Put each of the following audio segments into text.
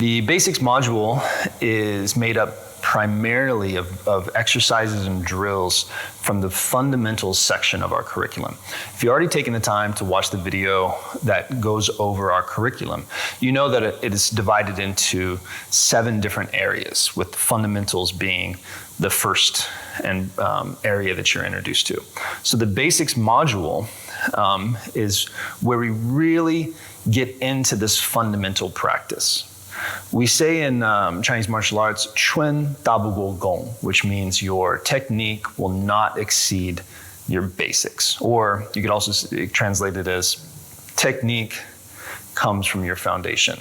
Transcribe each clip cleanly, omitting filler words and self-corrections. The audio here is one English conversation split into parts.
The basics module is made up primarily of exercises and drills from the fundamentals section of our curriculum. If you've already taken the time to watch the video that goes over our curriculum, you know that it is divided into 7 different areas, with the fundamentals being the first area that you're introduced to. So the basics module is where we really get into this fundamental practice. We say in Chinese martial arts, Chen dabuguo gong, which means your technique will not exceed your basics. Or you could also translate it as technique comes from your foundation.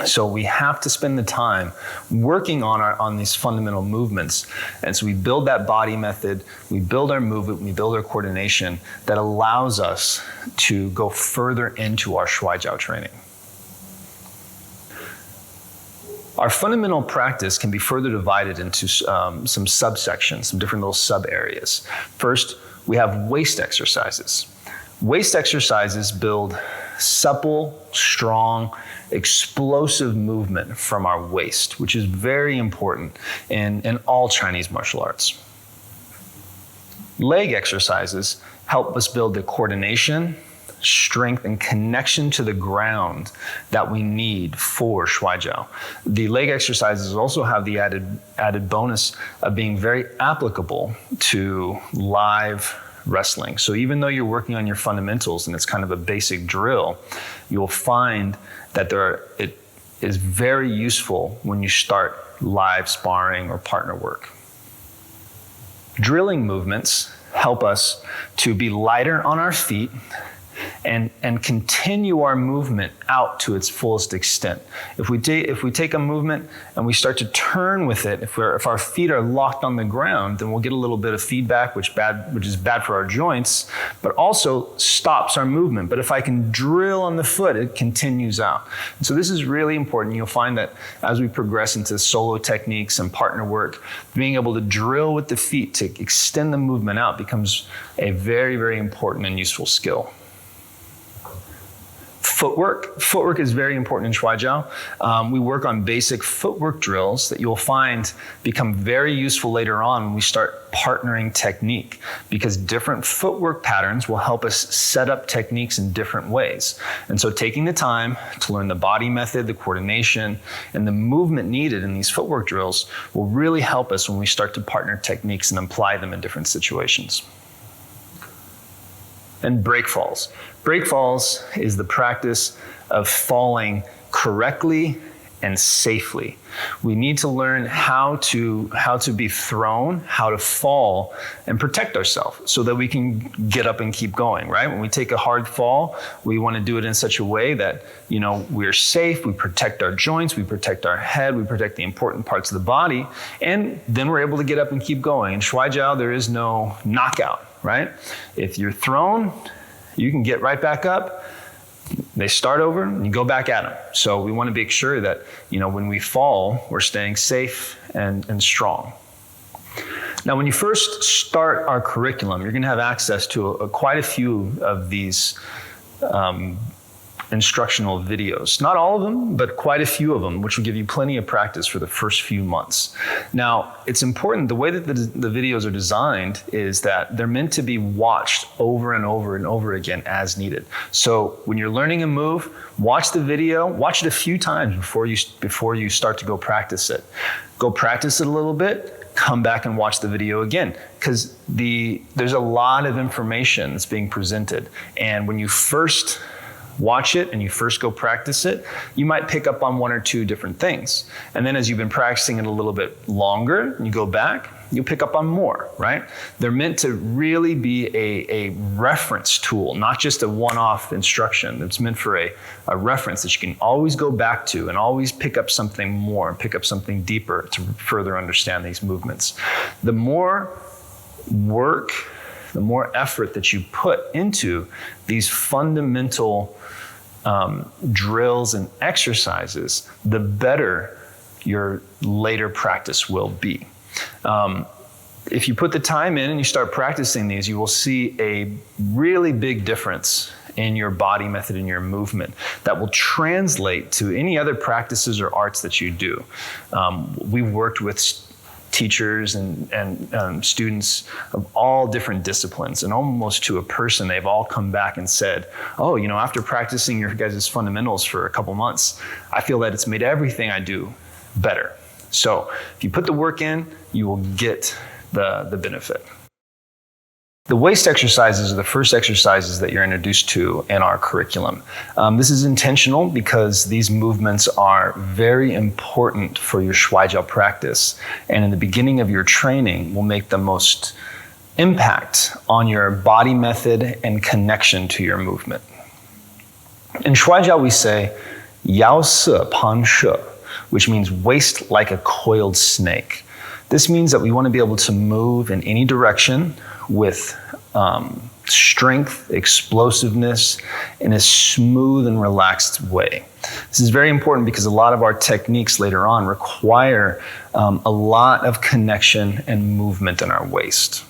So we have to spend the time working on these fundamental movements. And so we build that body method, we build our movement, we build our coordination that allows us to go further into our Shuai Jiao training. Our fundamental practice can be further divided into some subsections, some different little sub areas. First, we have waist exercises. Waist exercises build supple, strong, explosive movement from our waist, which is very important in all Chinese martial arts. Leg exercises help us build the coordination, strength, and connection to the ground that we need for Shuai Jiao. The leg exercises also have the added bonus of being very applicable to live wrestling. So even though you're working on your fundamentals and it's kind of a basic drill, you'll find that it is very useful when you start live sparring or partner work. Drilling movements help us to be lighter on our feet and continue our movement out to its fullest extent. If we take a movement and we start to turn with it, if our feet are locked on the ground, then we'll get a little bit of feedback, which is bad for our joints, but also stops our movement. But if I can drill on the foot, it continues out. And so this is really important. You'll find that as we progress into solo techniques and partner work, being able to drill with the feet to extend the movement out becomes a very, very important and useful skill. Footwork. Footwork is very important in Shuai Jiao. We work on basic footwork drills that you'll find become very useful later on when we start partnering technique, because different footwork patterns will help us set up techniques in different ways. And so taking the time to learn the body method, the coordination, and the movement needed in these footwork drills will really help us when we start to partner techniques and apply them in different situations. And breakfalls. Breakfalls is the practice of falling correctly and safely. We need to learn how to be thrown, how to fall, and protect ourselves so that we can get up and keep going, right? When we take a hard fall, we want to do it in such a way that, we're safe, we protect our joints, we protect our head, we protect the important parts of the body, and then we're able to get up and keep going. In Shuai Jiao, there is no knockout, right? If you're thrown, you can get right back up. They start over and you go back at them. So we want to make sure that, when we fall, we're staying safe and strong. Now, when you first start our curriculum, you're going to have access to quite a few of these instructional videos. Not all of them, but quite a few of them, which will give you plenty of practice for the first few months. Now, it's important, the way that the videos are designed is that they're meant to be watched over and over and over again as needed. So when you're learning a move, watch the video, watch it a few times before you start to go practice it. Go practice it a little bit, come back and watch the video again, because there's a lot of information that's being presented. And when you first watch it and you first go practice it, you might pick up on 1 or 2 different things. And then as you've been practicing it a little bit longer and you go back, you pick up on more, right? They're meant to really be a reference tool, not just a one-off instruction. It's meant for a reference that you can always go back to and always pick up something more and pick up something deeper to further understand these movements. The more work, the more effort that you put into these fundamental drills and exercises, the better your later practice will be. If you put the time in and you start practicing these, you will see a really big difference in your body method, in your movement, that will translate to any other practices or arts that you do. We worked with teachers and students of all different disciplines, and almost to a person, they've all come back and said, oh, after practicing your guys' fundamentals for a couple months, I feel that it's made everything I do better. So if you put the work in, you will get the benefit. The waist exercises are the first exercises that you're introduced to in our curriculum. This is intentional because these movements are very important for your Shuai Jiao practice, and in the beginning of your training will make the most impact on your body method and connection to your movement. In Shuai Jiao we say, Yao Se Pan She, which means waist like a coiled snake. This means that we want to be able to move in any direction with strength, explosiveness, in a smooth and relaxed way. This is very important because a lot of our techniques later on require a lot of connection and movement in our waist.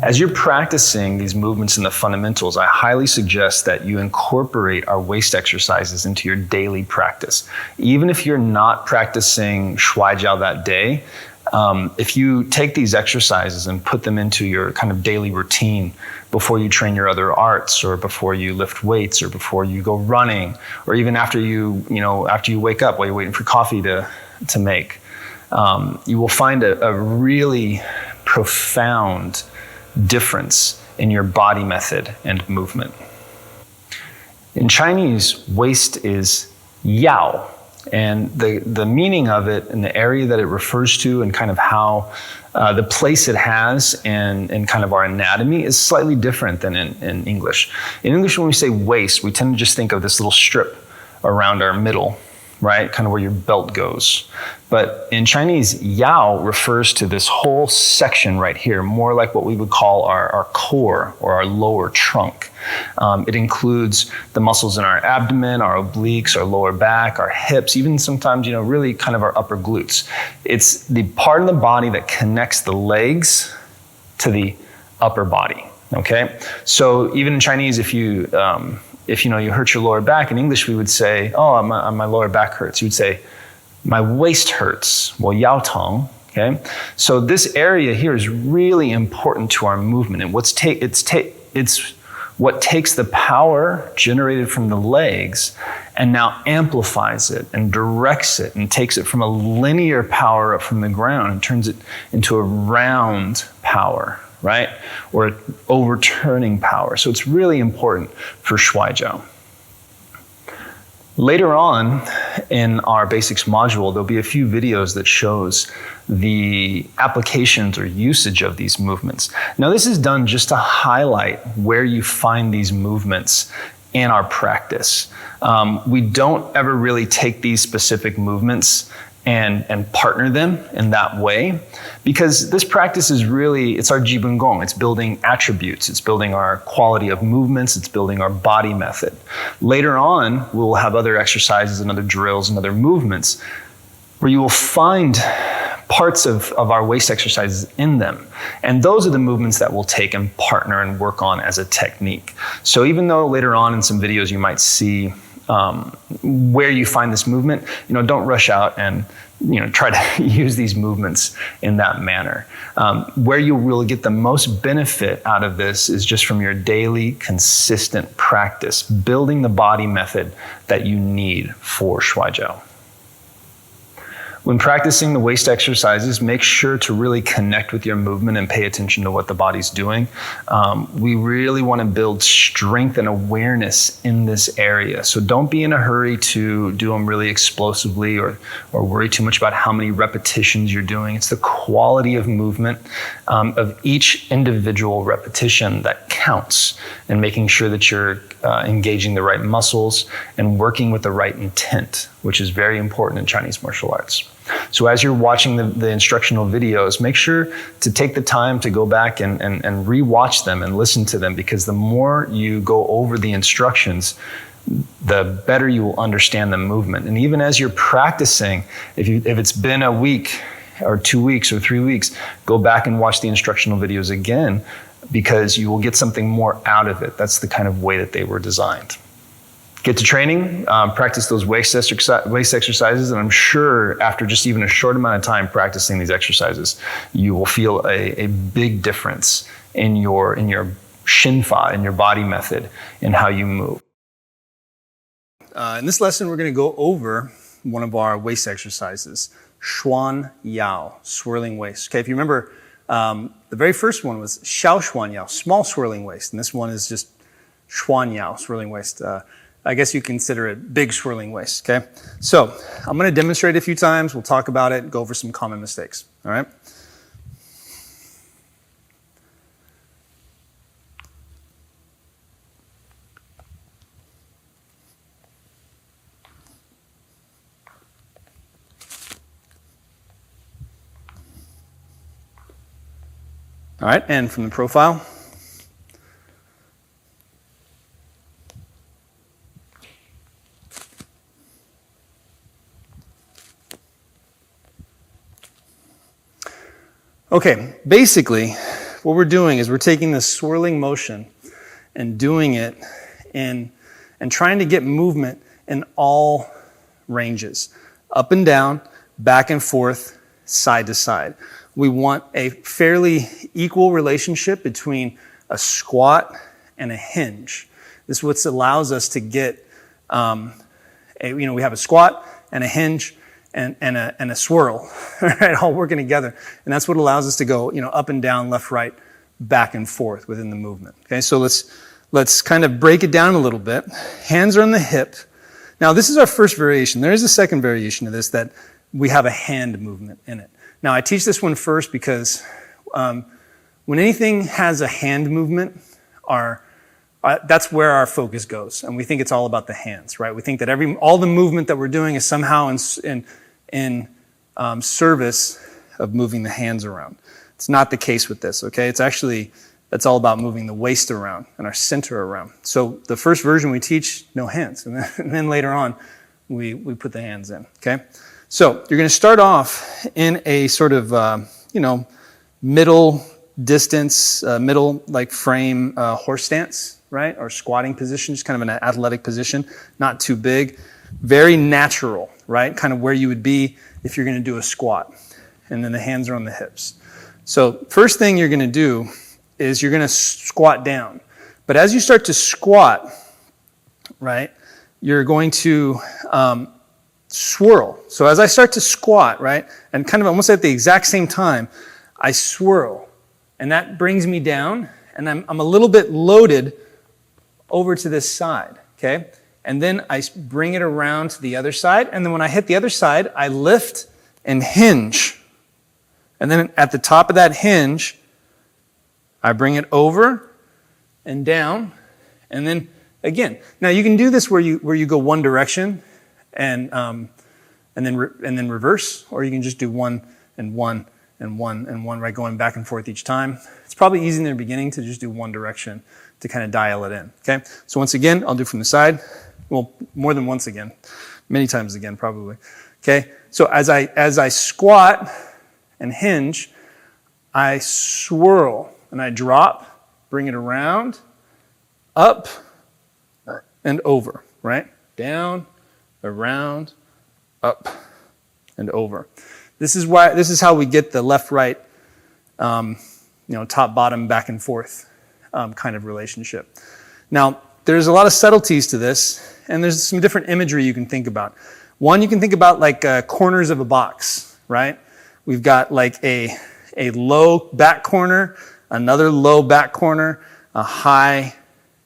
As you're practicing these movements in the fundamentals, I highly suggest that you incorporate our waist exercises into your daily practice. Even if you're not practicing Shuai Jiao that day, if you take these exercises and put them into your kind of daily routine before you train your other arts, or before you lift weights, or before you go running, or even after you wake up while you're waiting for coffee to make, you will find a really profound difference in your body method and movement. In Chinese, waist is yao. And the meaning of it and the area that it refers to and kind of how the place it has in kind of our anatomy is slightly different than in English. In English, when we say waist, we tend to just think of this little strip around our middle, right? Kind of where your belt goes. But in Chinese, yao refers to this whole section right here, more like what we would call our core or our lower trunk. It includes the muscles in our abdomen, our obliques, our lower back, our hips, even sometimes, really kind of our upper glutes. It's the part of the body that connects the legs to the upper body, okay? So even in Chinese, if you hurt your lower back, in English we would say, oh, my lower back hurts. You would say, my waist hurts, well, yao teng, okay? So this area here is really important to our movement, and it's what takes the power generated from the legs and now amplifies it and directs it and takes it from a linear power up from the ground and turns it into a round power, right? Or overturning power. So it's really important for Shuai Jiao. Later on in our basics module, there'll be a few videos that shows the applications or usage of these movements. Now, this is done just to highlight where you find these movements in our practice. We don't ever really take these specific movements and partner them in that way, because this practice is really, it's our Jibun Gong. It's building attributes. It's building our quality of movements. It's building our body method. Later on, we'll have other exercises and other drills and other movements where you will find parts of our waist exercises in them. And those are the movements that we'll take and partner and work on as a technique. So even though later on in some videos you might see where you find this movement, don't rush out and try to use these movements in that manner. Where you will get the most benefit out of this is just from your daily consistent practice, building the body method that you need for Shuai Jiao. When practicing the waist exercises, make sure to really connect with your movement and pay attention to what the body's doing. We really want to build strength and awareness in this area. So don't be in a hurry to do them really explosively or worry too much about how many repetitions you're doing. It's the quality of movement of each individual repetition that counts, and making sure that you're engaging the right muscles and working with the right intent, which is very important in Chinese martial arts. So as you're watching the instructional videos, make sure to take the time to go back and re-watch them and listen to them, because the more you go over the instructions, the better you will understand the movement. And even as you're practicing, if it's been a week or 2 weeks or 3 weeks, go back and watch the instructional videos again. because you will get something more out of it. That's the kind of way that they were designed. Get to training, practice those waist exercises, and I'm sure after just even a short amount of time practicing these exercises, you will feel a big difference in your shin fa, in your body method, in how you move. In this lesson, we're going to go over one of our waist exercises, Shuai Jiao, swirling waist. Okay, if you remember, the very first one was Shuai Jiao, small swirling waist, and this one is just Shuai Jiao, swirling waist. I guess you consider it big swirling waist, okay? So I'm going to demonstrate a few times. We'll talk about it, go over some common mistakes, all right? All right, and from the profile. Okay, basically, what we're doing is we're taking this swirling motion and doing it and trying to get movement in all ranges, up and down, back and forth, side to side. We want a fairly equal relationship between a squat and a hinge. This is what allows us to get, we have a squat and a hinge and a swirl, right, all working together. And that's what allows us to go, up and down, left, right, back and forth within the movement. Okay, so let's kind of break it down a little bit. Hands are on the hip. Now, this is our first variation. There is a second variation of this that we have a hand movement in it. Now, I teach this one first because when anything has a hand movement, that's where our focus goes, and we think it's all about the hands, right? We think that all the movement that we're doing is somehow in service of moving the hands around. It's not the case with this, okay? That's all about moving the waist around and our center around. So the first version we teach, no hands, and then later on, we put the hands in, okay? So you're going to start off in a sort of, middle distance, middle like frame horse stance, right? Or squatting position, just kind of an athletic position, not too big, very natural, right? Kind of where you would be if you're going to do a squat. And then the hands are on the hips. So first thing you're going to do is you're going to squat down. But as you start to squat, right, you're going to swirl. So as I start to squat, right, and kind of almost at the exact same time, I swirl. And that brings me down, and I'm a little bit loaded over to this side, okay? And then I bring it around to the other side, and then when I hit the other side, I lift and hinge. And then at the top of that hinge, I bring it over and down, and then again. Now you can do this where you go one direction and then reverse, or you can just do one and one and one and one, right, going back and forth each time. It's probably easy in the beginning to just do one direction to kind of dial it in, okay? So once again, I'll do from the side. Well, more than once again. Many times again, probably. Okay? So as I squat and hinge, I swirl and I drop, bring it around, up, and over, right? Down, around, up, and over. This is how we get the left-right, top-bottom, back and forth kind of relationship. Now, there's a lot of subtleties to this, and there's some different imagery you can think about. One, you can think about like corners of a box, right? We've got like a low back corner, another low back corner, a high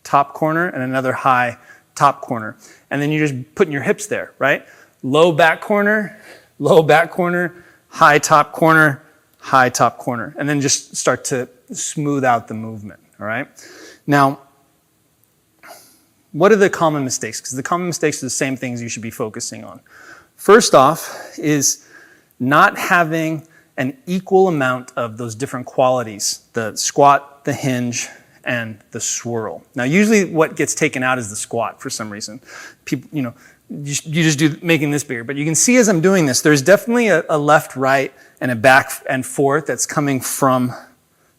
top corner, and another high top corner. And then you're just putting your hips there, right? Low back corner, high top corner, high top corner. And then just start to smooth out the movement, all right? Now, what are the common mistakes? Because the common mistakes are the same things you should be focusing on. First off is not having an equal amount of those different qualities, the squat, the hinge, and the swirl. Now, usually what gets taken out is the squat for some reason. People, you just do making this bigger. But you can see as I'm doing this, there's definitely a left, right, and a back and forth that's coming from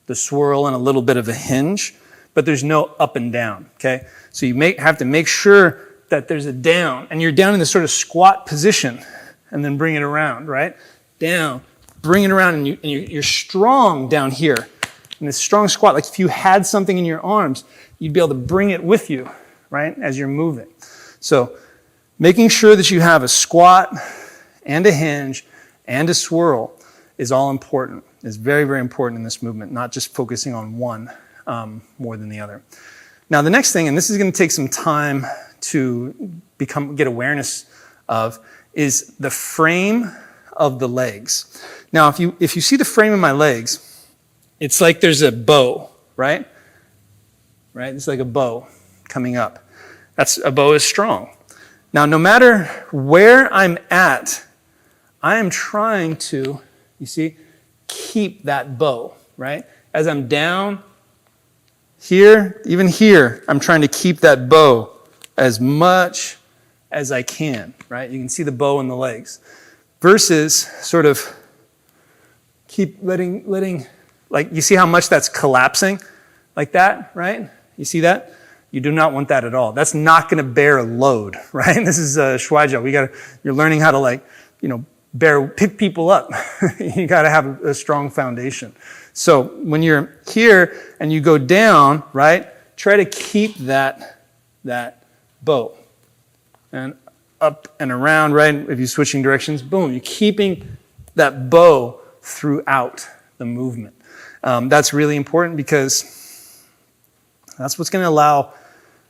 the swirl, and a little bit of a hinge, but there's no up and down, okay? So you have to make sure that there's a down, and you're down in this sort of squat position, and then bring it around, right? Down, bring it around, and you're strong down here. In this strong squat, like if you had something in your arms, you'd be able to bring it with you, right, as you're moving. So making sure that you have a squat and a hinge and a swirl is all important. It's very, very important in this movement, not just focusing on one more than the other. Now the next thing, and this is going to take some time to get awareness of, is the frame of the legs. Now if you see the frame of my legs, it's like there's a bow, right? Right? It's like a bow coming up. A bow is strong. Now, no matter where I'm at, I am trying to, you see, keep that bow, right? As I'm down here, even here, I'm trying to keep that bow as much as I can, right? You can see the bow in the legs. Versus sort of keep letting, like, you see how much that's collapsing like that, right? You see that? You do not want that at all. That's not going to bear a load, right? This is Shuai Jiao. You're learning how to, pick people up. You got to have a strong foundation. So when you're here and you go down, right, try to keep that bow. And up and around, right? If you're switching directions, boom, you're keeping that bow throughout the movement. That's really important because that's what's going to allow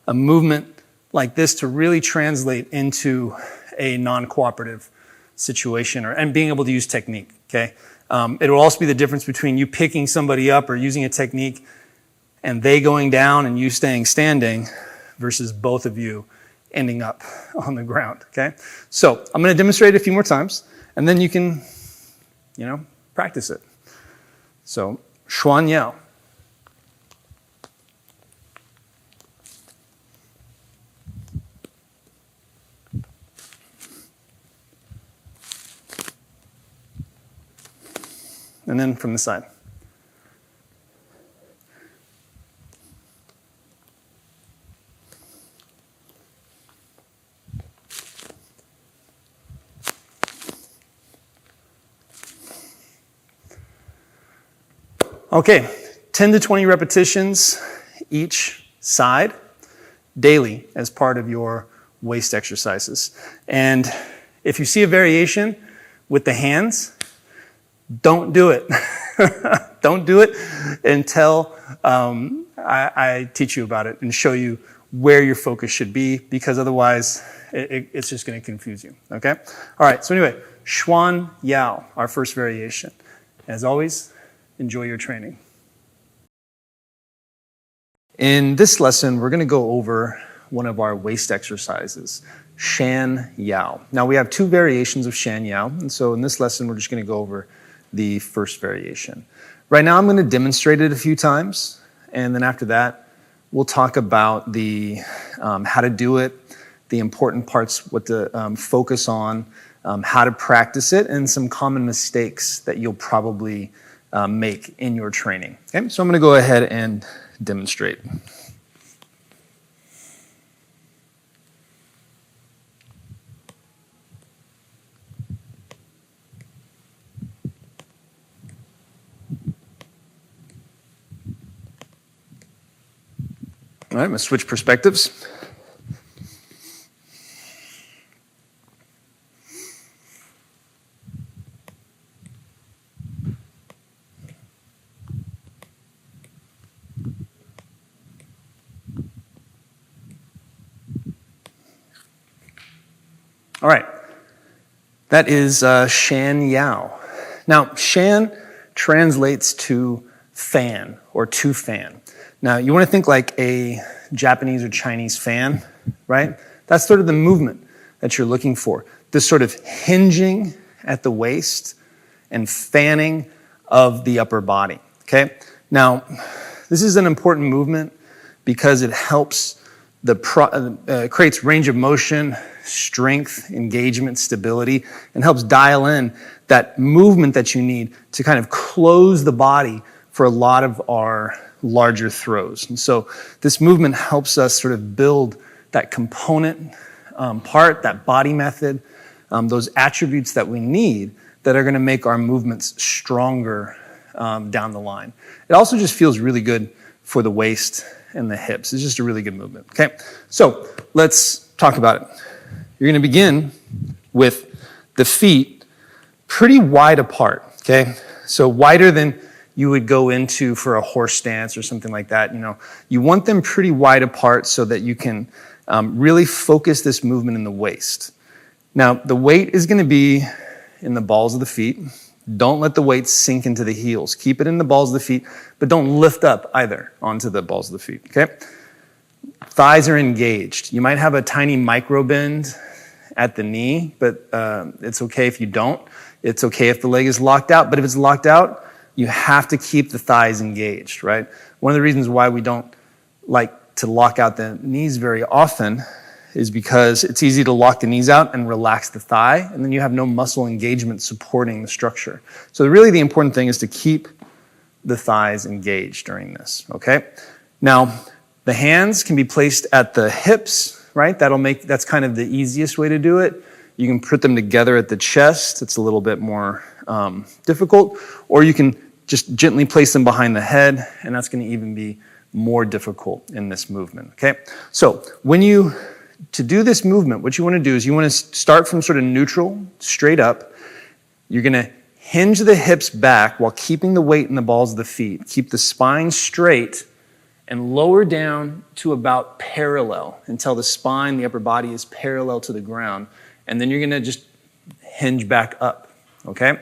a movement like this to really translate into a non-cooperative situation and being able to use technique, okay? It will also be the difference between you picking somebody up or using a technique and they going down and you staying standing versus both of you ending up on the ground, okay? So I'm going to demonstrate it a few more times and then you can, practice it. So, Shuai Jiao. And then from the side. Okay, 10 to 20 repetitions each side daily as part of your waist exercises. And if you see a variation with the hands, don't do it. Don't do it until I teach you about it and show you where your focus should be, because otherwise it's just going to confuse you, okay? All right, so anyway, Shuai Jiao, our first variation. As always, enjoy your training. In this lesson, we're going to go over one of our waist exercises, Shuai Jiao. Now, we have two variations of Shuai Jiao, and so in this lesson, we're just going to go over the first variation. Right now, I'm going to demonstrate it a few times, and then after that, we'll talk about the how to do it, the important parts, what to focus on, how to practice it, and some common mistakes that you'll probably make in your training. Okay, so I'm going to go ahead and demonstrate. All right, I'm going to switch perspectives. All right, that is Shuai Jiao. Now, Shan translates to fan or to fan. Now, you want to think like a Japanese or Chinese fan, right? That's sort of the movement that you're looking for. This sort of hinging at the waist and fanning of the upper body, okay? Now, this is an important movement because it helps creates range of motion, strength, engagement, stability, and helps dial in that movement that you need to kind of close the body for a lot of our larger throws. And so this movement helps us sort of build that component part, that body method, those attributes that we need that are going to make our movements stronger down the line. It also just feels really good for the waist and the hips. It's just a really good movement. Okay, so let's talk about it. You're going to begin with the feet pretty wide apart. Okay, so wider than you would go into for a horse stance or something like that. You want them pretty wide apart so that you can really focus this movement in the waist. Now, the weight is going to be in the balls of the feet. Don't let the weight sink into the heels. Keep it in the balls of the feet, but don't lift up either onto the balls of the feet, okay? Thighs are engaged. You might have a tiny micro bend at the knee, but it's okay if you don't. It's okay if the leg is locked out, but if it's locked out, you have to keep the thighs engaged, right? One of the reasons why we don't like to lock out the knees very often is because it's easy to lock the knees out and relax the thigh, and then you have no muscle engagement supporting the structure. So really the important thing is to keep the thighs engaged during this, okay? Now, the hands can be placed at the hips, right? That's kind of the easiest way to do it. You can put them together at the chest. It's a little bit more difficult, or you can just gently place them behind the head, and that's going to even be more difficult in this movement, okay? So to do this movement, what you want to do is you want to start from sort of neutral, straight up. You're going to hinge the hips back while keeping the weight in the balls of the feet. Keep the spine straight and lower down to about parallel until the spine, the upper body is parallel to the ground. And then you're going to just hinge back up, okay?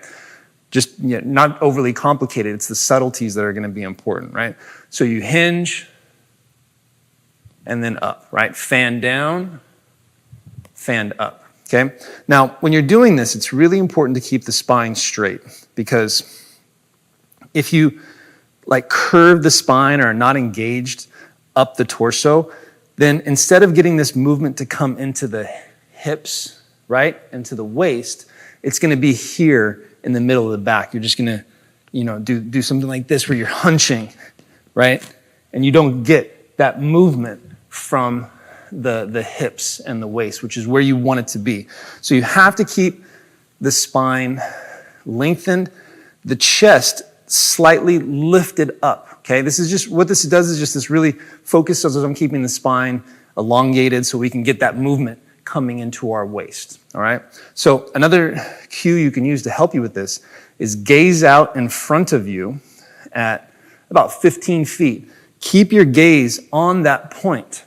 Just not overly complicated. It's the subtleties that are going to be important, right? So you hinge and then up, right? Fan down, fan up, okay? Now, when you're doing this, it's really important to keep the spine straight because if you curve the spine or are not engaged up the torso, then instead of getting this movement to come into the hips, right, into the waist, it's going to be here in the middle of the back. You're just going to, do something like this where you're hunching, right? And you don't get that movement from the hips and the waist, which is where you want it to be. So you have to keep the spine lengthened, the chest slightly lifted up, okay? This is just, what this does is just this really focus as I'm keeping the spine elongated so we can get that movement coming into our waist, all right? So another cue you can use to help you with this is gaze out in front of you at about 15 feet. Keep your gaze on that point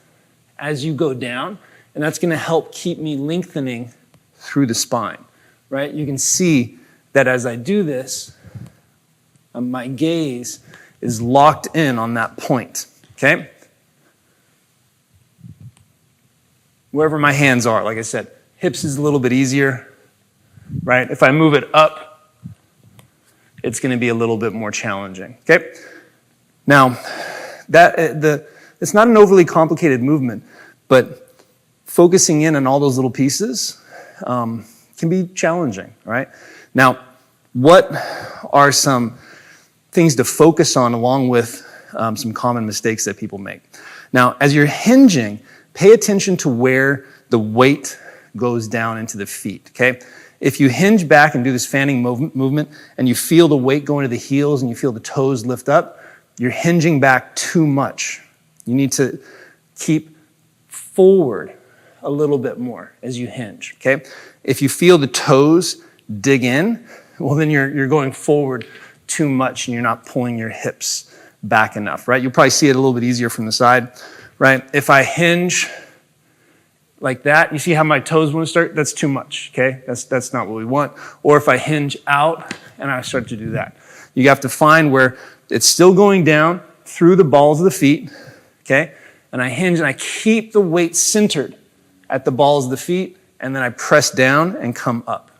as you go down, and that's going to help keep me lengthening through the spine, right? You can see that as I do this, my gaze is locked in on that point, okay? Wherever my hands are, like I said, hips is a little bit easier, right? If I move it up, it's going to be a little bit more challenging, okay? Now, it's not an overly complicated movement, but focusing in on all those little pieces can be challenging, all right? Now, what are some things to focus on along with some common mistakes that people make? Now, as you're hinging, pay attention to where the weight goes down into the feet, okay? If you hinge back and do this fanning movement and you feel the weight go into the heels and you feel the toes lift up, you're hinging back too much. You need to keep forward a little bit more as you hinge, okay? If you feel the toes dig in, well, then you're going forward too much and you're not pulling your hips back enough, right? You'll probably see it a little bit easier from the side, right? If I hinge like that, you see how my toes want to start? That's too much, okay? That's not what we want. Or if I hinge out and I start to do that. You have to find where it's still going down through the balls of the feet, okay? And I hinge and I keep the weight centered at the balls of the feet, and then I press down and come up.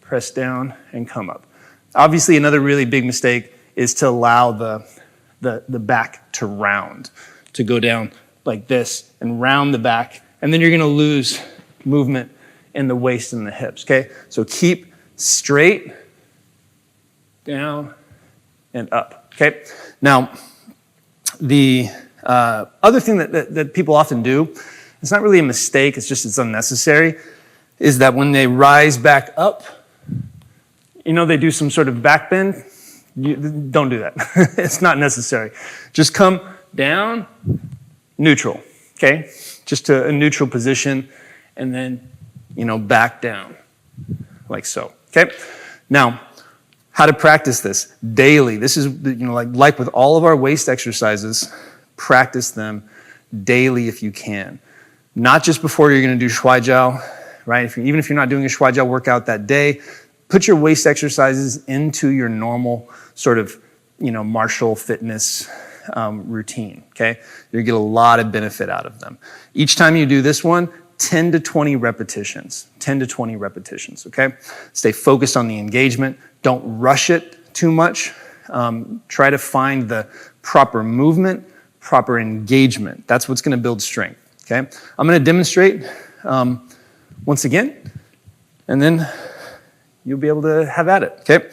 Press down and come up. Obviously, another really big mistake is to allow the back to round, to go down like this and round the back, and then you're going to lose movement in the waist and the hips, okay? So keep straight, down, and up. okay? Now, the other thing that people often do, it's not really a mistake, it's unnecessary, is that when they rise back up, they do some sort of back bend. Don't do that. It's not necessary. Just come down, neutral, okay? Just to a neutral position, and then, back down, like so, okay? Now, how to practice this daily. This is, like with all of our waist exercises, practice them daily if you can. Not just before you're going to do Shuai Jiao, right? Even if you're not doing a Shuai Jiao workout that day, put your waist exercises into your normal sort of, martial fitness routine, okay? You'll get a lot of benefit out of them. Each time you do this one, 10 to 20 repetitions, 10 to 20 repetitions, okay? Stay focused on the engagement. Don't rush it too much. Try to find the proper movement, proper engagement. That's what's going to build strength, okay? I'm going to demonstrate once again, and then you'll be able to have at it, okay?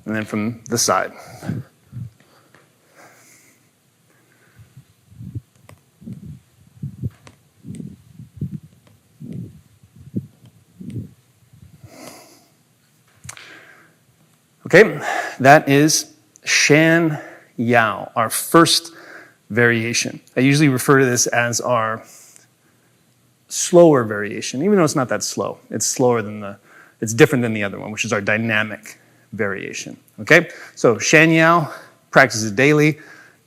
And then from the side. Okay, that is Shuai Jiao, our first variation. I usually refer to this as our slower variation, even though it's not that slow. It's slower than it's different than the other one, which is our dynamic variation, okay? So Shuai Jiao, practice it daily,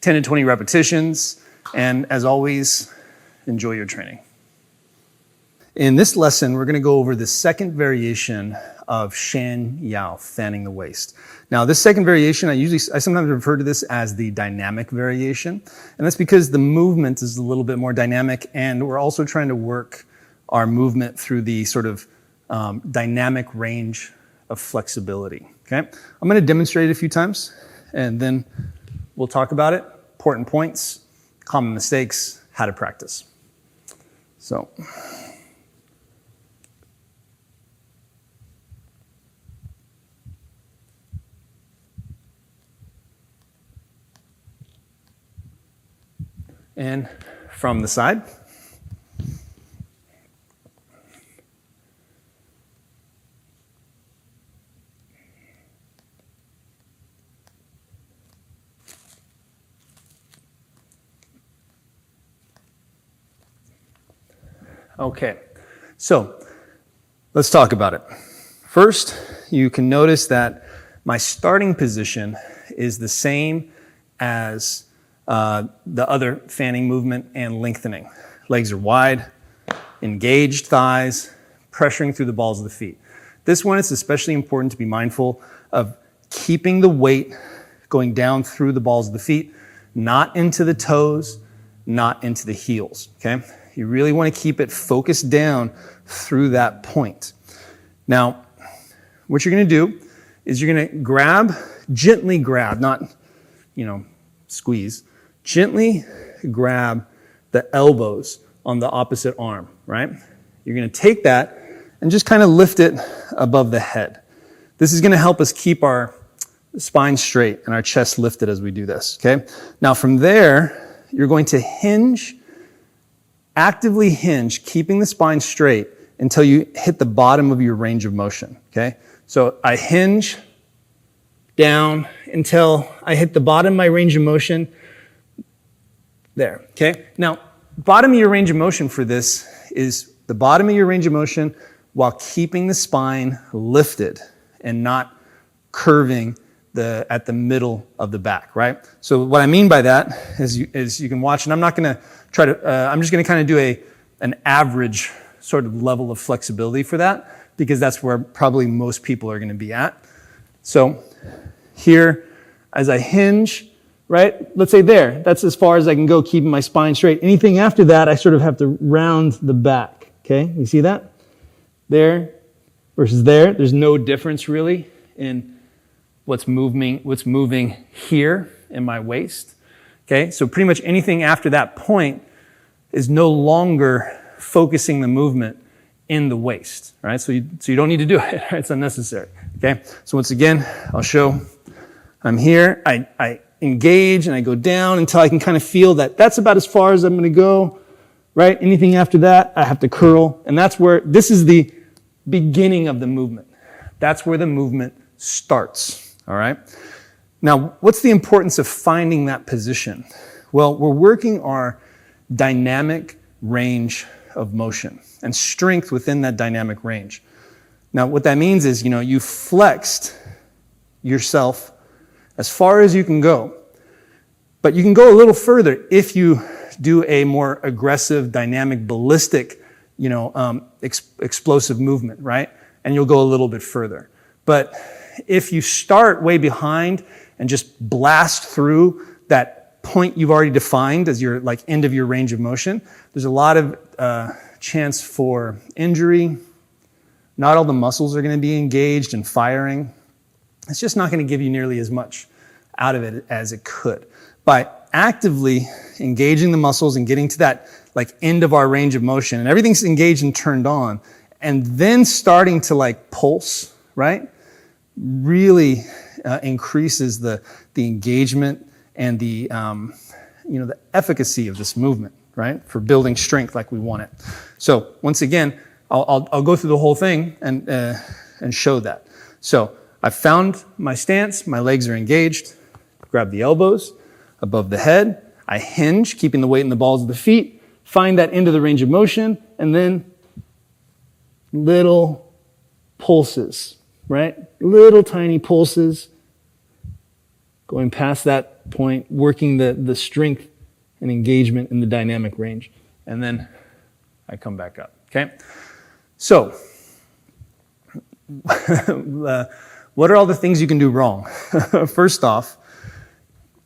10 to 20 repetitions, and as always, enjoy your training. In this lesson, we're gonna go over the second variation of Shuai Jiao, fanning the waist. Now, this second variation, I sometimes refer to this as the dynamic variation, and that's because the movement is a little bit more dynamic, and we're also trying to work our movement through the sort of dynamic range of flexibility, okay? I'm gonna demonstrate it a few times, and then we'll talk about it, important points, common mistakes, how to practice. So. And from the side. Okay, so let's talk about it. First, you can notice that my starting position is the same as the other fanning movement and lengthening. Legs are wide, engaged thighs, pressuring through the balls of the feet. This one, it's especially important to be mindful of keeping the weight going down through the balls of the feet, not into the toes, not into the heels, okay? You really want to keep it focused down through that point. Now, what you're going to do is you're going to gently grab, not, squeeze, gently grab the elbows on the opposite arm, right? You're going to take that and just kind of lift it above the head. This is going to help us keep our spine straight and our chest lifted as we do this, okay? Now from there, you're going to actively hinge, keeping the spine straight until you hit the bottom of your range of motion, okay? So I hinge down until I hit the bottom of my range of motion. There, okay? Now, bottom of your range of motion for this is the bottom of your range of motion while keeping the spine lifted and not curving at the middle of the back, right? So what I mean by that is you can watch, and I'm not gonna try to, I'm just gonna kind of do an average sort of level of flexibility for that, because that's where probably most people are gonna be at. So here, as I hinge, right? Let's say there, that's as far as I can go keeping my spine straight. Anything after that, I sort of have to round the back, okay? You see that? There versus there, there's no difference really in what's moving here in my waist, okay? So pretty much anything after that point is no longer focusing the movement in the waist, right? So you don't need to do it, right? It's unnecessary, okay? So once again, I'll show, I'm here, I engage and I go down until I can kind of feel that that's about as far as I'm gonna go, right? Anything after that, I have to curl, and that's where, this is the beginning of the movement. That's where the movement starts, all right? Now, what's the importance of finding that position? Well, we're working our dynamic range of motion and strength within that dynamic range. Now, what that means is, you flexed yourself as far as you can go, but you can go a little further if you do a more aggressive, dynamic, ballistic, explosive movement, right? And you'll go a little bit further. But if you start way behind and just blast through that point you've already defined as your end of your range of motion, there's a lot of chance for injury. Not all the muscles are going to be engaged and firing. It's just not going to give you nearly as much out of it as it could. By actively engaging the muscles and getting to that end of our range of motion, and everything's engaged and turned on, and then starting to pulse, right? Really increases the engagement and the the efficacy of this movement, right? For building strength like we want it. So once again, I'll go through the whole thing and show that. So I've found my stance, my legs are engaged, grab the elbows above the head, I hinge, keeping the weight in the balls of the feet, find that end of the range of motion, and then little pulses, right? Little tiny pulses, going past that point, working the strength and engagement in the dynamic range. And then I come back up, okay? So, what are all the things you can do wrong? First off,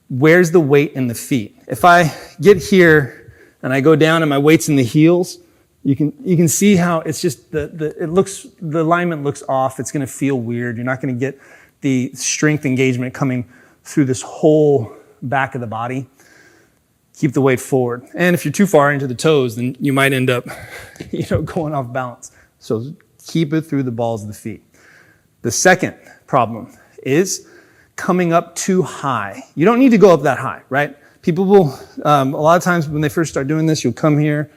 where's the weight in the feet? If I get here and I go down and my weight's in the heels, you can see how it's just the alignment looks off. It's going to feel weird. You're not going to get the strength engagement coming through this whole back of the body. Keep the weight forward. And if you're too far into the toes, then you might end up, going off balance. So keep it through the balls of the feet. The second problem is coming up too high. You don't need to go up that high, right? People will, a lot of times when they first start doing this, you'll come here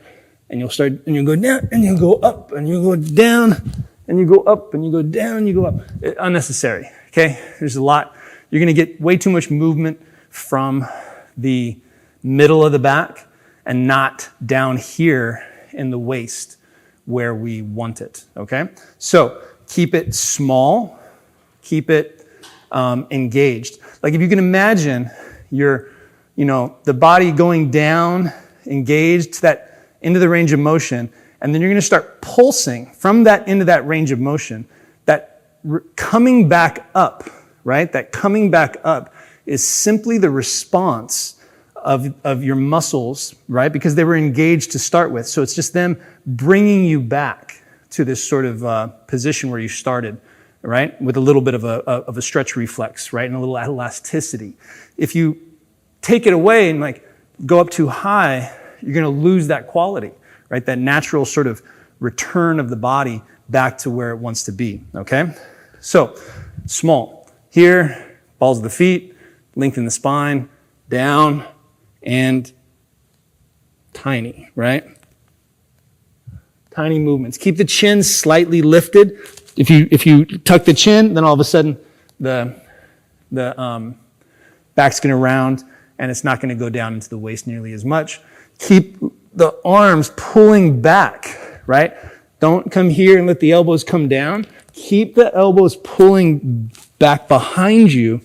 and you'll go down and you'll go up and you'll go down and you go up and you go down and you go up. Unnecessary, okay? There's a lot. You're going to get way too much movement from the middle of the back and not down here in the waist where we want it, okay? So keep it small, keep it engaged. Like if you can imagine the body going down, engaged to that into the range of motion, and then you're going to start pulsing from that into that range of motion, coming back up, right? That coming back up is simply the response of your muscles, right? Because they were engaged to start with. So it's just them bringing you back to this sort of position where you started, right? With a little bit of a stretch reflex, right? And a little elasticity. If you take it away and go up too high, you're going to lose that quality, right? That natural sort of return of the body back to where it wants to be, okay? So, small. Here, balls of the feet, lengthen the spine, down, and tiny, right? Tiny movements. Keep the chin slightly lifted. If you tuck the chin, then all of a sudden the back's going to round and it's not going to go down into the waist nearly as much. Keep the arms pulling back, right? Don't come here and let the elbows come down. Keep the elbows pulling back behind you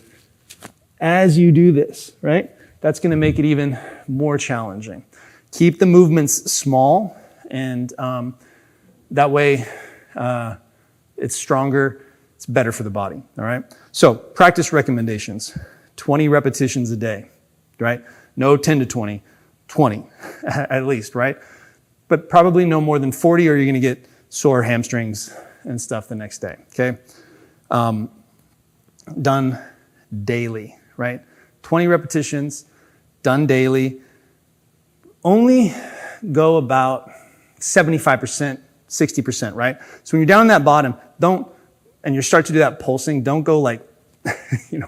as you do this, right? That's going to make it even more challenging. Keep the movements small, and that way it's stronger, it's better for the body, all right? So practice recommendations, 20 repetitions a day, right? No 10 to 20, 20 at least, right? But probably no more than 40 or you're going to get sore hamstrings and stuff the next day, okay? Done daily, right? 20 repetitions, done daily. Only go about 75%, 60%, right? So when you're down on that bottom, and you start to do that pulsing, don't go like,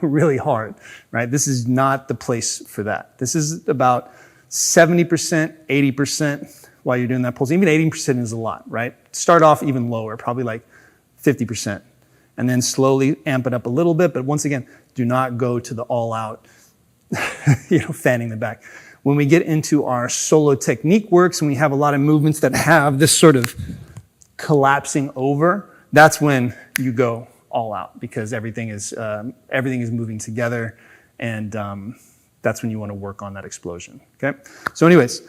really hard, right? This is not the place for that. This is about 70%, 80% while you're doing that pulsing. Even 80% is a lot, right? Start off even lower, probably like 50%. And then slowly amp it up a little bit. But once again, do not go to the all out, fanning the back. When we get into our solo technique works and we have a lot of movements that have this sort of collapsing over, that's when you go all out because everything is moving together, and that's when you want to work on that explosion. Okay. So, anyways,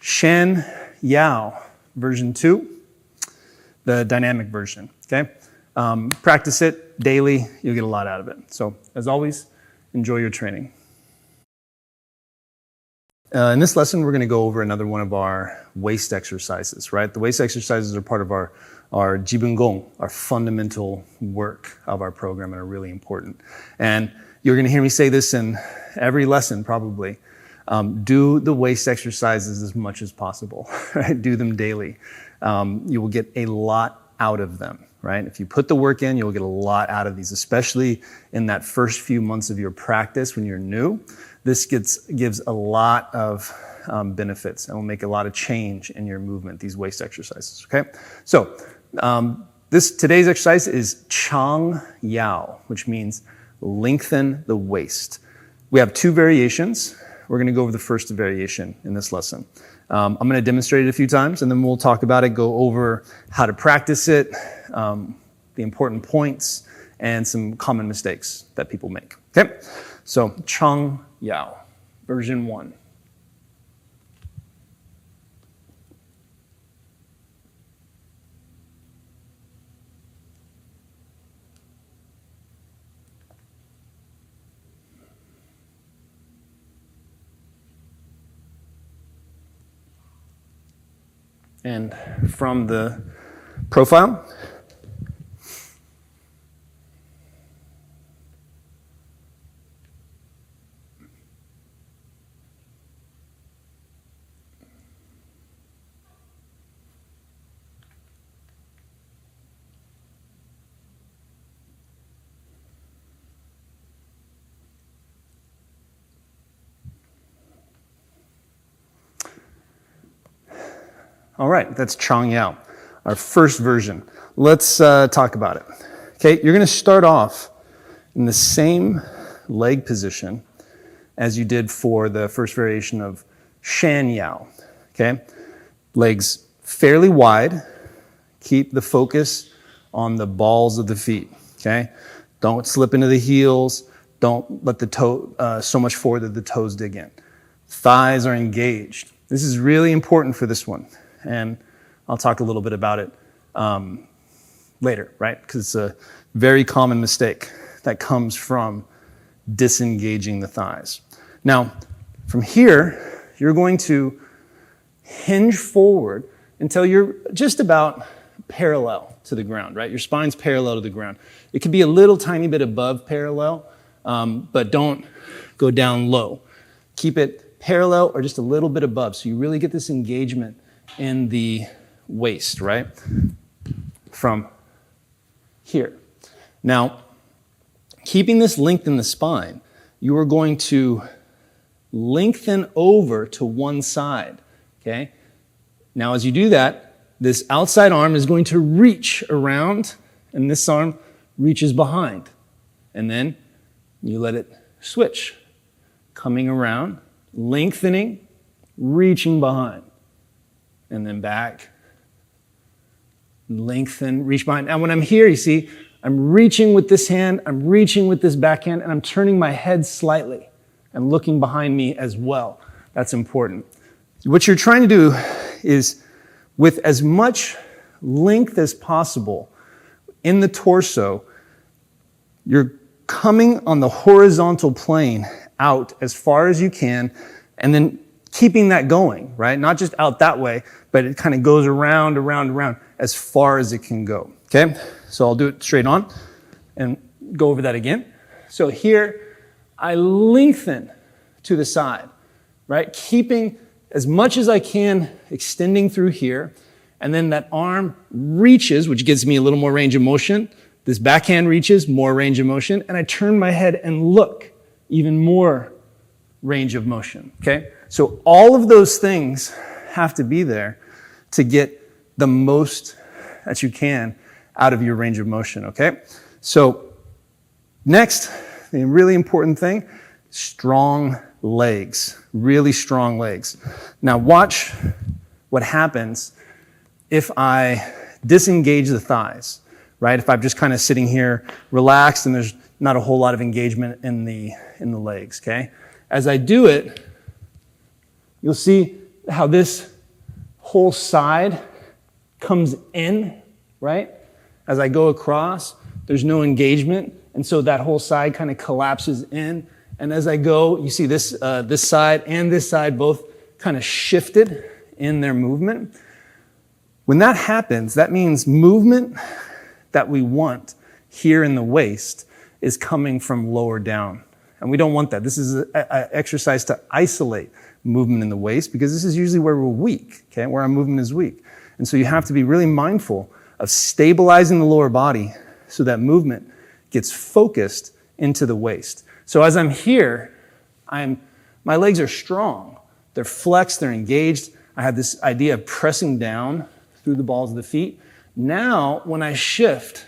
Shuai Jiao version 2, the dynamic version. Okay. Practice it daily. You'll get a lot out of it. So, as always, enjoy your training. In this lesson, we're going to go over another one of our waist exercises, right? The waist exercises are part of our Jibun Gong, our fundamental work of our program, and are really important. And you're going to hear me say this in every lesson, probably. Do the waist exercises as much as possible, right? Do them daily. You will get a lot out of them, right? If you put the work in, you'll get a lot out of these, especially in that first few months of your practice when you're new. This gives a lot of benefits and will make a lot of change in your movement, these waist exercises, okay? So today's exercise is Chang Yao, which means lengthen the waist. We have 2 variations. We're going to go over the first variation in this lesson. I'm going to demonstrate it a few times, and then we'll talk about it, go over how to practice it, the important points, and some common mistakes that people make. Okay? So, Chang Yao, version 1. And from the profile, all right, that's Chang Yao, our first version. Let's talk about it. Okay, you're going to start off in the same leg position as you did for the first variation of Shuai Jiao. Okay, legs fairly wide. Keep the focus on the balls of the feet. Okay, don't slip into the heels. Don't let the toe so much forward that the toes dig in. Thighs are engaged. This is really important for this one. And I'll talk a little bit about it later, right? Because it's a very common mistake that comes from disengaging the thighs. Now, from here, you're going to hinge forward until you're just about parallel to the ground, right? Your spine's parallel to the ground. It could be a little tiny bit above parallel, but don't go down low. Keep it parallel or just a little bit above so you really get this engagement in the waist, right? From here. Now, keeping this length in the spine, you are going to lengthen over to one side, okay? Now, as you do that, this outside arm is going to reach around, and this arm reaches behind. And then you let it switch, coming around, lengthening, reaching behind. And then back, lengthen, reach behind. Now when I'm here, you see, I'm reaching with this hand, I'm reaching with this backhand, and I'm turning my head slightly and looking behind me as well. That's important. What you're trying to do is, with as much length as possible in the torso, you're coming on the horizontal plane out as far as you can, and then keeping that going, right? Not just out that way, but it kind of goes around, around, around as far as it can go, okay? So I'll do it straight on and go over that again. So here, I lengthen to the side, right? Keeping as much as I can, extending through here. And then that arm reaches, which gives me a little more range of motion. This backhand reaches, more range of motion. And I turn my head and look, even more range of motion, okay? So all of those things have to be there to get the most that you can out of your range of motion, okay? So next, the really important thing, strong legs, really strong legs. Now watch what happens if I disengage the thighs, right? If I'm just kind of sitting here relaxed and there's not a whole lot of engagement in the legs, okay? As I do it, you'll see how this whole side comes in, right? As I go across, there's no engagement, and so that whole side kind of collapses in. And as I go, you see this side and this side both kind of shifted in their movement. When that happens, that means movement that we want here in the waist is coming from lower down. And we don't want that. This is an exercise to isolate movement in the waist because this is usually where we're weak, okay, where our movement is weak. And so you have to be really mindful of stabilizing the lower body so that movement gets focused into the waist. So as I'm here, my legs are strong. They're flexed, they're engaged. I have this idea of pressing down through the balls of the feet. Now, when I shift,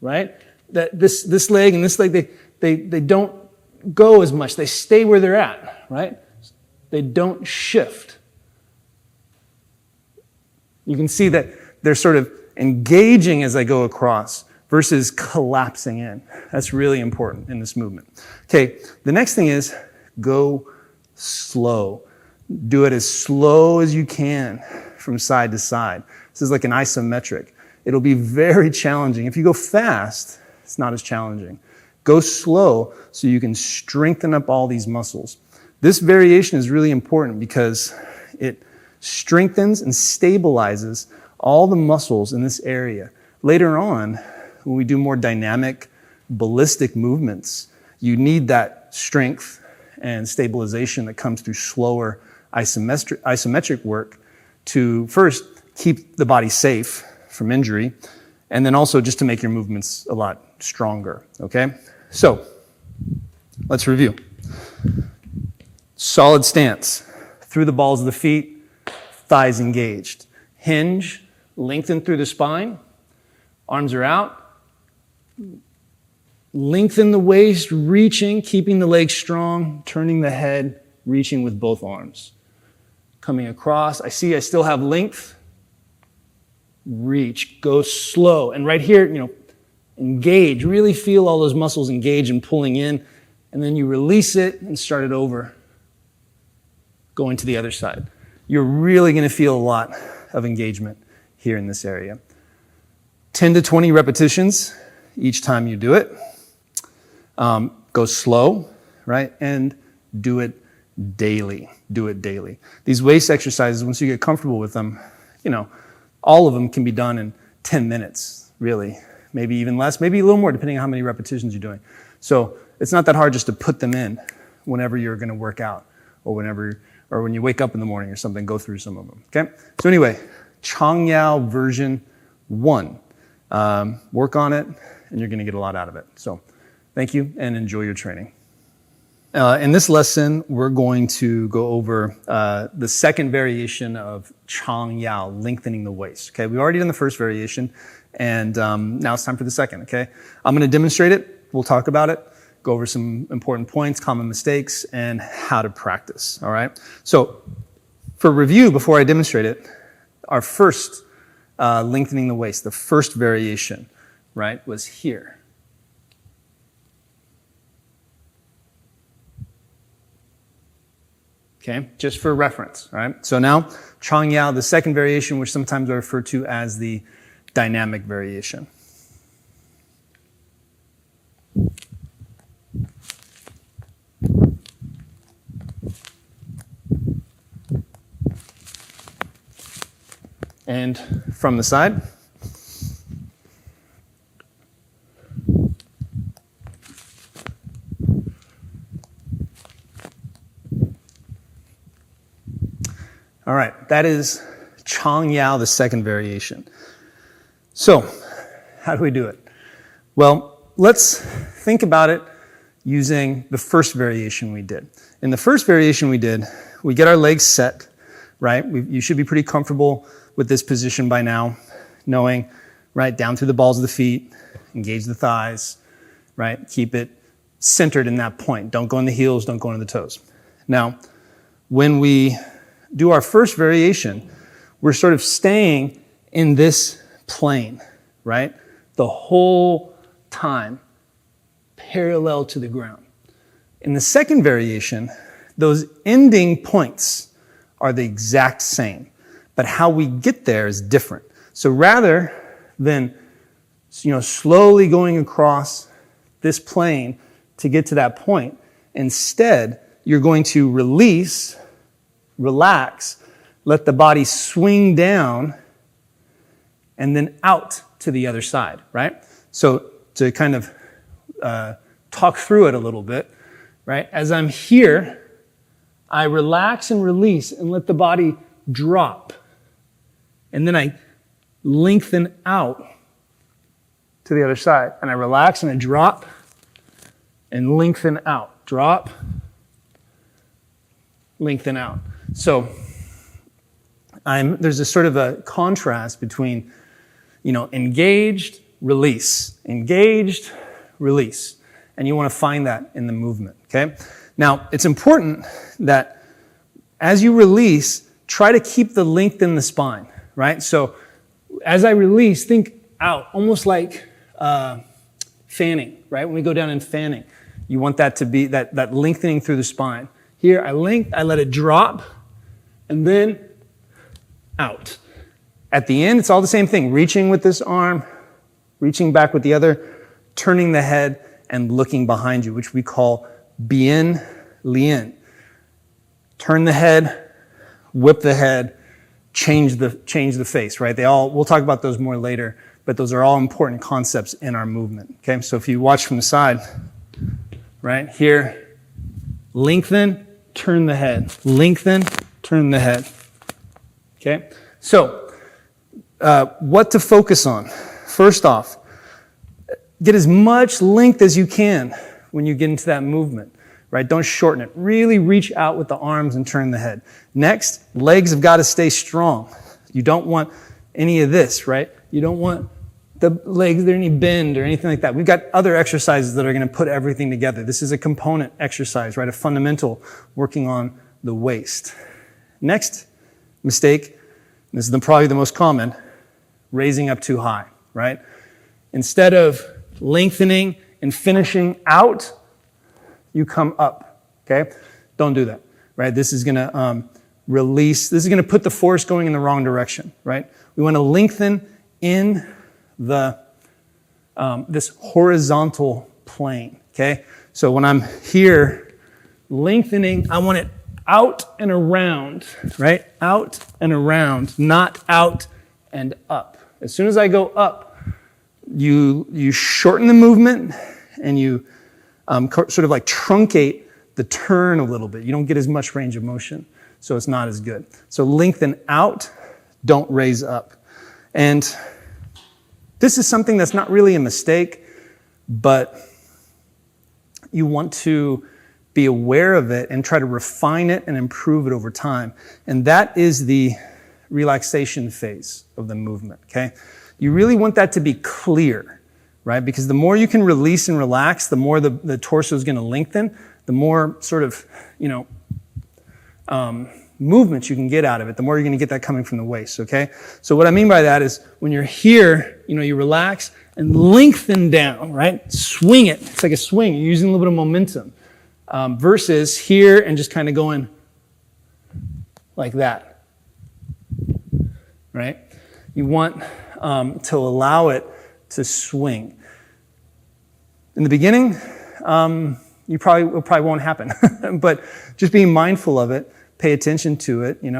right, that this leg and this leg, they don't go as much. They stay where they're at, right? They don't shift. You can see that they're sort of engaging as I go across versus collapsing in. That's really important in this movement. Okay, the next thing is go slow. Do it as slow as you can from side to side. This is like an isometric. It'll be very challenging. If you go fast, it's not as challenging. Go slow so you can strengthen up all these muscles. This variation is really important because it strengthens and stabilizes all the muscles in this area. Later on, when we do more dynamic, ballistic movements, you need that strength and stabilization that comes through slower isometric work to first keep the body safe from injury, and then also just to make your movements a lot stronger, okay? So, let's review. Solid stance, through the balls of the feet, thighs engaged. Hinge, lengthen through the spine, arms are out. Lengthen the waist, reaching, keeping the legs strong, turning the head, reaching with both arms. Coming across, I still have length. Reach, go slow. And right here, engage, really feel all those muscles engage and pulling in, and then you release it and start it over, going to the other side. You're really going to feel a lot of engagement here in this area. 10 to 20 repetitions each time you do it. Go slow, right? And do it daily. Do it daily. These waist exercises, once you get comfortable with them, all of them can be done in 10 minutes, really. Maybe even less, maybe a little more, depending on how many repetitions you're doing. So it's not that hard just to put them in whenever you're going to work out or when you wake up in the morning or something, go through some of them, okay? So anyway, Changyao version 1. Work on it, and you're going to get a lot out of it. So thank you, and enjoy your training. In this lesson, we're going to go over the second variation of Changyao, lengthening the waist. Okay, we've already done the first variation, and now it's time for the second. Okay, I'm going to demonstrate it. We'll talk about it, go over some important points, common mistakes, and how to practice. All right. So, for review, before I demonstrate it, our first lengthening the waist, the first variation, right, was here. Okay, just for reference, all right? So now, Changyao, the second variation, which sometimes are referred to as the dynamic variation. And from the side. All right, that is Chang Yao, the second variation. So, how do we do it? Well, let's think about it using the first variation we did. In the first variation we did, we get our legs set, right? You should be pretty comfortable with this position by now, knowing, right, down through the balls of the feet, engage the thighs, right? Keep it centered in that point. Don't go in the heels, don't go into the toes. Now, when we do our first variation, we're sort of staying in this plane, right? The whole time, parallel to the ground. In the second variation, those ending points are the exact same, but how we get there is different. So rather than, slowly going across this plane to get to that point, instead, you're going to release, relax, let the body swing down, and then out to the other side, right? So to kind of talk through it a little bit, right? As I'm here, I relax and release and let the body drop. And then I lengthen out to the other side. And I relax and I drop and lengthen out. Drop, lengthen out. So there's a sort of a contrast between, engaged, release, engaged, release. And you want to find that in the movement, okay? Now, it's important that as you release, try to keep the length in the spine, right? So as I release, think out, almost like fanning, right? When we go down in fanning, you want that to be that lengthening through the spine. Here, I let it drop, and then out. At the end, it's all the same thing. Reaching with this arm, reaching back with the other, turning the head, and looking behind you, which we call bien lien. Turn the head, whip the head, change the face, right? We'll talk about those more later, but those are all important concepts in our movement, okay? So if you watch from the side, right, here, lengthen, turn the head, lengthen, turn the head, okay? So, what to focus on? First off, get as much length as you can when you get into that movement, right? Don't shorten it. Really reach out with the arms and turn the head. Next, legs have got to stay strong. You don't want any of this, right? You don't want the legs, there any bend or anything like that. We've got other exercises that are going to put everything together. This is a component exercise, right? A fundamental working on the waist. Next mistake, this is probably the most common, raising up too high, right? Instead of lengthening and finishing out, you come up, okay? Don't do that, right? This is going to release. This is going to put the force going in the wrong direction, right? We want to lengthen in this horizontal plane, okay? So when I'm here lengthening, I want it out and around, right? Out and around, not out and up. As soon as I go up, you shorten the movement and you sort of like truncate the turn a little bit. You don't get as much range of motion, so it's not as good. So lengthen out, don't raise up. And this is something that's not really a mistake, but you want to be aware of it and try to refine it and improve it over time. And that is the relaxation phase of the movement, okay? You really want that to be clear, right? Because the more you can release and relax, the more the torso is going to lengthen, the more sort of, movements you can get out of it, the more you're going to get that coming from the waist, okay? So what I mean by that is when you're here, you relax and lengthen down, right? Swing it. It's like a swing. You're using a little bit of momentum. Versus here and just kind of going like that, right? You want to allow it to swing. In the beginning, it probably won't happen, but just being mindful of it, pay attention to it, and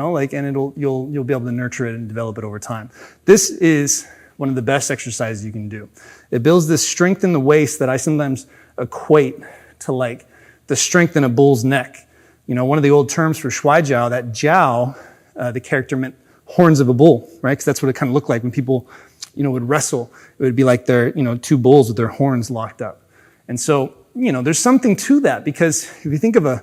you'll be able to nurture it and develop it over time. This is one of the best exercises you can do. It builds this strength in the waist that I sometimes equate to like the strength in a bull's neck. One of the old terms for Shuai Jiao, that Jiao the character meant horns of a bull, right? Because that's what it kind of looked like when people, would wrestle. It would be like they're, two bulls with their horns locked up. And so, there's something to that, because if you think of a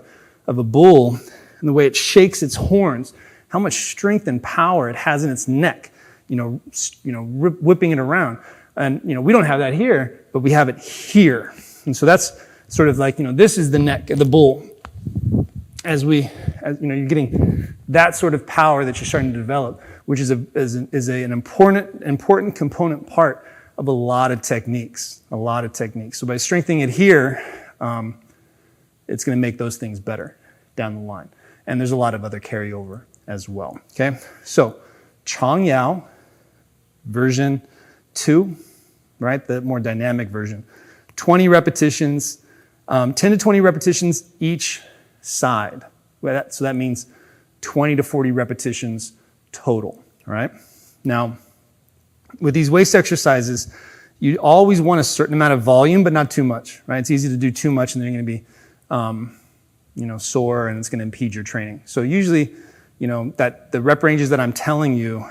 bull and the way it shakes its horns, how much strength and power it has in its neck, whipping it around. And, we don't have that here, but we have it here. And so that's sort of like, this is the neck of the bull. As you're getting that sort of power that you're starting to develop, which is an important component part of a lot of techniques. So by strengthening it here, it's going to make those things better down the line. And there's a lot of other carryover as well. Okay, so Chang Yao version 2, right? The more dynamic version. 20 repetitions, 10 to 20 repetitions each side. So that means 20 to 40 repetitions total, all right? Now, with these waist exercises, you always want a certain amount of volume, but not too much, right? It's easy to do too much, and then you're going to be, sore, and it's going to impede your training. So usually, that the rep ranges that I'm telling you,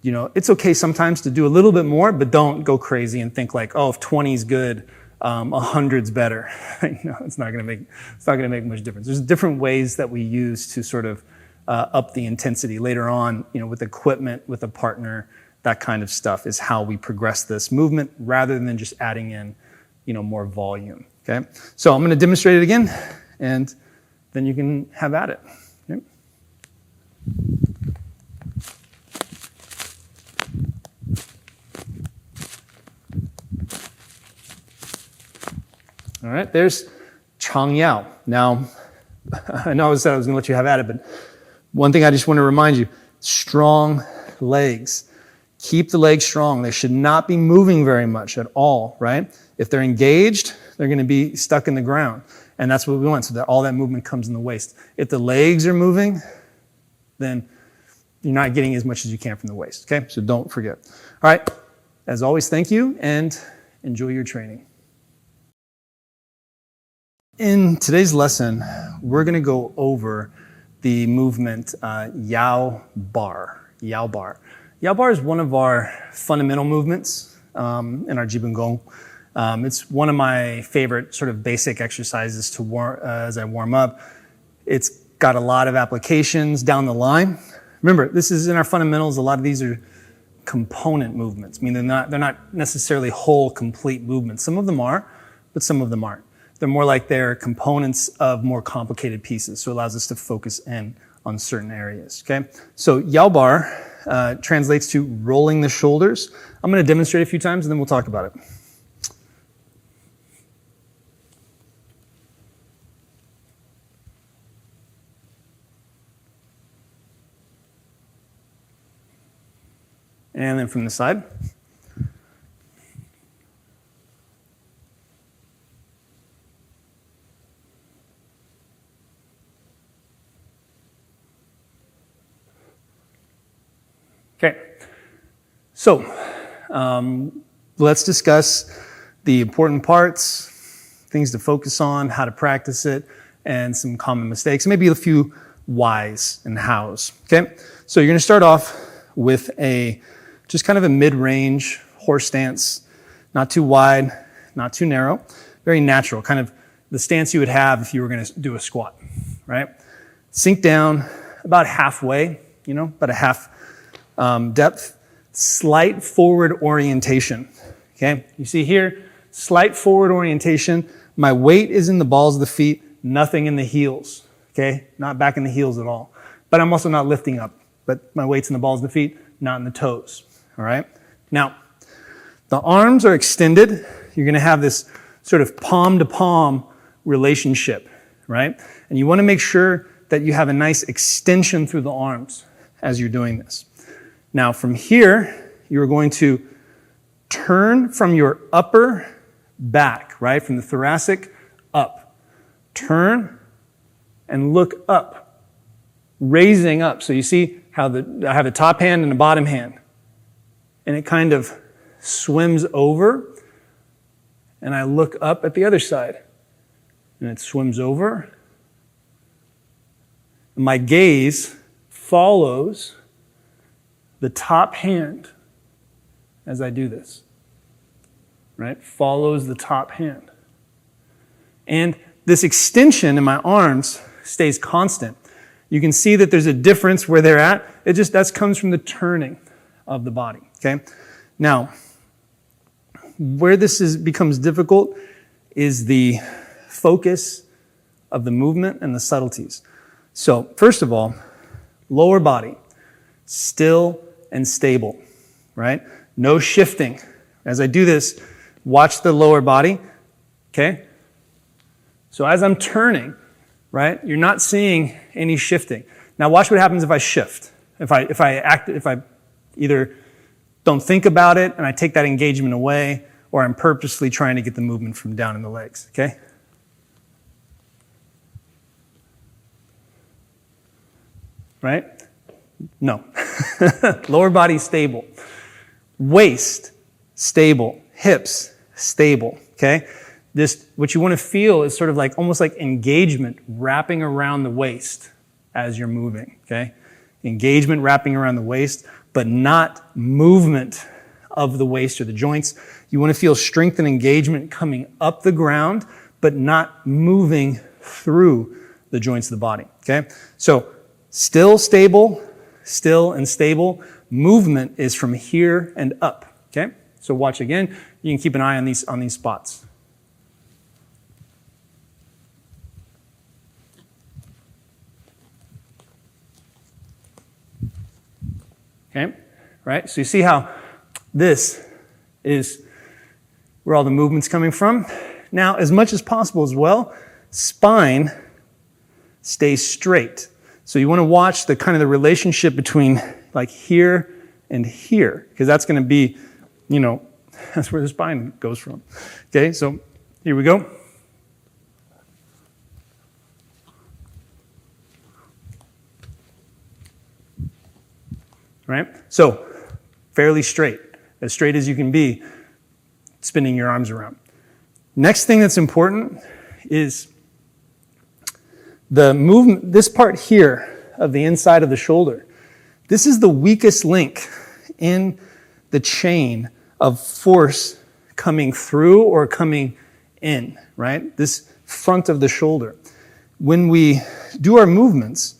it's okay sometimes to do a little bit more, but don't go crazy and think like, oh, if 20 is good, 100's better. It's not going to make much difference. There's different ways that we use to sort of up the intensity later on, with equipment, with a partner, that kind of stuff is how we progress this movement rather than just adding in, more volume. Okay, so I'm going to demonstrate it again, and then you can have at it. Okay? All right, there's Chang Yao. Now, I know I said I was going to let you have at it, but one thing I just want to remind you, strong legs. Keep the legs strong. They should not be moving very much at all, right? If they're engaged, they're going to be stuck in the ground. And that's what we want, so that all that movement comes in the waist. If the legs are moving, then you're not getting as much as you can from the waist, okay? So don't forget. All right, as always, thank you, and enjoy your training. In today's lesson, we're going to go over the movement Yao Bar. Yao Bar. Yao Bar is one of our fundamental movements in our Jibun Gong. It's one of my favorite sort of basic exercises to as I warm up. It's got a lot of applications down the line. Remember, this is in our fundamentals. A lot of these are component movements. I mean, they're not necessarily whole, complete movements. Some of them are, but some of them aren't. They're more like they're components of more complicated pieces, so it allows us to focus in on certain areas, okay? So Yao Bar translates to rolling the shoulders. I'm going to demonstrate a few times, and then we'll talk about it. And then from the side. Okay, so let's discuss the important parts, things to focus on, how to practice it, and some common mistakes, maybe a few whys and hows. Okay, so you're going to start off with just kind of a mid-range horse stance, not too wide, not too narrow, very natural, kind of the stance you would have if you were going to do a squat, right? Sink down about halfway, about a half depth, slight forward orientation, okay? You see here, slight forward orientation. My weight is in the balls of the feet, nothing in the heels, okay? Not back in the heels at all. But I'm also not lifting up, but my weight's in the balls of the feet, not in the toes, all right? Now, the arms are extended. You're gonna have this sort of palm-to-palm relationship, right? And you wanna make sure that you have a nice extension through the arms as you're doing this. Now from here, you're going to turn from your upper back, right? From the thoracic up. Turn and look up, raising up. So you see how I have the top hand and the bottom hand. And it kind of swims over, and I look up at the other side. And it swims over. My gaze follows the top hand as I do this, right? Follows the top hand. And this extension in my arms stays constant. You can see that there's a difference where they're at. That comes from the turning of the body, okay? Now, where this becomes difficult is the focus of the movement and the subtleties. So, first of all, lower body, still and stable, right? No shifting. As I do this, watch the lower body, okay? So as I'm turning, right, you're not seeing any shifting. Now watch what happens if I shift. If I either don't think about it and I take that engagement away, or I'm purposely trying to get the movement from down in the legs, okay? Right? No. Lower body stable. Waist stable. Hips stable, okay? What you want to feel is sort of like almost like engagement wrapping around the waist as you're moving, okay? Engagement wrapping around the waist, but not movement of the waist or the joints. You want to feel strength and engagement coming up the ground, but not moving through the joints of the body, okay? So still stable, still and stable. Movement is from here and up, okay? So watch again. You can keep an eye on these spots. Okay, right? So you see how this is where all the movement's coming from. Now, as much as possible as well, spine stays straight. So you want to watch the kind of the relationship between like here and here, because that's going to be, that's where the spine goes from. Okay, so here we go. Right? So, fairly straight as you can be, spinning your arms around. Next thing that's important is the movement, this part here of the inside of the shoulder. This is the weakest link in the chain of force coming through or coming in, right? This front of the shoulder. When we do our movements,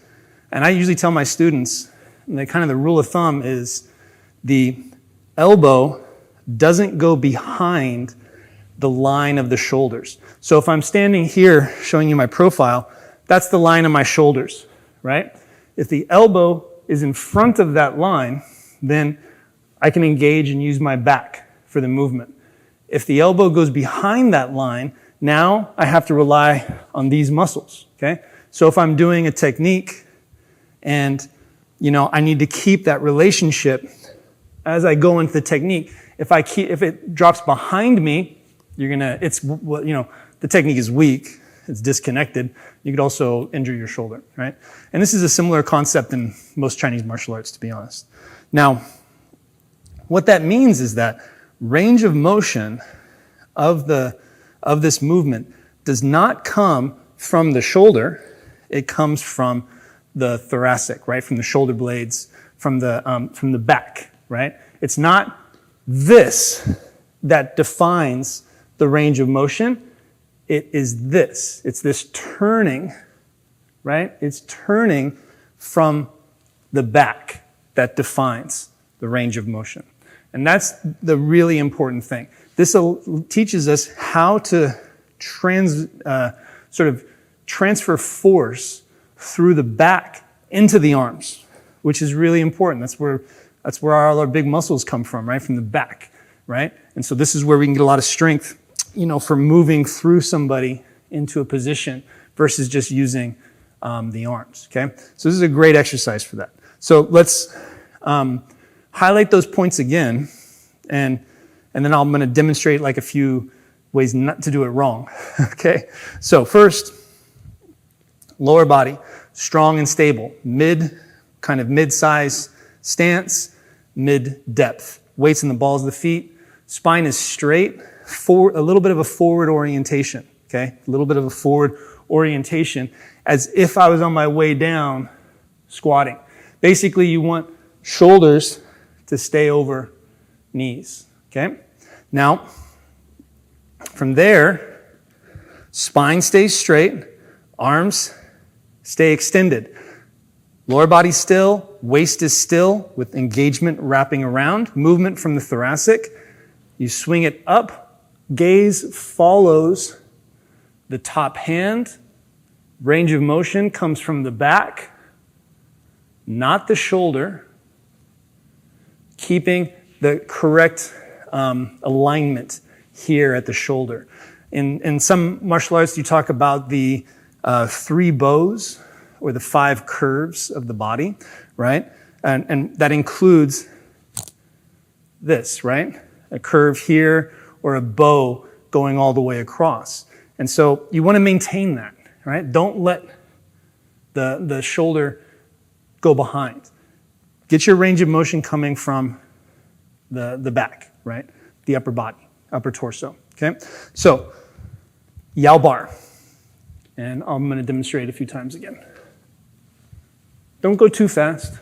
and I usually tell my students, the rule of thumb is the elbow doesn't go behind the line of the shoulders. So if I'm standing here showing you my profile, that's the line of my shoulders, right? If the elbow is in front of that line, then I can engage and use my back for the movement. If the elbow goes behind that line, now I have to rely on these muscles, okay? So if I'm doing a technique and I need to keep that relationship as I go into the technique. If it drops behind me, the technique is weak, it's disconnected. You could also injure your shoulder, right? And this is a similar concept in most Chinese martial arts, to be honest. Now, what that means is that range of motion of this movement does not come from the shoulder, it comes from the thoracic, right? From the shoulder blades, from the back, right? It's not this that defines the range of motion. It is this. It's this turning, right? It's turning from the back that defines the range of motion. And that's the really important thing. This teaches us how to transfer force through the back into the arms, which is really important. That's where all our big muscles come from, right? From the back, right? And so this is where we can get a lot of strength, for moving through somebody into a position versus just using the arms, okay? So this is a great exercise for that. So let's highlight those points again, and then I'm going to demonstrate like a few ways not to do it wrong, okay? So first, lower body, strong and stable, mid-size stance, mid-depth. Weights in the balls of the feet. Spine is straight, a little bit of a forward orientation, okay? A little bit of a forward orientation as if I was on my way down squatting. Basically, you want shoulders to stay over knees, okay? Now, from there, spine stays straight, arms stay extended. Lower body still, waist is still with engagement wrapping around, movement from the thoracic. You swing it up, gaze follows the top hand. Range of motion comes from the back, not the shoulder, keeping the correct alignment here at the shoulder. In some martial arts, you talk about the 3 bows or the 5 curves of the body, right? And that includes this, right? A curve here or a bow going all the way across. And so you want to maintain that, right? Don't let the shoulder go behind. Get your range of motion coming from the back, right? The upper body, upper torso, okay? So, Yao bar. And I'm going to demonstrate a few times again. Don't go too fast.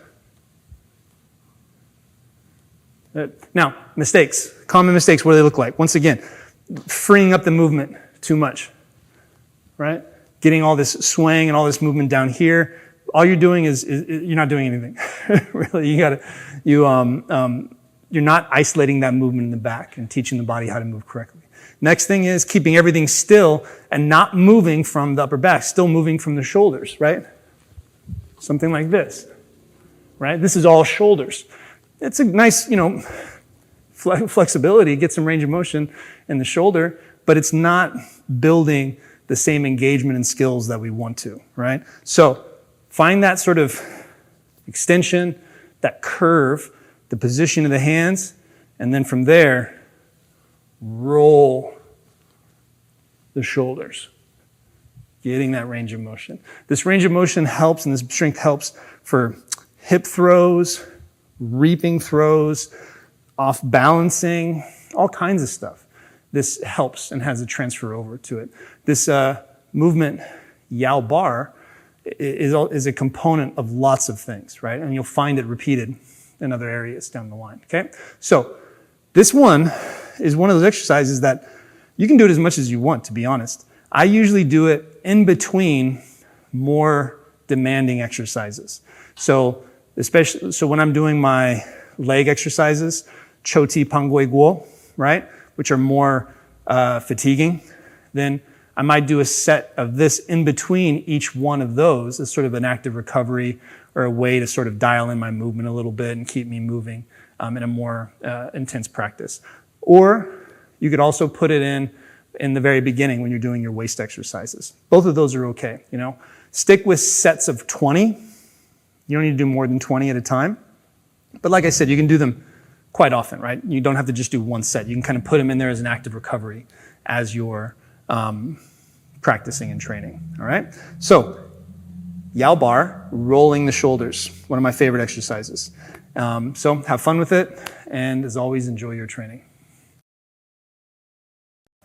Now, mistakes. Common mistakes, what do they look like? Once again, freeing up the movement too much, right? Getting all this swaying and all this movement down here. All you're doing is you're not doing anything. Really, you're not isolating that movement in the back and teaching the body how to move correctly. Next thing is keeping everything still and not moving from the upper back, still moving from the shoulders, right? Something like this, right? This is all shoulders. It's a nice, flexibility, get some range of motion in the shoulder, but it's not building the same engagement and skills that we want to, right? So find that sort of extension, that curve, the position of the hands, and then from there, roll the shoulders, getting that range of motion. This range of motion helps, and this strength helps for hip throws, reaping throws, off balancing, all kinds of stuff. This helps and has a transfer over to it. This movement, Yao bar, is a component of lots of things, right? And you'll find it repeated in other areas down the line, okay? So this one is one of those exercises that you can do it as much as you want, to be honest. I usually do it in between more demanding exercises. So when I'm doing my leg exercises, Chou Ti Pang Gui Guo, right, which are more fatiguing, then I might do a set of this in between each one of those as sort of an active recovery or a way to sort of dial in my movement a little bit and keep me moving in a more intense practice. Or you could also put it in the very beginning when you're doing your waist exercises. Both of those are okay, Stick with sets of 20. You don't need to do more than 20 at a time. But like I said, you can do them quite often, right? You don't have to just do one set. You can kind of put them in there as an active recovery as you're practicing and training, all right? So, Yao bar, rolling the shoulders, one of my favorite exercises. So have fun with it, and as always, enjoy your training.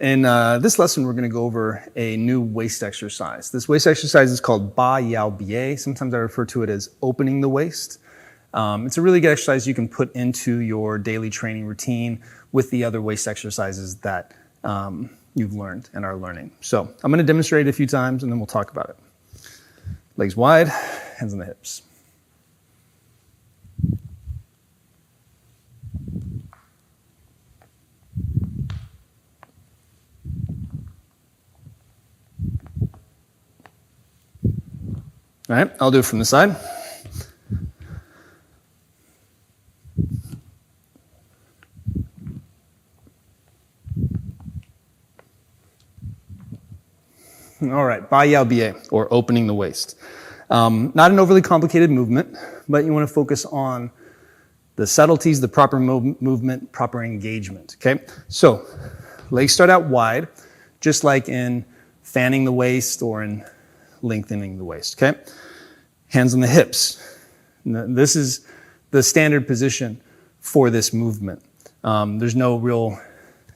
In this lesson, we're going to go over a new waist exercise. This waist exercise is called Ba Yao Bie. Sometimes I refer to it as opening the waist. It's a really good exercise you can put into your daily training routine with the other waist exercises that you've learned and are learning. So I'm going to demonstrate it a few times, and then we'll talk about it. Legs wide, hands on the hips. All right, I'll do it from the side. All right, Bai Yao Bie, or opening the waist. Not an overly complicated movement, but you want to focus on the subtleties, the proper movement, proper engagement, okay? So, legs start out wide, just like in fanning the waist or in lengthening the waist, okay? Hands on the hips. This is the standard position for this movement. There's no real,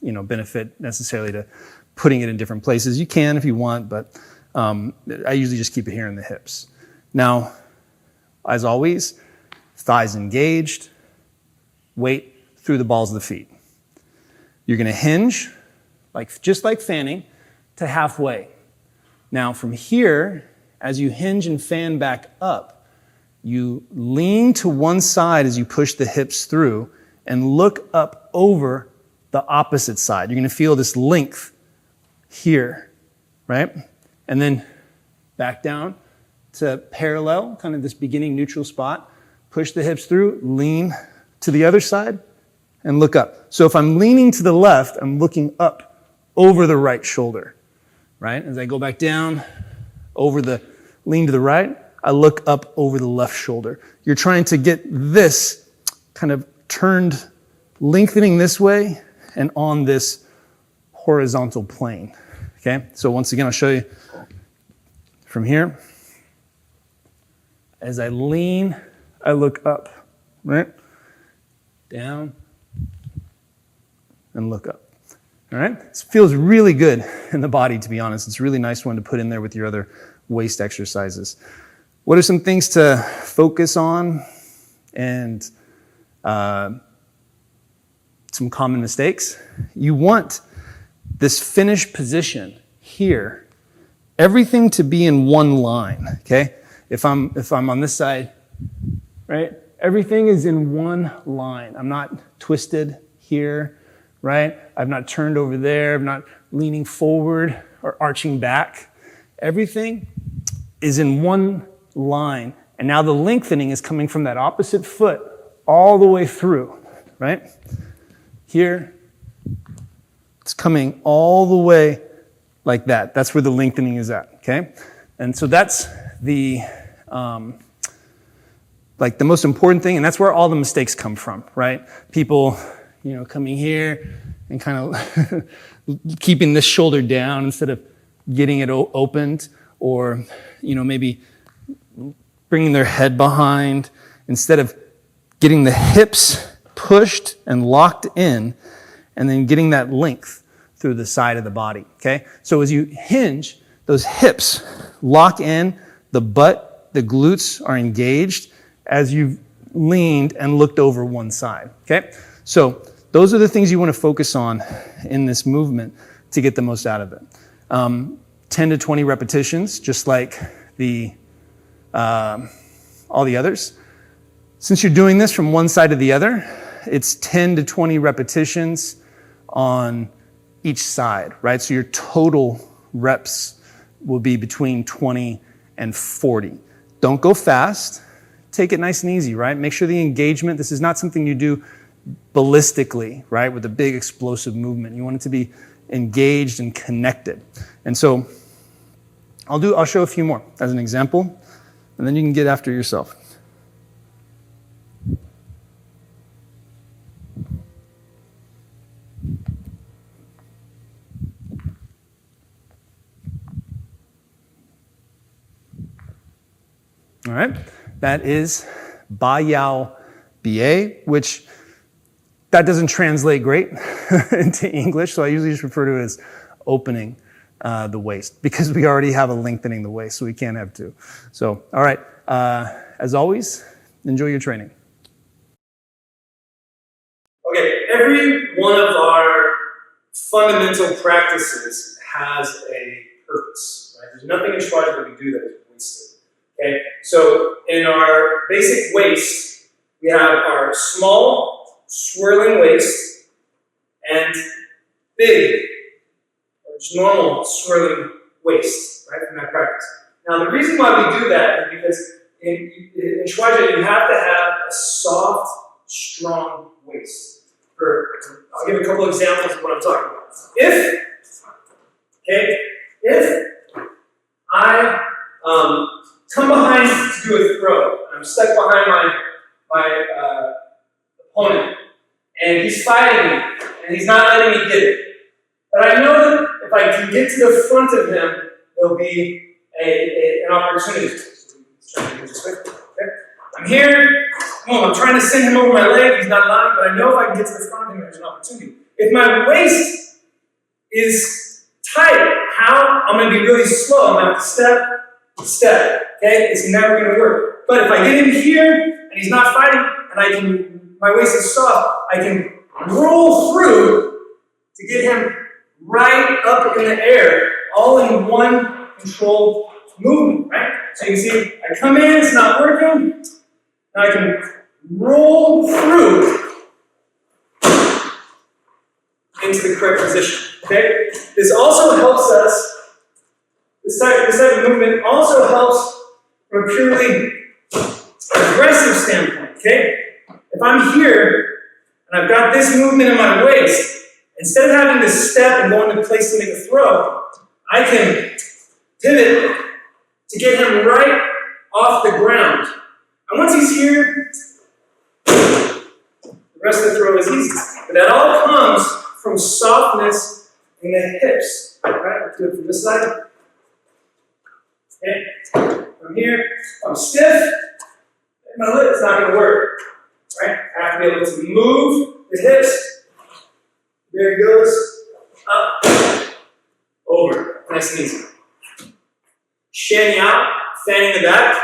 benefit necessarily to putting it in different places. You can if you want, but I usually just keep it here in the hips. Now, as always, thighs engaged, weight through the balls of the feet. You're going to hinge, just like fanning, to halfway. Now from here, as you hinge and fan back up, you lean to one side as you push the hips through and look up over the opposite side. You're going to feel this length here, right? And then back down to parallel, kind of this beginning neutral spot. Push the hips through, lean to the other side, and look up. So if I'm leaning to the left, I'm looking up over the right shoulder, right? As I go back down, lean to the right, I look up over the left shoulder. You're trying to get this kind of turned, lengthening this way and on this horizontal plane, okay? So once again, I'll show you from here. As I lean, I look up, right? Down, and look up, all right? This feels really good in the body, to be honest. It's a really nice one to put in there with your other waist exercises. What are some things to focus on and some common mistakes? You want this finished position here, everything to be in one line, okay? If I'm on this side, right? Everything is in one line. I'm not twisted here, right? I've not turned over there. I'm not leaning forward or arching back. Everything is in one line. And now the lengthening is coming from that opposite foot all the way through, right? Here, it's coming all the way like that. That's where the lengthening is at, okay? And so that's the the most important thing, and that's where all the mistakes come from, right? People, coming here and kind of keeping this shoulder down instead of getting it opened, or, maybe bringing their head behind instead of getting the hips pushed and locked in and then getting that length through the side of the body, okay? So as you hinge, those hips lock in, the butt, the glutes are engaged as you've leaned and looked over one side, okay? So those are the things you want to focus on in this movement to get the most out of it. 10 to 20 repetitions, just like all the others. Since you're doing this from one side to the other, it's 10 to 20 repetitions on each side, right? So your total reps will be between 20 and 40. Don't go fast. Take it nice and easy, right? Make sure the engagement, this is not something you do ballistically, right? With a big explosive movement. You want it to be engaged and connected. And so I'll show a few more as an example, and then you can get after yourself. All right, that is Bei Yao BA, which that doesn't translate great into English, so I usually just refer to it as opening the waist, because we already have a lengthening the waist, so we can't have two. So, all right, as always, enjoy your training. Okay, every one of our fundamental practices has a purpose, right? There's nothing in Shuai Jiao that we do that is wasted. Okay, so in our basic waist, we have our small, swirling waist and big, or just normal, swirling waist, right, in that practice. Now, the reason why we do that is because in Shuai Jiao, you have to have a soft, strong waist. I'll give a couple examples of what I'm talking about. If I come behind to do a throw, and I'm stuck behind my opponent, and he's fighting me, and he's not letting me get it. But I know that if I can get to the front of him, there'll be an opportunity. I'm here, I'm trying to send him over my leg, he's not allowing, but I know if I can get to the front of him, there's an opportunity. If my waist is tight, I'm going to be really slow. I'm going to have to step, okay? It's never going to work. But if I get in here and he's not fighting, and my waist is soft, I can roll through to get him right up in the air, all in one controlled movement, right? So you can see, I come in, it's not working, now I can roll through into the correct position, okay? This also helps us, this type of movement also helps from a purely aggressive standpoint, okay? If I'm here, and I've got this movement in my waist, instead of having to step and go into place to make a throw, I can pivot to get him right off the ground. And once he's here, the rest of the throw is easy. But that all comes from softness in the hips. All right, let's do it from this side. Okay, from here, I'm stiff, and my lip is not going to work. Right? I have to be able to move the hips. There he goes. Up. Over. Nice and easy. Shuai Jiao, fanning the back.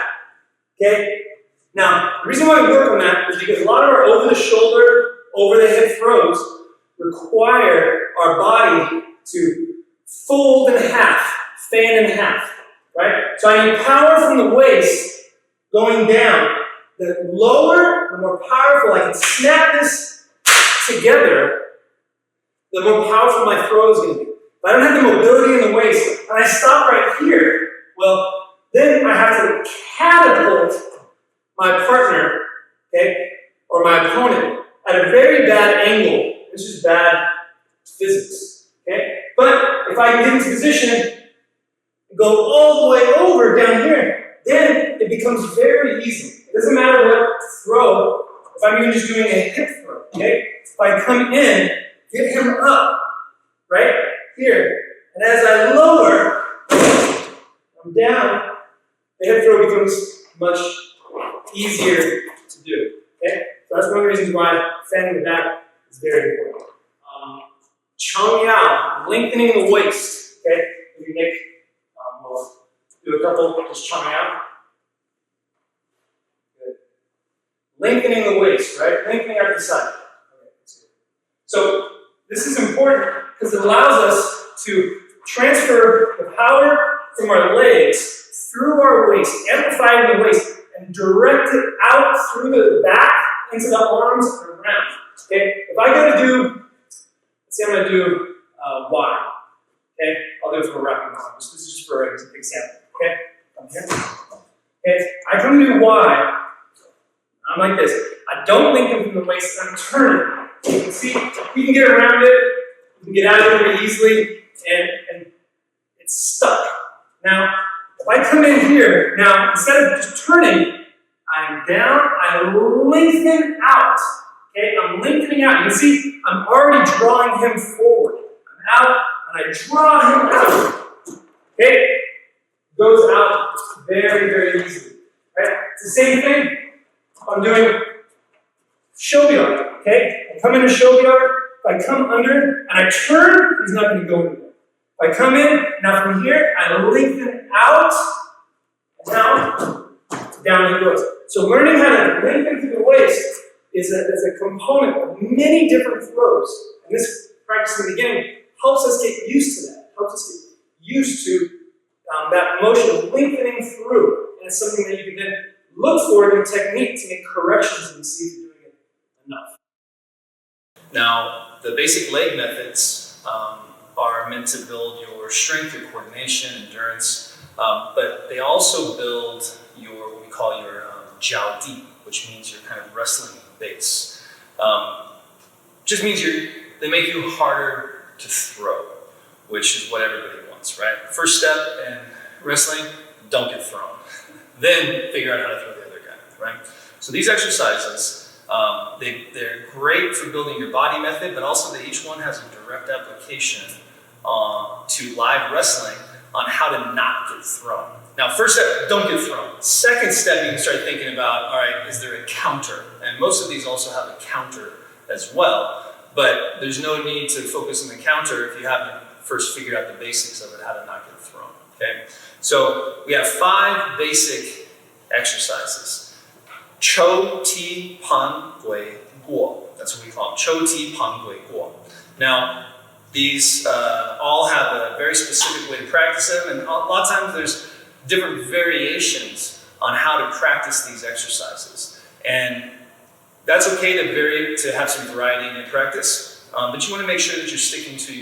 Okay? Now, the reason why we work on that is because a lot of our over-the-shoulder, over-the-hip throws require our body to fold in half, fan in half. Right? So I need power from the waist going down. The lower, the more powerful I can snap this together, the more powerful my throw is going to be. If I don't have the mobility in the waist, and I stop right here, well, then I have to catapult my partner, okay, or my opponent at a very bad angle. This is bad physics, okay? But if I can get into position, go all the way over down here, then it becomes very easy. It doesn't matter what throw, if I'm even just doing a hip throw, okay? If I come in, get him up, right here, and as I lower, I'm down, the hip throw becomes much easier to do, okay? So that's one of the reasons why fanning the back is very important. Chen Yao, lengthening the waist, okay? If you make, we'll do a couple, just Chen Yao. Lengthening the waist, right? Lengthening out the side. Okay, so this is important because it allows us to transfer the power from our legs through our waist, amplify in the waist, and direct it out through the back into the arms and around. Okay? If I go to do, let's say I'm going to do Y. Okay? I'll do it for a wrapping arm. This is just for an example. Okay? Come here. Okay? I come to do Y. I'm like this. I don't lengthen from the waist, I'm turning. You can see, you can get around it, you can get out of it very easily, and it's stuck. Now, if I come in here, now, instead of just turning, I'm down, I lengthen out. Okay, I'm lengthening out. You can see, I'm already drawing him forward. I'm out, and I draw him out. Okay? Goes out very, very easily. Right? It's the same thing. I'm doing Shuai Jiao, okay? I come into Shuai Jiao, if I come under and I turn, he's not going to go anywhere. If I come in, now from here, I lengthen out, and now down he goes. So learning how to lengthen through the waist is a component of many different throws. And this practice in the beginning helps us get used to that, helps us get used to that motion of lengthening through. And it's something that you can then look for in your technique to make corrections and see if you're doing it enough. Now, the basic leg methods are meant to build your strength, your coordination, endurance, but they also build your, what we call your Jiao Di, which means your kind of wrestling base. Just means they make you harder to throw, which is what everybody wants, right? First step in wrestling, don't get thrown. Then figure out how to throw the other guy, right? So these exercises, they're great for building your body method, but also each one has a direct application to live wrestling on how to not get thrown. Now, first step, don't get thrown. Second step, you can start thinking about, all right, is there a counter? And most of these also have a counter as well, but there's no need to focus on the counter if you haven't first figured out the basics of it, how to not get thrown, okay? So we have 5 basic exercises. Chou Ti Pan Gui Guo. That's what we call them. Chou Ti Pan Gui Guo. Now, these all have a very specific way to practice them, and a lot of times there's different variations on how to practice these exercises. And that's okay to have some variety in your practice, but you want to make sure that you're sticking to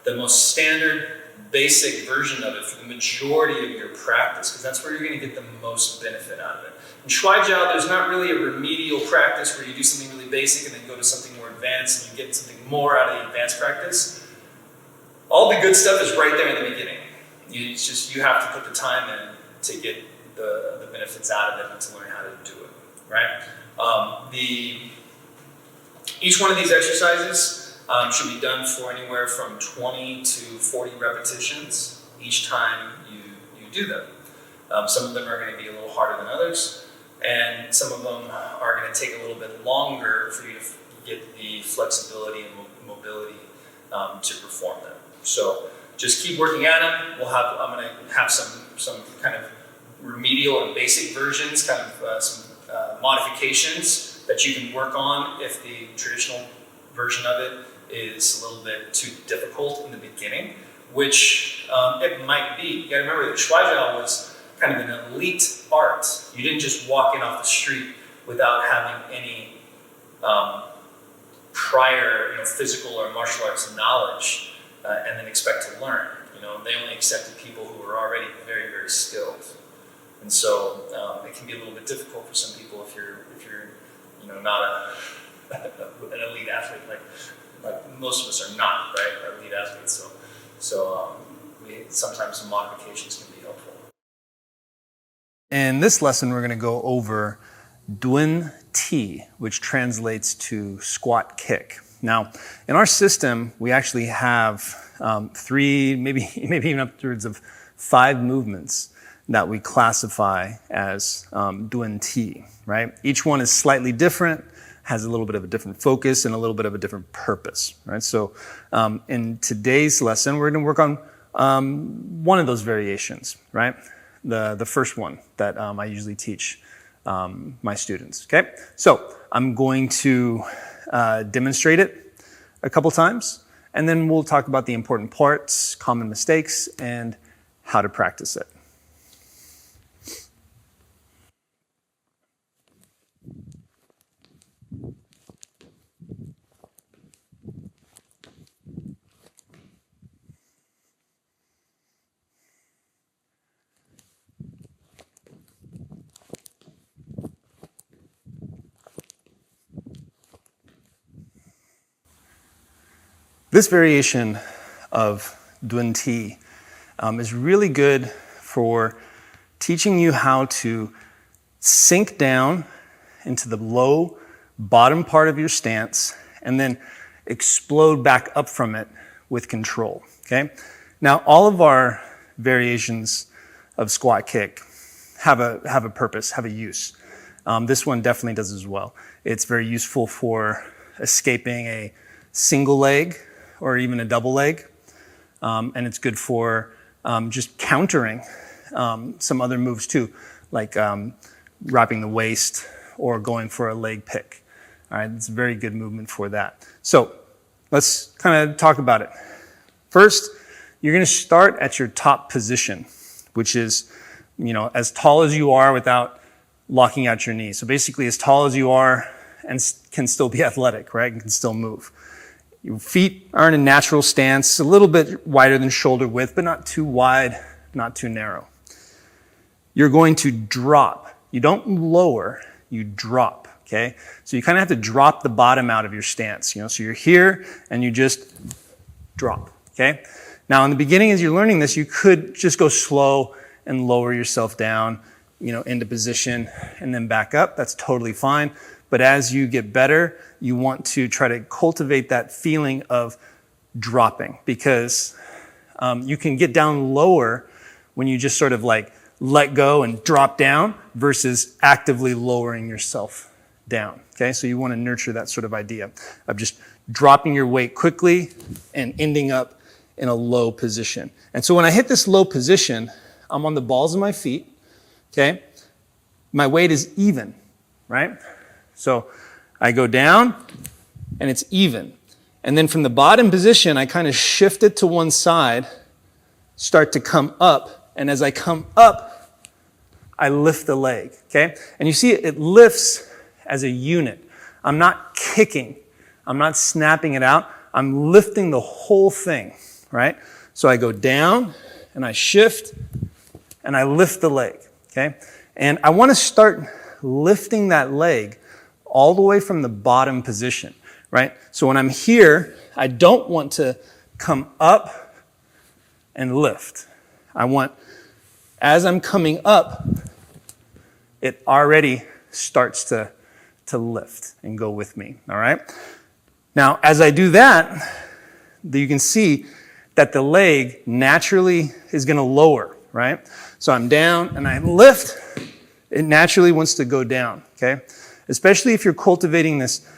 the most standard, basic version of it for the majority of your practice, because that's where you're going to get the most benefit out of it. In Shuai Jiao, there's not really a remedial practice where you do something really basic and then go to something more advanced and you get something more out of the advanced practice. All the good stuff is right there in the beginning. You have to put the time in to get the benefits out of it and to learn how to do it, right? Each one of these exercises should be done for anywhere from 20 to 40 repetitions each time you do them. Some of them are going to be a little harder than others, and some of them are going to take a little bit longer for you to get the flexibility and mobility to perform them. So just keep working at them. I'm going to have some kind of remedial and basic versions, kind of some modifications that you can work on if the traditional version of it is a little bit too difficult in the beginning, which it might be. You got to remember that Shuai Jiao was kind of an elite art. You didn't just walk in off the street without having any prior, physical or martial arts knowledge, and then expect to learn. They only accepted people who were already very, very skilled, and so it can be a little bit difficult for some people if you're not an elite athlete like most of us are not, right? Are elite athletes, so sometimes some modifications can be helpful. In this lesson, we're going to go over Dun Ti, which translates to squat kick. Now, in our system, we actually have 3, maybe even upwards of 5 movements that we classify as Dun Ti, right? Each one is slightly different, has a little bit of a different focus and a little bit of a different purpose, right? So in today's lesson, we're going to work on one of those variations, right? The first one that I usually teach my students, okay? So I'm going to demonstrate it a couple times, and then we'll talk about the important parts, common mistakes, and how to practice it. This variation of Dun Ti is really good for teaching you how to sink down into the low bottom part of your stance and then explode back up from it with control, okay? Now, all of our variations of squat kick have a purpose, have a use. This one definitely does as well. It's very useful for escaping a single leg or even a double leg. And it's good for just countering some other moves too, like wrapping the waist or going for a leg pick. All right, it's a very good movement for that. So let's kind of talk about it. First, you're going to start at your top position, which is, as tall as you are without locking out your knees. So basically as tall as you are and can still be athletic, right? And can still move. Your feet are in a natural stance, a little bit wider than shoulder width, but not too wide, not too narrow. You're going to drop. You don't lower, you drop, okay? So you kind of have to drop the bottom out of your stance, So you're here and you just drop, okay? Now in the beginning as you're learning this, you could just go slow and lower yourself down, into position and then back up. That's totally fine. But as you get better, you want to try to cultivate that feeling of dropping, because you can get down lower when you just sort of like let go and drop down versus actively lowering yourself down. Okay, so you want to nurture that sort of idea of just dropping your weight quickly and ending up in a low position. And so when I hit this low position, I'm on the balls of my feet, okay? My weight is even, right? So I go down and it's even. And then from the bottom position, I kind of shift it to one side, start to come up. And as I come up, I lift the leg, okay? And you see it lifts as a unit. I'm not kicking. I'm not snapping it out. I'm lifting the whole thing, right? So I go down and I shift and I lift the leg, okay? And I want to start lifting that leg all the way from the bottom position, right? So when I'm here, I don't want to come up and lift. I want, as I'm coming up, it already starts to lift and go with me, all right? Now, as I do that, you can see that the leg naturally is going to lower, right? So I'm down and I lift, it naturally wants to go down, okay? Especially if you're cultivating this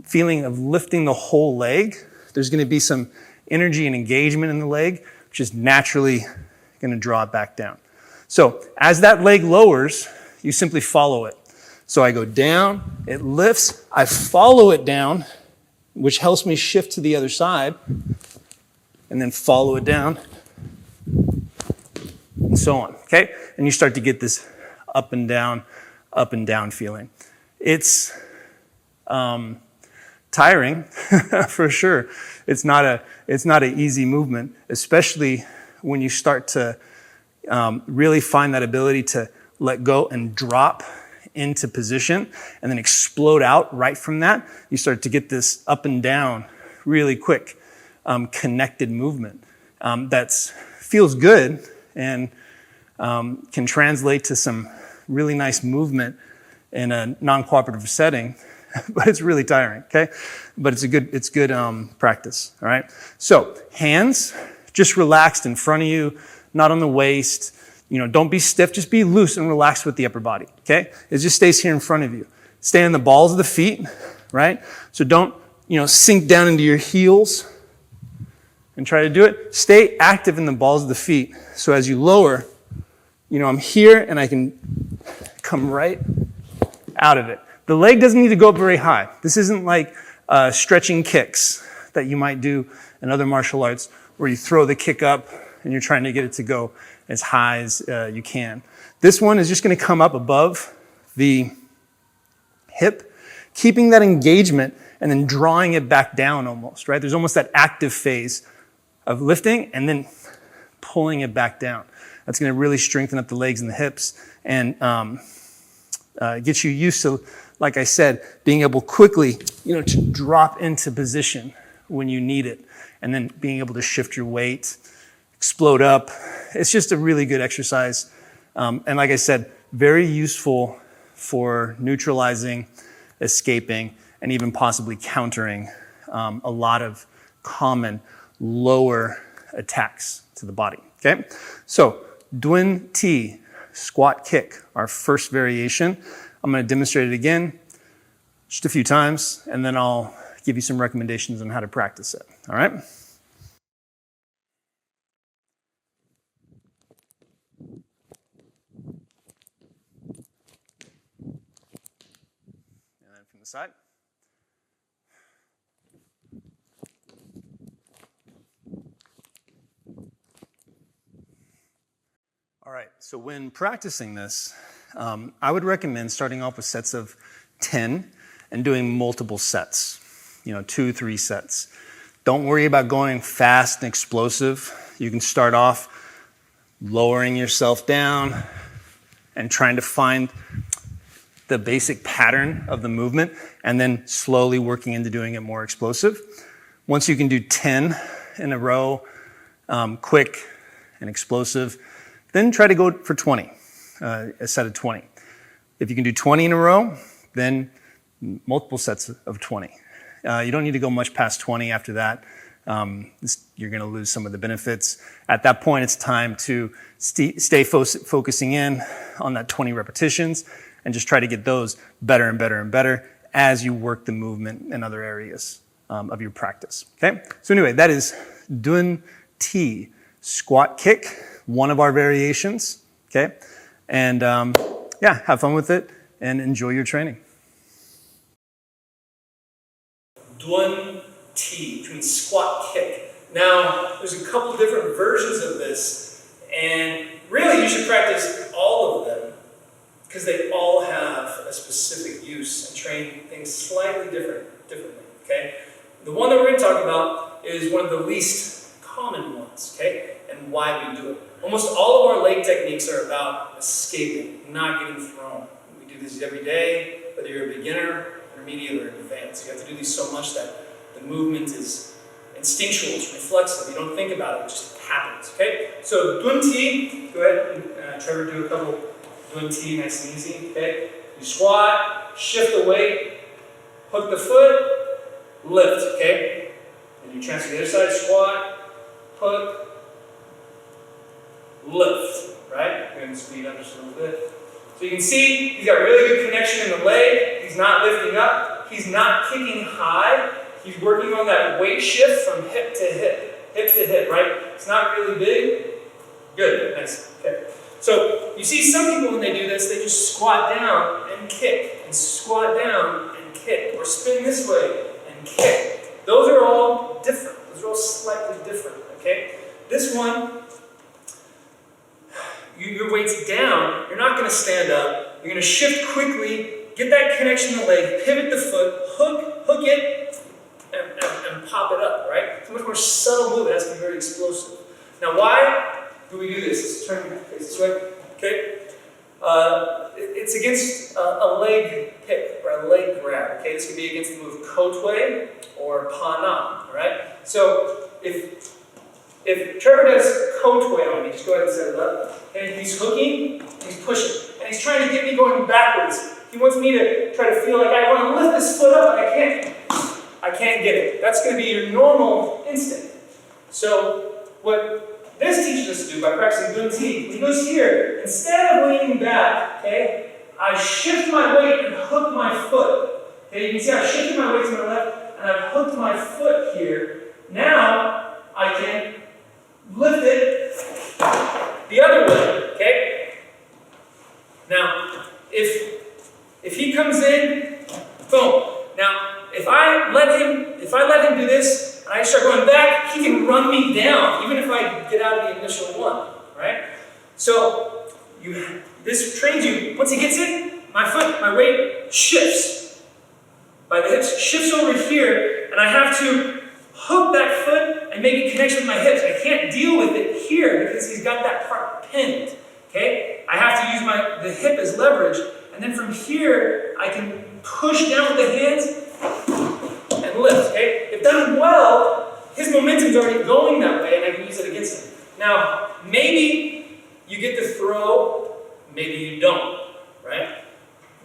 feeling of lifting the whole leg, there's going to be some energy and engagement in the leg, which is naturally going to draw it back down. So as that leg lowers, you simply follow it. So I go down, it lifts, I follow it down, which helps me shift to the other side, and then follow it down, and so on, okay? And you start to get this up and down feeling. It's tiring, for sure. It's not an easy movement, especially when you start to really find that ability to let go and drop into position and then explode out right from that. You start to get this up and down really quick, connected movement that feels good and can translate to some really nice movement in a non-cooperative setting, but it's really tiring, okay? But it's good practice, all right? So hands just relaxed in front of you, not on the waist. You know, don't be stiff, just be loose and relaxed with the upper body, okay? It just stays here in front of you. Stay on the balls of the feet, right? So don't, sink down into your heels and try to do it. Stay active in the balls of the feet. So as you lower, I'm here and I can come right out of it. The leg doesn't need to go up very high. This isn't like stretching kicks that you might do in other martial arts where you throw the kick up and you're trying to get it to go as high as you can. This one is just going to come up above the hip, keeping that engagement and then drawing it back down almost, right? There's almost that active phase of lifting and then pulling it back down. That's going to really strengthen up the legs and the hips and get you used to, like I said, being able quickly, to drop into position when you need it and then being able to shift your weight, explode up. It's just a really good exercise. And like I said, very useful for neutralizing, escaping, and even possibly countering a lot of common lower attacks to the body, okay? So, Duen Ti, squat kick, our first variation. I'm going to demonstrate it again just a few times, and then I'll give you some recommendations on how to practice it, all right? From the side. All right, so when practicing this, I would recommend starting off with sets of 10 and doing multiple sets, 2, 3 sets. Don't worry about going fast and explosive. You can start off lowering yourself down and trying to find the basic pattern of the movement and then slowly working into doing it more explosive. Once you can do 10 in a row, quick and explosive, then try to go for 20, a set of 20. If you can do 20 in a row, then multiple sets of 20. You don't need to go much past 20 after that. You're going to lose some of the benefits. At that point, it's time to stay focusing in on that 20 repetitions and just try to get those better and better and better as you work the movement in other areas of your practice. Okay? So anyway, that is Duen Ti, squat kick, one of our variations. Okay? And have fun with it and enjoy your training. Dun T, which means squat kick. Now, there's a couple different versions of this, and really you should practice all of them because they all have a specific use and train things slightly differently, okay? The one that we're going to talk about is one of the least common ones, okay? And why we do it. Almost all of our leg techniques are about escaping, not getting thrown. We do this every day, whether you're a beginner, intermediate, or advanced. You have to do these so much that the movement is instinctual, it's reflexive. You don't think about it, it just happens, okay? So Dun Ti, go ahead and Trevor, do a couple Dun Ti, nice and easy, okay? You squat, shift the weight, hook the foot, lift, okay? And you transfer the other side, squat, hook, lift, right? We're going to speed up just a little bit. So you can see he's got really good connection in the leg. He's not lifting up. He's not kicking high. He's working on that weight shift from hip to hip, right? It's not really big. Good, nice, okay. So you see some people when they do this, they just squat down and kick, and squat down and kick, or spin this way and kick. Those are all different. Those are all slightly different, okay? This one, your weight's down, you're not going to stand up, you're going to shift quickly, get that connection in the leg, pivot the foot, hook it, and pop it up, right? It's a much more subtle move, it has to be very explosive. Now why do we do this? Let's turn your face this way, okay? It's against a leg pick, or a leg grab, okay? This could be against the move Kotwei or Pa Na, all right? So if Trevor does Kotwei on me, just go ahead and set it up. Okay, he's hooking, he's pushing, and he's trying to get me going backwards. He wants me to try to feel like I want to lift this foot up, but I can't get it. That's going to be your normal instinct. So what this teaches us to do by practicing Dun Ti, when he goes here, instead of leaning back, okay, I shift my weight and hook my foot. Okay, you can see I've shifted my weight to my left, and I've hooked my foot here. Now I can lift it the other way, okay? Now, if he comes in, boom. Now, if I let him do this, and I start going back, he can run me down, even if I get out of the initial one, right? So, this trains you, once he gets in, my weight shifts by the hips, shifts over here, and I have to hook that foot and make a connection with my hips. I can't deal with it here because he's got that part pinned, okay? I have to use the hip as leverage, and then from here, I can push down with the hands and lift, okay? If done well, his momentum's already going that way, and I can use it against him. Now, maybe you get the throw, maybe you don't, right?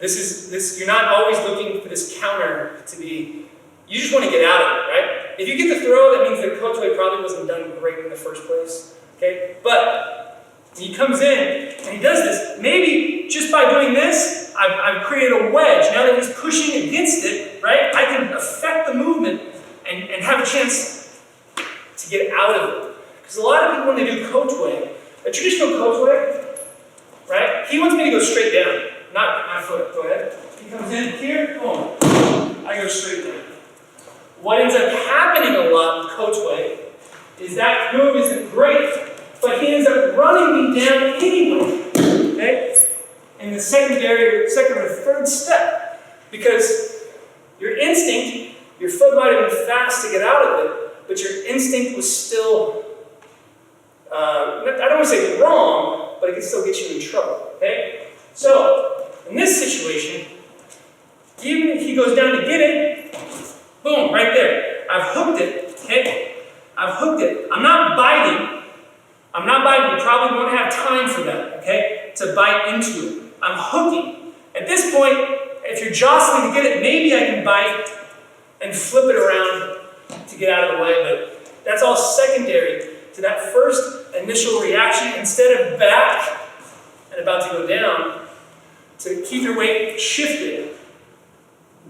You're not always looking for this counter to be, you just want to get out of it, right? If you get the throw, that means the Kotwei probably wasn't done great in the first place, okay? But he comes in and he does this. Maybe just by doing this, I've created a wedge. Now that he's pushing against it, right, I can affect the movement and have a chance to get out of it. Because a lot of people, when they do Kotwei, a traditional Kotwei, right, he wants me to go straight down, not my foot. Go ahead. He comes in here, boom, I go straight down. What ends up happening a lot with Kotwei is that move isn't great, but he ends up running me down anyway, okay? In the second or third step, because your instinct, your foot might have been fast to get out of it, but your instinct was still, I don't want to say wrong, but it can still get you in trouble, okay? So, in this situation, even if he goes down to get it, boom, right there. I've hooked it, okay? I've hooked it. I'm not biting. You probably won't have time for that, okay? To bite into it. I'm hooking. At this point, if you're jostling to get it, maybe I can bite and flip it around to get out of the way, but that's all secondary to that first initial reaction. Instead of back and about to go down, to keep your weight shifted,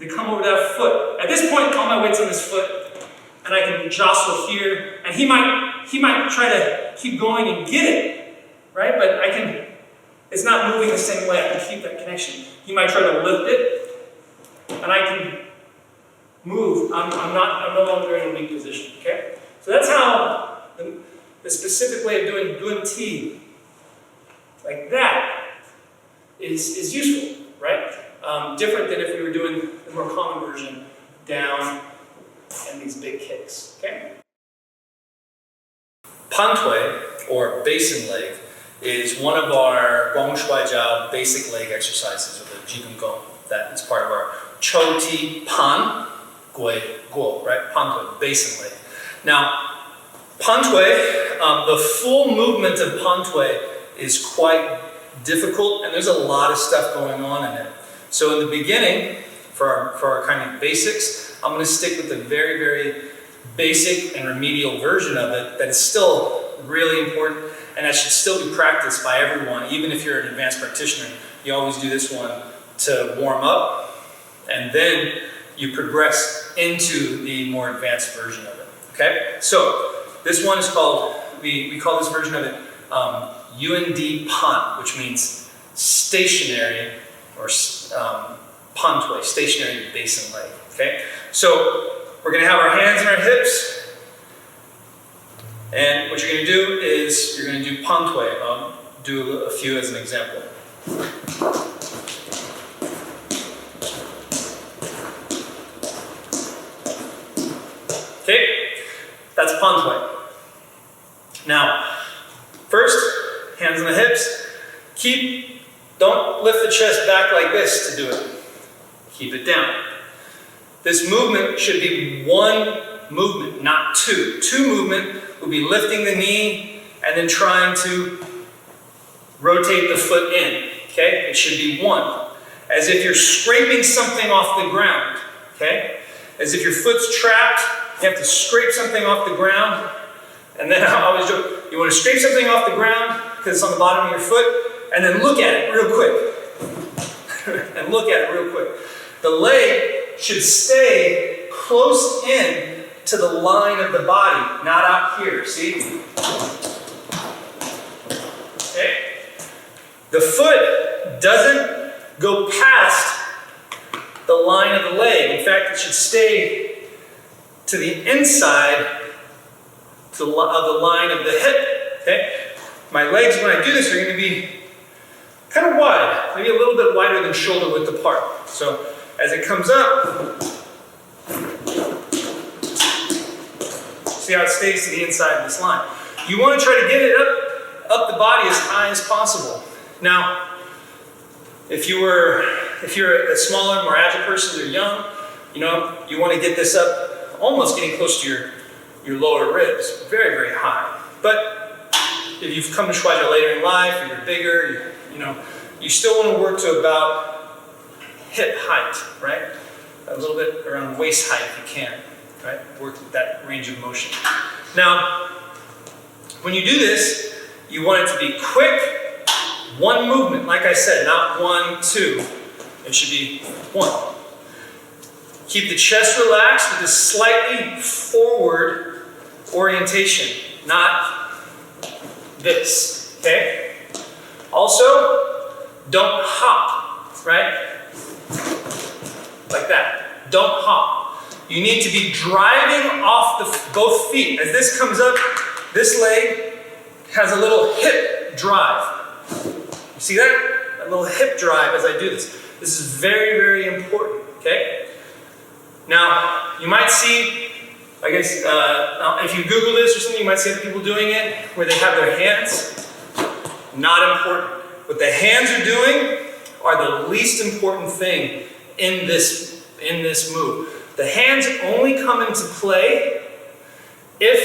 to come over that foot. At this point, all my weight's on this foot, and I can jostle here, and he might try to keep going and get it, right? But it's not moving the same way. I can keep that connection. He might try to lift it, and I can move, I'm no longer in a weak position, okay? So that's how the specific way of doing T like that is useful, right? Different than if we were doing the more common version, down and these big kicks, okay? Pantui, or basin leg, is one of our Guang Shuai Jiao basic leg exercises, or the Jigong Gong. That is part of our Chou Ti Pan Gui Guo, right? Pantui, basin leg. Now, Pantui, the full movement of Pantui is quite difficult, and there's a lot of stuff going on in it. So in the beginning, for our kind of basics, I'm going to stick with the very, very basic and remedial version of it that is still really important, and that should still be practiced by everyone. Even if you're an advanced practitioner, you always do this one to warm up, and then you progress into the more advanced version of it, okay? So this one is called, we call this version of it UND Pan, which means stationary, or Pantui, stationary basin leg, okay? So we're gonna have our hands on our hips, and what you're gonna do is you're gonna do Pantui. I'll do a few as an example. Okay, that's Pantui. Now, first, hands on the hips. Don't lift the chest back like this to do it. Keep it down. This movement should be one movement, not two. Two movement would be lifting the knee and then trying to rotate the foot in, okay? It should be one. As if you're scraping something off the ground, okay? As if your foot's trapped, you have to scrape something off the ground. And then I always joke, you want to scrape something off the ground because it's on the bottom of your foot, and then look at it real quick. And look at it real quick. The leg should stay close in to the line of the body, not out here, see? Okay? The foot doesn't go past the line of the leg. In fact, it should stay to the inside of the line of the hip, okay? My legs, when I do this, are going to be kind of wide, maybe a little bit wider than shoulder width apart. So as it comes up, see how it stays to the inside of this line. You want to try to get it up the body as high as possible. Now, if you're a smaller, more agile person, you're young, you want to get this up, almost getting close to your lower ribs, very, very high. But if you've come to Shuai Jiao later in life, or you're bigger, you still want to work to about hip height, right? A little bit around waist height if you can, right? Work with that range of motion. Now, when you do this, you want it to be quick, one movement, like I said, not 1, 2. It should be 1. Keep the chest relaxed with a slightly forward orientation, not this, okay? Also, don't hop, right? Like that. Don't hop. You need to be driving off both feet. As this comes up, this leg has a little hip drive. You see that? A little hip drive as I do this. This is very, very important, okay? Now, you might see, I guess, if you Google this or something, you might see other people doing it where they have their hands. Not important. What the hands are doing are the least important thing in this move. The hands only come into play if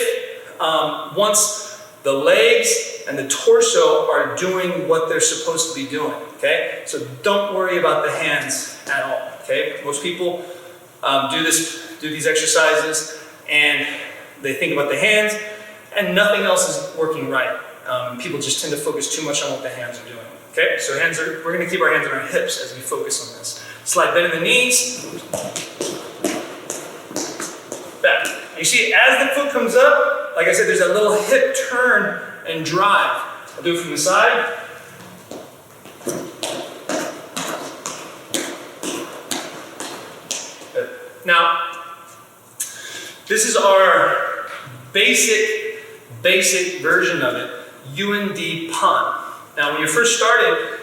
once the legs and the torso are doing what they're supposed to be doing, okay? So don't worry about the hands at all, okay? Most people do these exercises and they think about the hands and nothing else is working right. People just tend to focus too much on what the hands are doing, okay? So we're gonna keep our hands on our hips as we focus on this. Slight bend in the knees. Back. You see, as the foot comes up, like I said, there's a little hip turn and drive. I'll do it from the side. Good. Now, This is our basic version of it, UND Pan. Now, when you're first starting,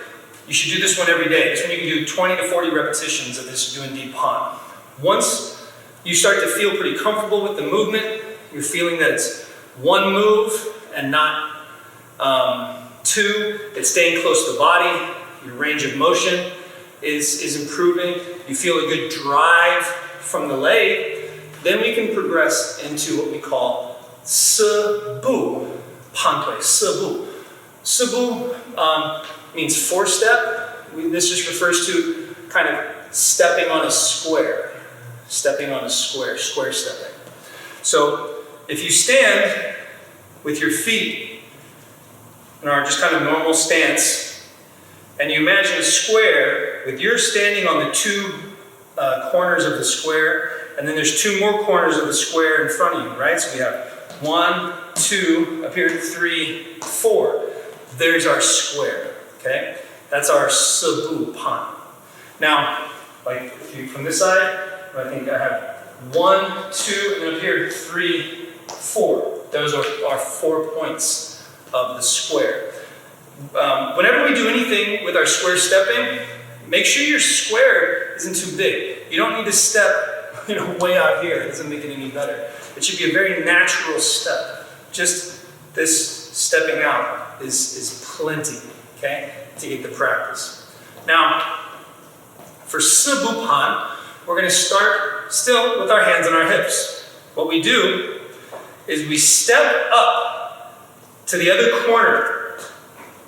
you should do this one every day. This one you can do 20 to 40 repetitions of this UND Pan. Once you start to feel pretty comfortable with the movement, you're feeling that it's one move and not two, it's staying close to the body, your range of motion is improving, you feel a good drive from the leg, then we can progress into what we call Sibu Pantui, Sibu. Sibu means four-step. This just refers to kind of stepping on a square. Stepping on a square, square stepping. So if you stand with your feet in our just kind of normal stance, and you imagine a square with your standing on the two corners of the square, and then there's two more corners of the square in front of you, right? So we have 1, 2, up here 3, 4. There's our square, okay? That's our Sibu Pan. Now, like if you, from this side, I think I have 1, 2, and then up here 3, 4. Those are our 4 points of the square. Whenever we do anything with our square stepping, make sure your square isn't too big. You don't need to step, way out here. It doesn't make it any better. It should be a very natural step. Just this stepping out is plenty, okay, to get the practice. Now, for Sibu Pan, we're going to start still with our hands on our hips. What we do is we step up to the other corner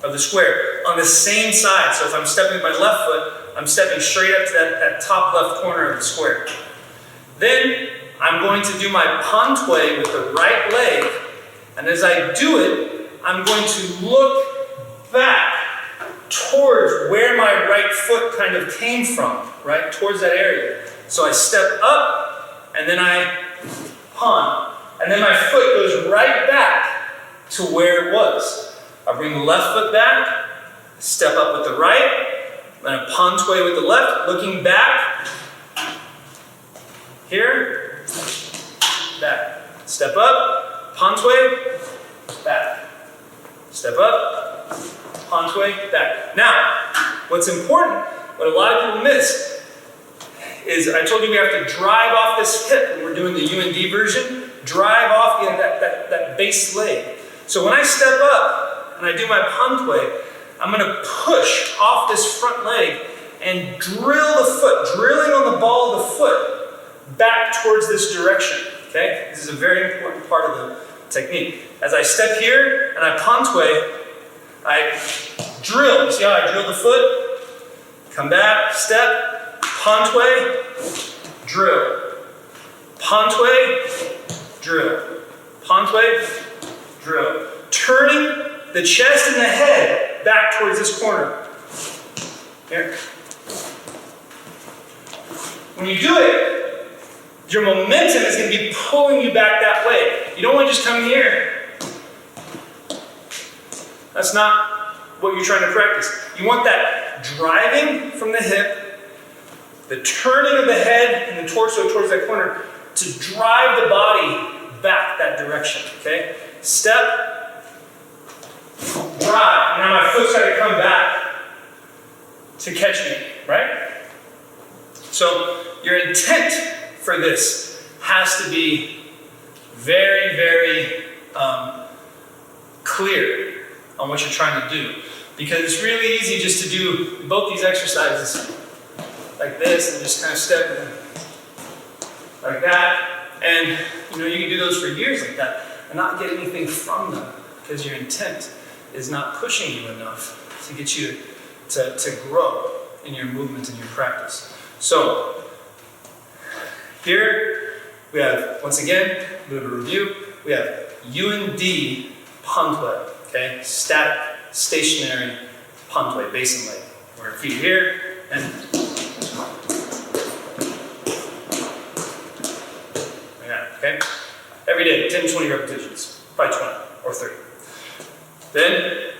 of the square on the same side. So if I'm stepping with my left foot, I'm stepping straight up to that top left corner of the square. Then I'm going to do my pantui with the right leg, and as I do it, I'm going to look back towards where my right foot kind of came from, right? Towards that area. So I step up, and then I pan, and then my foot goes right back to where it was. I bring the left foot back, step up with the right, then I pantui with the left, looking back, here, back. Step up, pantui, back. Step up, pantui, back. Now, what's important, what a lot of people miss, is I told you we have to drive off this hip when we're doing the UND version, drive off that base leg. So when I step up and I do my pantui, I'm going to push off this front leg and drill the foot, drilling on the ball of the foot back towards this direction. Okay? This is a very important part of the technique. As I step here and I pantui, I drill. See how I drill the foot? Come back, step, pantui, drill. Pantui, drill. Pantui, drill. Turning the chest and the head back towards this corner. Here. When you do it, your momentum is going to be pulling you back that way. You don't want to just come here. That's not what you're trying to practice. You want that driving from the hip, the turning of the head and the torso towards that corner to drive the body back that direction, okay? Step, drive. Now my foot's got to come back to catch me, right? So your intent for this has to be very, very clear on what you're trying to do. Because it's really easy just to do both these exercises like this and just kind of step like that. And you can do those for years like that and not get anything from them because your intent is not pushing you enough to get you to grow in your movement and your practice. So here we have, once again, a bit of a review. We have UND pantui, okay? Static, stationary pantui, base and leg. Where feet here and like that, okay? Every day, 10 to 20 repetitions, probably 20 or 30. Then,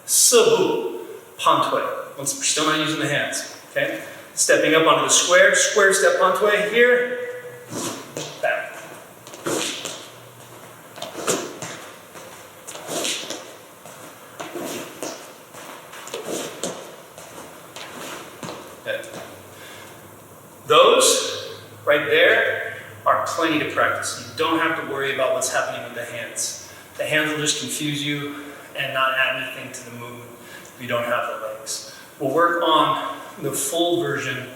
Sibu pantui. Once we're still not using the hands, okay? Stepping up onto the square step pantui here, back. right there are plenty to practice. You don't have to worry about what's happening with the hands. The hands will just confuse you and not add anything to the movement if you don't have the legs. We'll work on the full version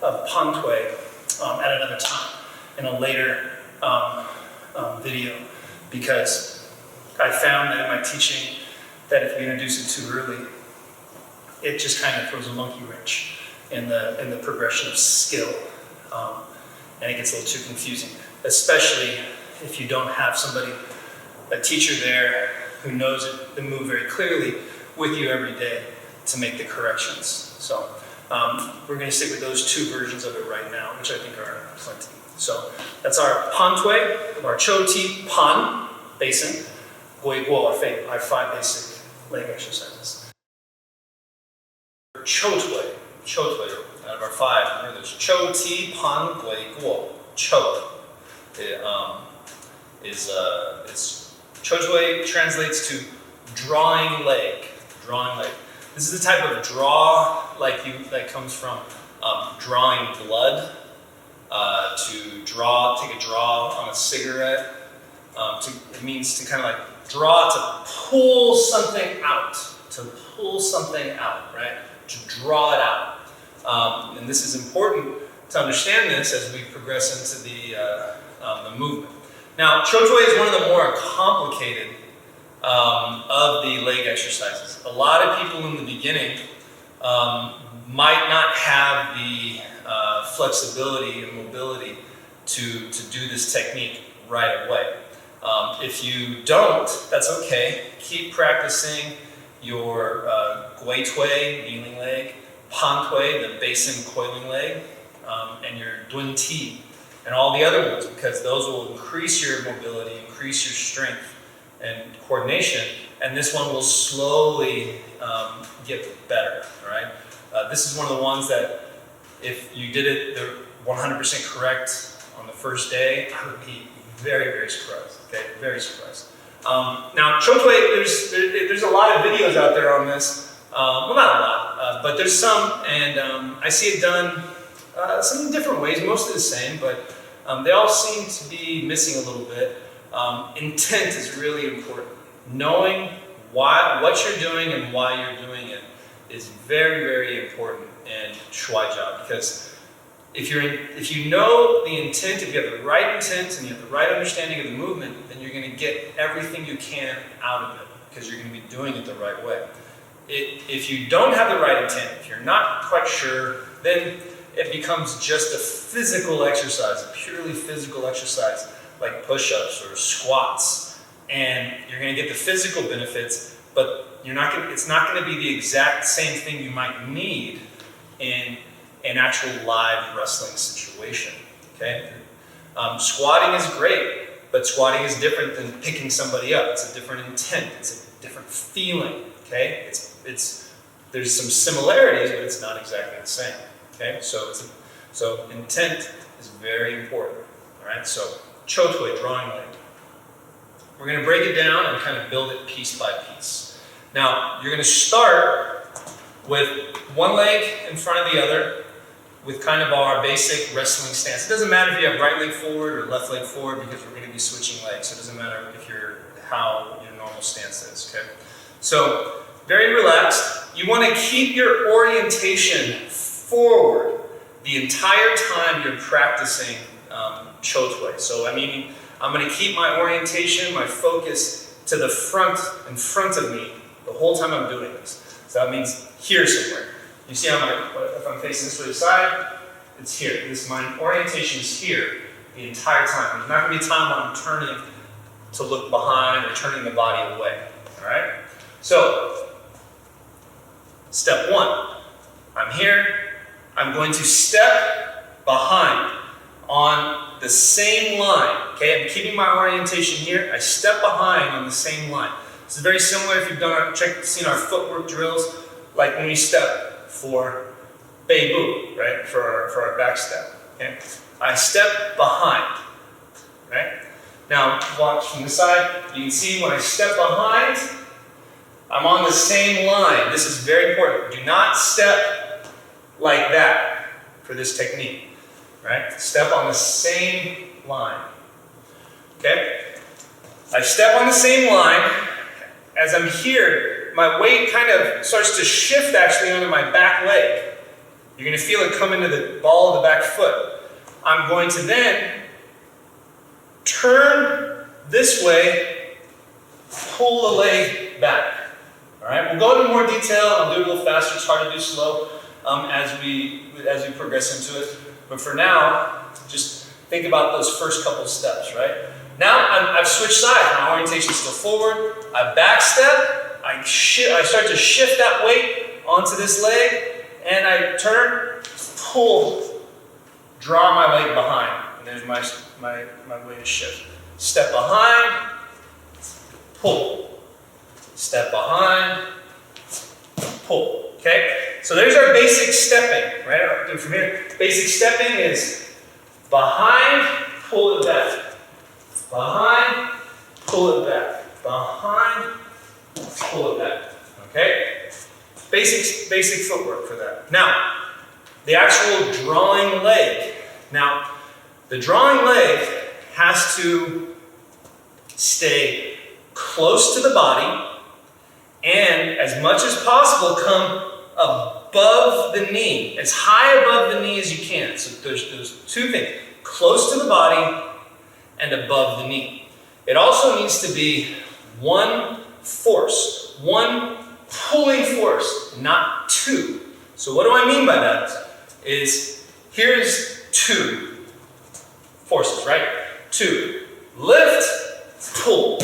of Pantui at another time in a later video, because I found that in my teaching that if you introduce it too early, it just kind of throws a monkey wrench in the progression of skill, and it gets a little too confusing, especially if you don't have somebody, a teacher there who knows the move very clearly with you every day to make the corrections. So we're going to stick with those two versions of it right now, which I think are plenty. So that's our Pantui, our Chou Ti Pan, basin, Gui Guo, our 5 basic leg exercises. Chou Tui, out of our 5, remember there's Chou Ti Pan Gui Guo. Chou Chou Tui translates to drawing leg. This is the type of draw that comes from drawing blood, to take a draw on a cigarette. It means to kind of like draw, to pull something out, right? To draw it out. And this is important to understand this as we progress into the movement. Now, Chou Tui is one of the more complicated of the leg exercises. A lot of people in the beginning might not have the flexibility and mobility to do this technique right away. If you don't, that's okay. Keep practicing your Gui Tui, kneeling leg, Pan Tui, the basin coiling leg, and your Dun Ti, and all the other ones, because those will increase your mobility, increase your strength and coordination, and this one will slowly get better, all right? This is one of the ones that if you did it 100% correct on the first day, I would be very, very surprised, okay? Very surprised. Now, Chou Tui, there's a lot of videos out there on this. Well, not a lot, but there's some, and I see it done some different ways, mostly the same, but they all seem to be missing a little bit. Intent is really important. Knowing what you're doing and why you're doing it is very, very important in Shuai Jiao, because if you know the intent, if you have the right intent and you have the right understanding of the movement, then you're going to get everything you can out of it, because you're going to be doing it the right way. If you don't have the right intent, if you're not quite sure, then it becomes just a physical exercise, a purely physical exercise, like push-ups or squats, and you're going to get the physical benefits, but it's not going to be the exact same thing you might need in an actual live wrestling situation, okay? Squatting is great, but squatting is different than picking somebody up. It's a different intent, it's a different feeling, okay? There's some similarities, but it's not exactly the same, okay? So intent is very important, all right? So Chou Tui, drawing leg. We're going to break it down and kind of build it piece by piece. Now, you're going to start with one leg in front of the other with kind of our basic wrestling stance. It doesn't matter if you have right leg forward or left leg forward, because we're going to be switching legs, so it doesn't matter how your normal stance is, okay? So, very relaxed. You want to keep your orientation forward the entire time you're practicing Chou Tui. So, I mean, I'm going to keep my orientation, my focus to the front, in front of me, the whole time I'm doing this. So that means here somewhere. You see if I'm facing this way to the side, it's here. My orientation is here the entire time. There's not going to be a time when I'm turning to look behind or turning the body away, all right? So, step 1, I'm here. I'm going to step behind on the same line, okay? I'm keeping my orientation here. I step behind on the same line. This is very similar if you've seen our footwork drills, like when we step for Bei Bu, right? For our back step, okay? I step behind, right? Now, watch from the side. You can see when I step behind, I'm on the same line. This is very important. Do not step like that for this technique. right? Step on the same line, okay? I step on the same line. As I'm here, my weight kind of starts to shift actually onto my back leg. You're going to feel it come into the ball of the back foot. I'm going to then turn this way, pull the leg back. All right, we'll go into more detail. I'll do it a little faster. It's hard to do slow as we progress into it. But for now, just think about those first couple steps, right? Now I've switched sides. My orientation is still forward. I back step. I start to shift that weight onto this leg, and I turn, pull, draw my leg behind. And there's my way to shift. Step behind, pull. Step behind, pull. Okay? So there's our basic stepping, right? I'll do it from here. Basic stepping is behind, pull it back. Behind, pull it back. Behind, pull it back. Okay? Basic footwork for that. Now, the actual drawing leg. Now, the drawing leg has to stay close to the body and as much as possible come above the knee, as high above the knee as you can. So there's two things, close to the body and above the knee. It also needs to be one force, one pulling force, not two. So what do I mean by that? Here's two forces, right? Two. Lift, pull.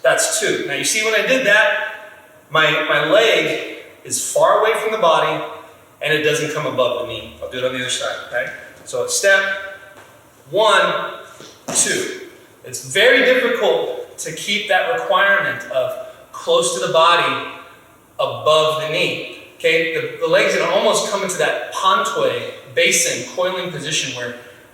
That's two. Now you see when I did that, my leg is far away from the body and it doesn't come above the knee. I'll do it on the other side, okay? So it's step, 1, 2. It's very difficult to keep that requirement of close to the body above the knee. Okay, the legs are gonna almost come into that pontway basin coiling position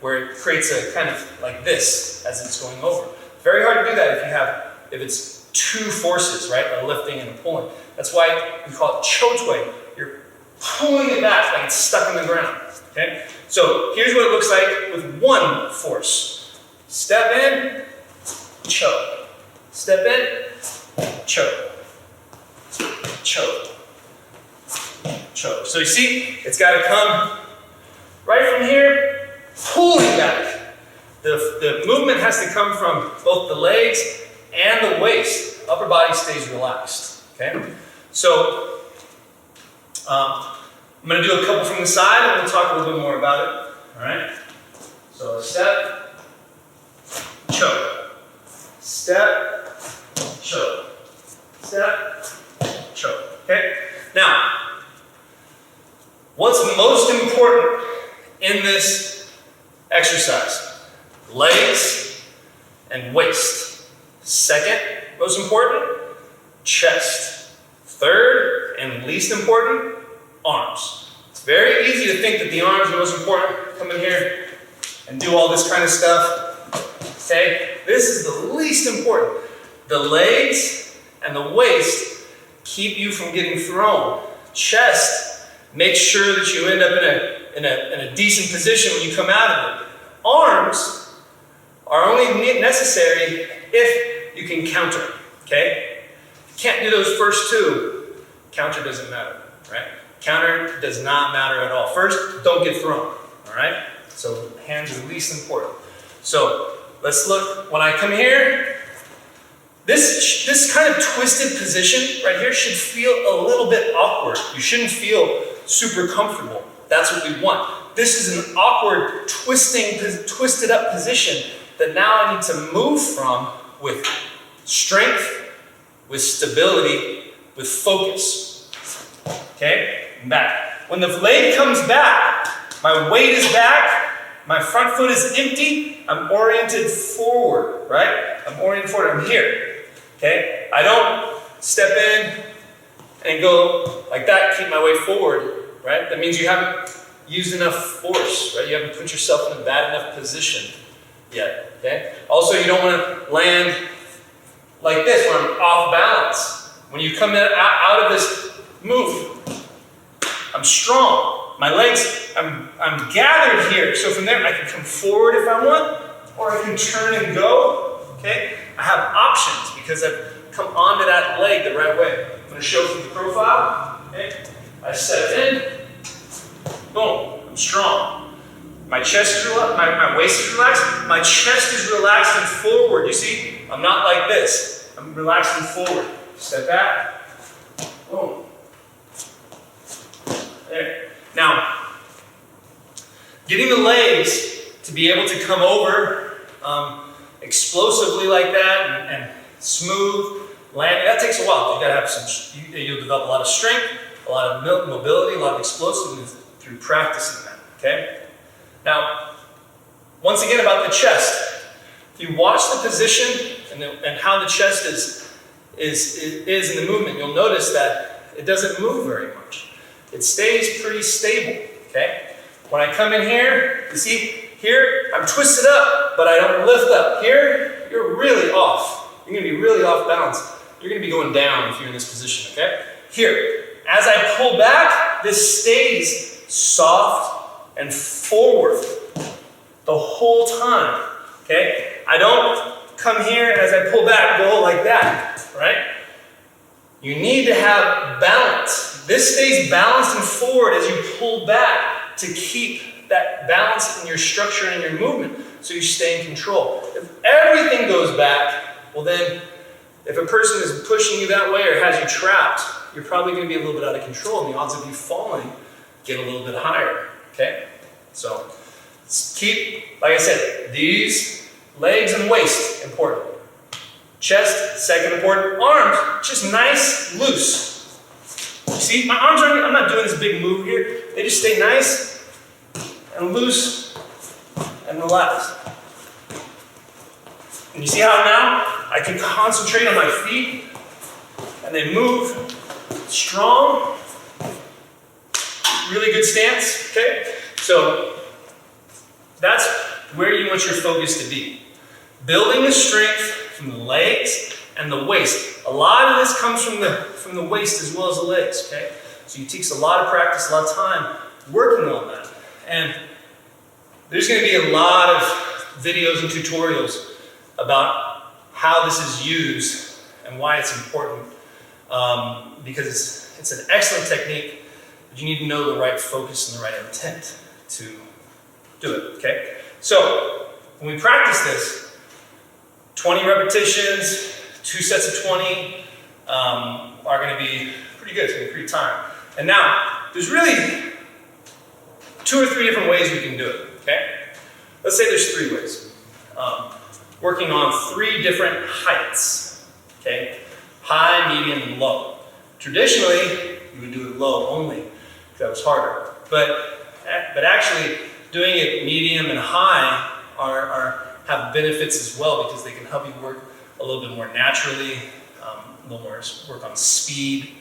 where it creates a kind of like this as it's going over. Very hard to do that if it's two forces, right? A lifting and a pulling. That's why we call it chotwei. You're pulling it back like it's stuck in the ground. Okay? So here's what it looks like with one force. Step in, choke. Step in, choke. Choke. Choke. So you see, it's got to come right from here, pulling back. The movement has to come from both the legs and the waist. Upper body stays relaxed. Okay? So I'm going to do a couple from the side and we'll talk a little bit more about it. All right? So step, choke. Step, choke. Step, choke. Okay? Now, what's most important in this exercise? Legs and waist. Second, most important, chest. Third, and least important, arms. It's very easy to think that the arms are most important. Come in here and do all this kind of stuff. Okay? This is the least important. The legs and the waist keep you from getting thrown. Chest, make sure that you end up in a decent position when you come out of it. Arms are only necessary if you can counter, okay? If you can't do those first two, counter doesn't matter, right? Counter does not matter at all. First, don't get thrown, all right? So hands are least important. So let's look, when I come here, this kind of twisted position right here should feel a little bit awkward. You shouldn't feel super comfortable. That's what we want. This is an awkward, twisted up position that now I need to move from with strength, with stability, with focus. Okay? And back. When the leg comes back, my weight is back, my front foot is empty, I'm oriented forward, right? I'm oriented forward, I'm here. Okay? I don't step in and go like that, keep my way forward, right? That means you haven't used enough force, right? You haven't put yourself in a bad enough position yet, okay? Also, you don't want to land like this where I'm off balance. When you come out of this move, I'm strong. my legs, I'm gathered here. So from there, I can come forward if I want, or I can turn and go, okay? I have options because I've come onto that leg the right way. I'm gonna show from the profile, okay? I step in, boom, I'm strong. My chest is relaxed, my waist is relaxed, my chest is relaxed and forward, you see? I'm not like this, I'm relaxed and forward. Step back, boom. There. Now, getting the legs to be able to come over explosively like that and smooth landing, that takes a while. You gotta have some, you'll develop a lot of strength, a lot of mobility, a lot of explosiveness through practicing that, okay? Now, once again about the chest. If you watch the position and how the chest is in the movement, you'll notice that it doesn't move very much. It stays pretty stable, okay? When I come in here, you see, here, I'm twisted up, but I don't lift up. Here, you're really off. You're gonna be really off balance. You're gonna be going down if you're in this position, okay? Here, as I pull back, this stays soft and forward the whole time, okay? I don't come here and as I pull back, go like that, right? You need to have balance. This stays balanced and forward as you pull back to keep that balance in your structure and in your movement so you stay in control. If everything goes back, well then, if a person is pushing you that way or has you trapped, you're probably going to be a little bit out of control and the odds of you falling get a little bit higher, okay? So, keep, like I said, these legs and waist, important. Chest, second important. Arms, just nice, loose. You see, my arms aren't, I'm not doing this big move here. They just stay nice and loose and relaxed. And you see how now I can concentrate on my feet and they move strong, really good stance, okay? So that's where you want your focus to be. Building the strength from the legs and the waist. A lot of this comes from the waist as well as the legs, okay? So it takes a lot of practice, a lot of time working on that. And there's going to be a lot of videos and tutorials about how this is used and why it's important, because it's an excellent technique, but you need to know the right focus and the right intent to do it, okay? So when we practice this, 20 repetitions, 2 sets of 20 are going to be pretty good. It's going to be pretty time. And now, there's really 2 or 3 different ways we can do it, okay? Let's say there's 3 ways. Working on 3 different heights, okay? High, medium, and low. Traditionally, you would do it low only, because that was harder. But actually, doing it medium and high have benefits as well, because they can help you work a little bit more naturally, a little more work on speed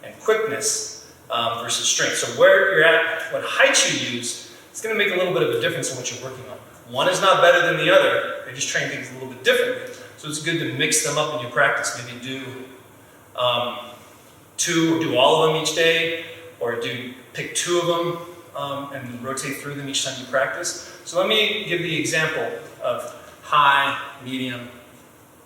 and quickness versus strength. So where you're at, what height you use, it's going to make a little bit of a difference in what you're working on. One is not better than the other. They just train things a little bit differently. So it's good to mix them up in your practice. Maybe do 2 or do all of them each day, or pick 2 of them and rotate through them each time you practice. So let me give the example of high, medium,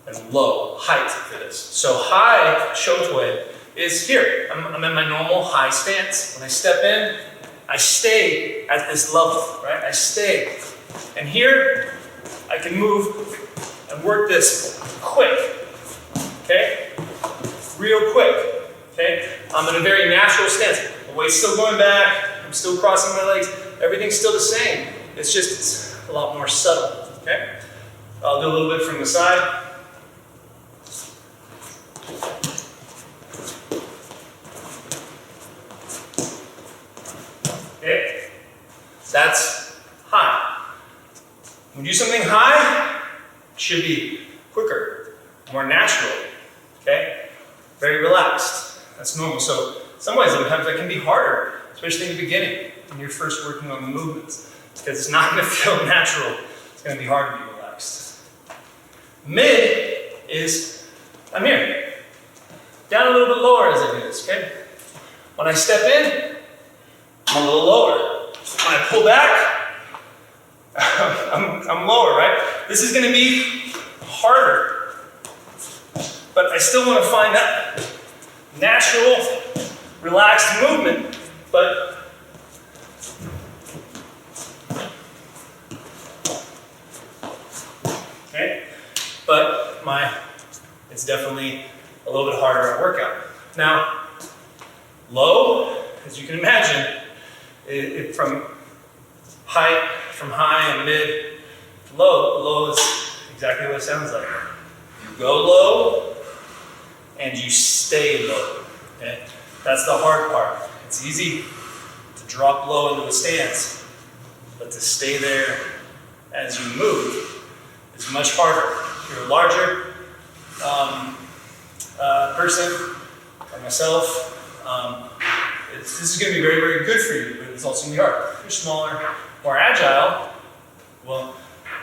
and low height for this. So high shotui is here. I'm in my normal high stance. When I step in, I stay at this level, right? I stay. And here, I can move and work this quick, okay? Real quick, okay? I'm in a very natural stance. The weight's still going back, I'm still crossing my legs, everything's still the same. It's a lot more subtle, okay? I'll do a little bit from the side. Okay, that's high. When you do something high, it should be quicker, more natural, okay? Very relaxed, that's normal. So in some ways, sometimes that can be harder, especially in the beginning, when you're first working on the movements, because it's not gonna feel natural. It's gonna be hard to be relaxed. Mid is, I'm here, down a little bit lower as it is, okay? When I step in, I'm a little lower. When I pull back, I'm lower, right? This is gonna be harder, but I still wanna find that natural, relaxed movement, but okay, but it's definitely a little bit harder at workout. Now, low, as you can imagine, from high and mid, low is exactly what it sounds like. You go low and you stay low. Okay? That's the hard part. It's easy to drop low into a stance, but to stay there as you move is much harder. If you're a larger person, like myself, this is going to be very, very good for you, but it's also going to be hard. If you're smaller, more agile, well,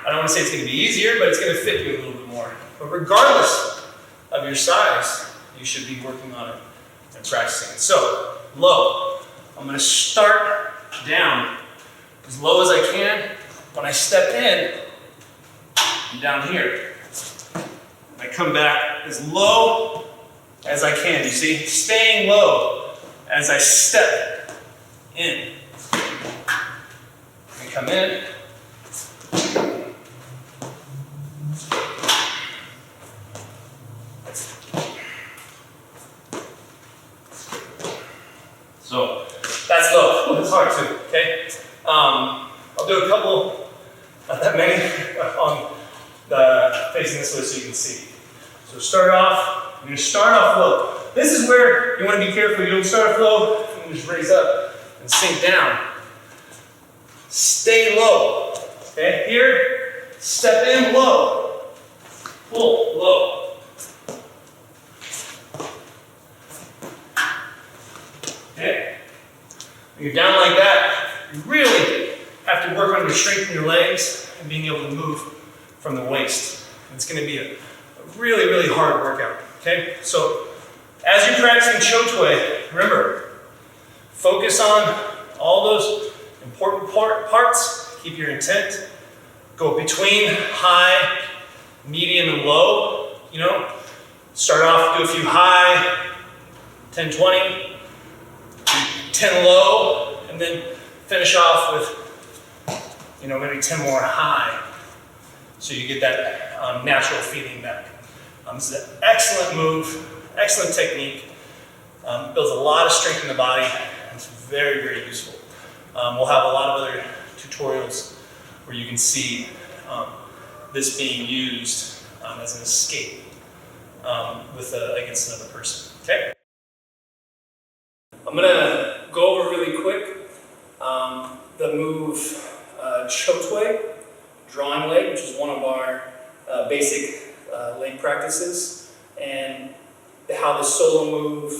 I don't want to say it's going to be easier, but it's going to fit you a little bit more. But regardless of your size, you should be working on it and practicing it. So, low. I'm going to start down as low as I can. When I step in, I'm down here. I come back as low as I can. You see, staying low as I step in. I come in. So that's low. It's hard too. Okay. I'll do a couple, not that many, on the facing this way so you can see. So start off. I'm going to start off low. This is where you want to be careful. You don't start off low and just raise up and sink down. Stay low. Okay. Here, step in low. Pull low. Okay. When you're down like that, you really have to work on your strength in your legs and being able to move from the waist. It's going to be a really, really hard workout. Okay? So, as you're practicing Chotui, remember, focus on all those important parts. Keep your intent. Go between high, medium, and low. You know, start off, do a few high, 10, 20, 10 low, and then finish off with, you know, maybe 10 more high. So you get that natural feeling back. This is an excellent move, excellent technique. Builds a lot of strength in the body. It's very, very useful. We'll have a lot of other tutorials where you can see this being used as an escape against another person. Okay? I'm going to go over really quick the move Chotui, drawing leg, which is one of our basic leg practices, and how the solo move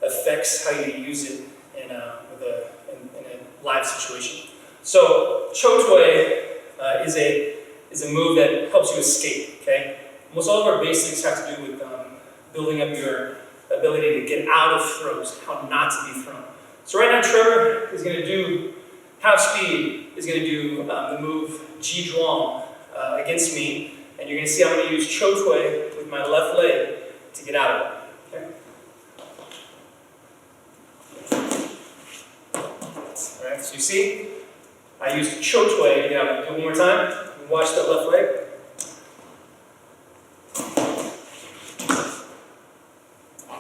affects how you use it in a live situation. So Chotui is a move that helps you escape. Okay, most all of our basics have to do with building up your ability to get out of throws, how not to be thrown. So right now Trevor is going to do half speed. Is going to do the move Ji Guang against me. And you're going to see I'm going to use Chotui with my left leg to get out of it. Okay? Alright, so you see, I used Chotui to get out of it. Do it one more time. Watch that left leg.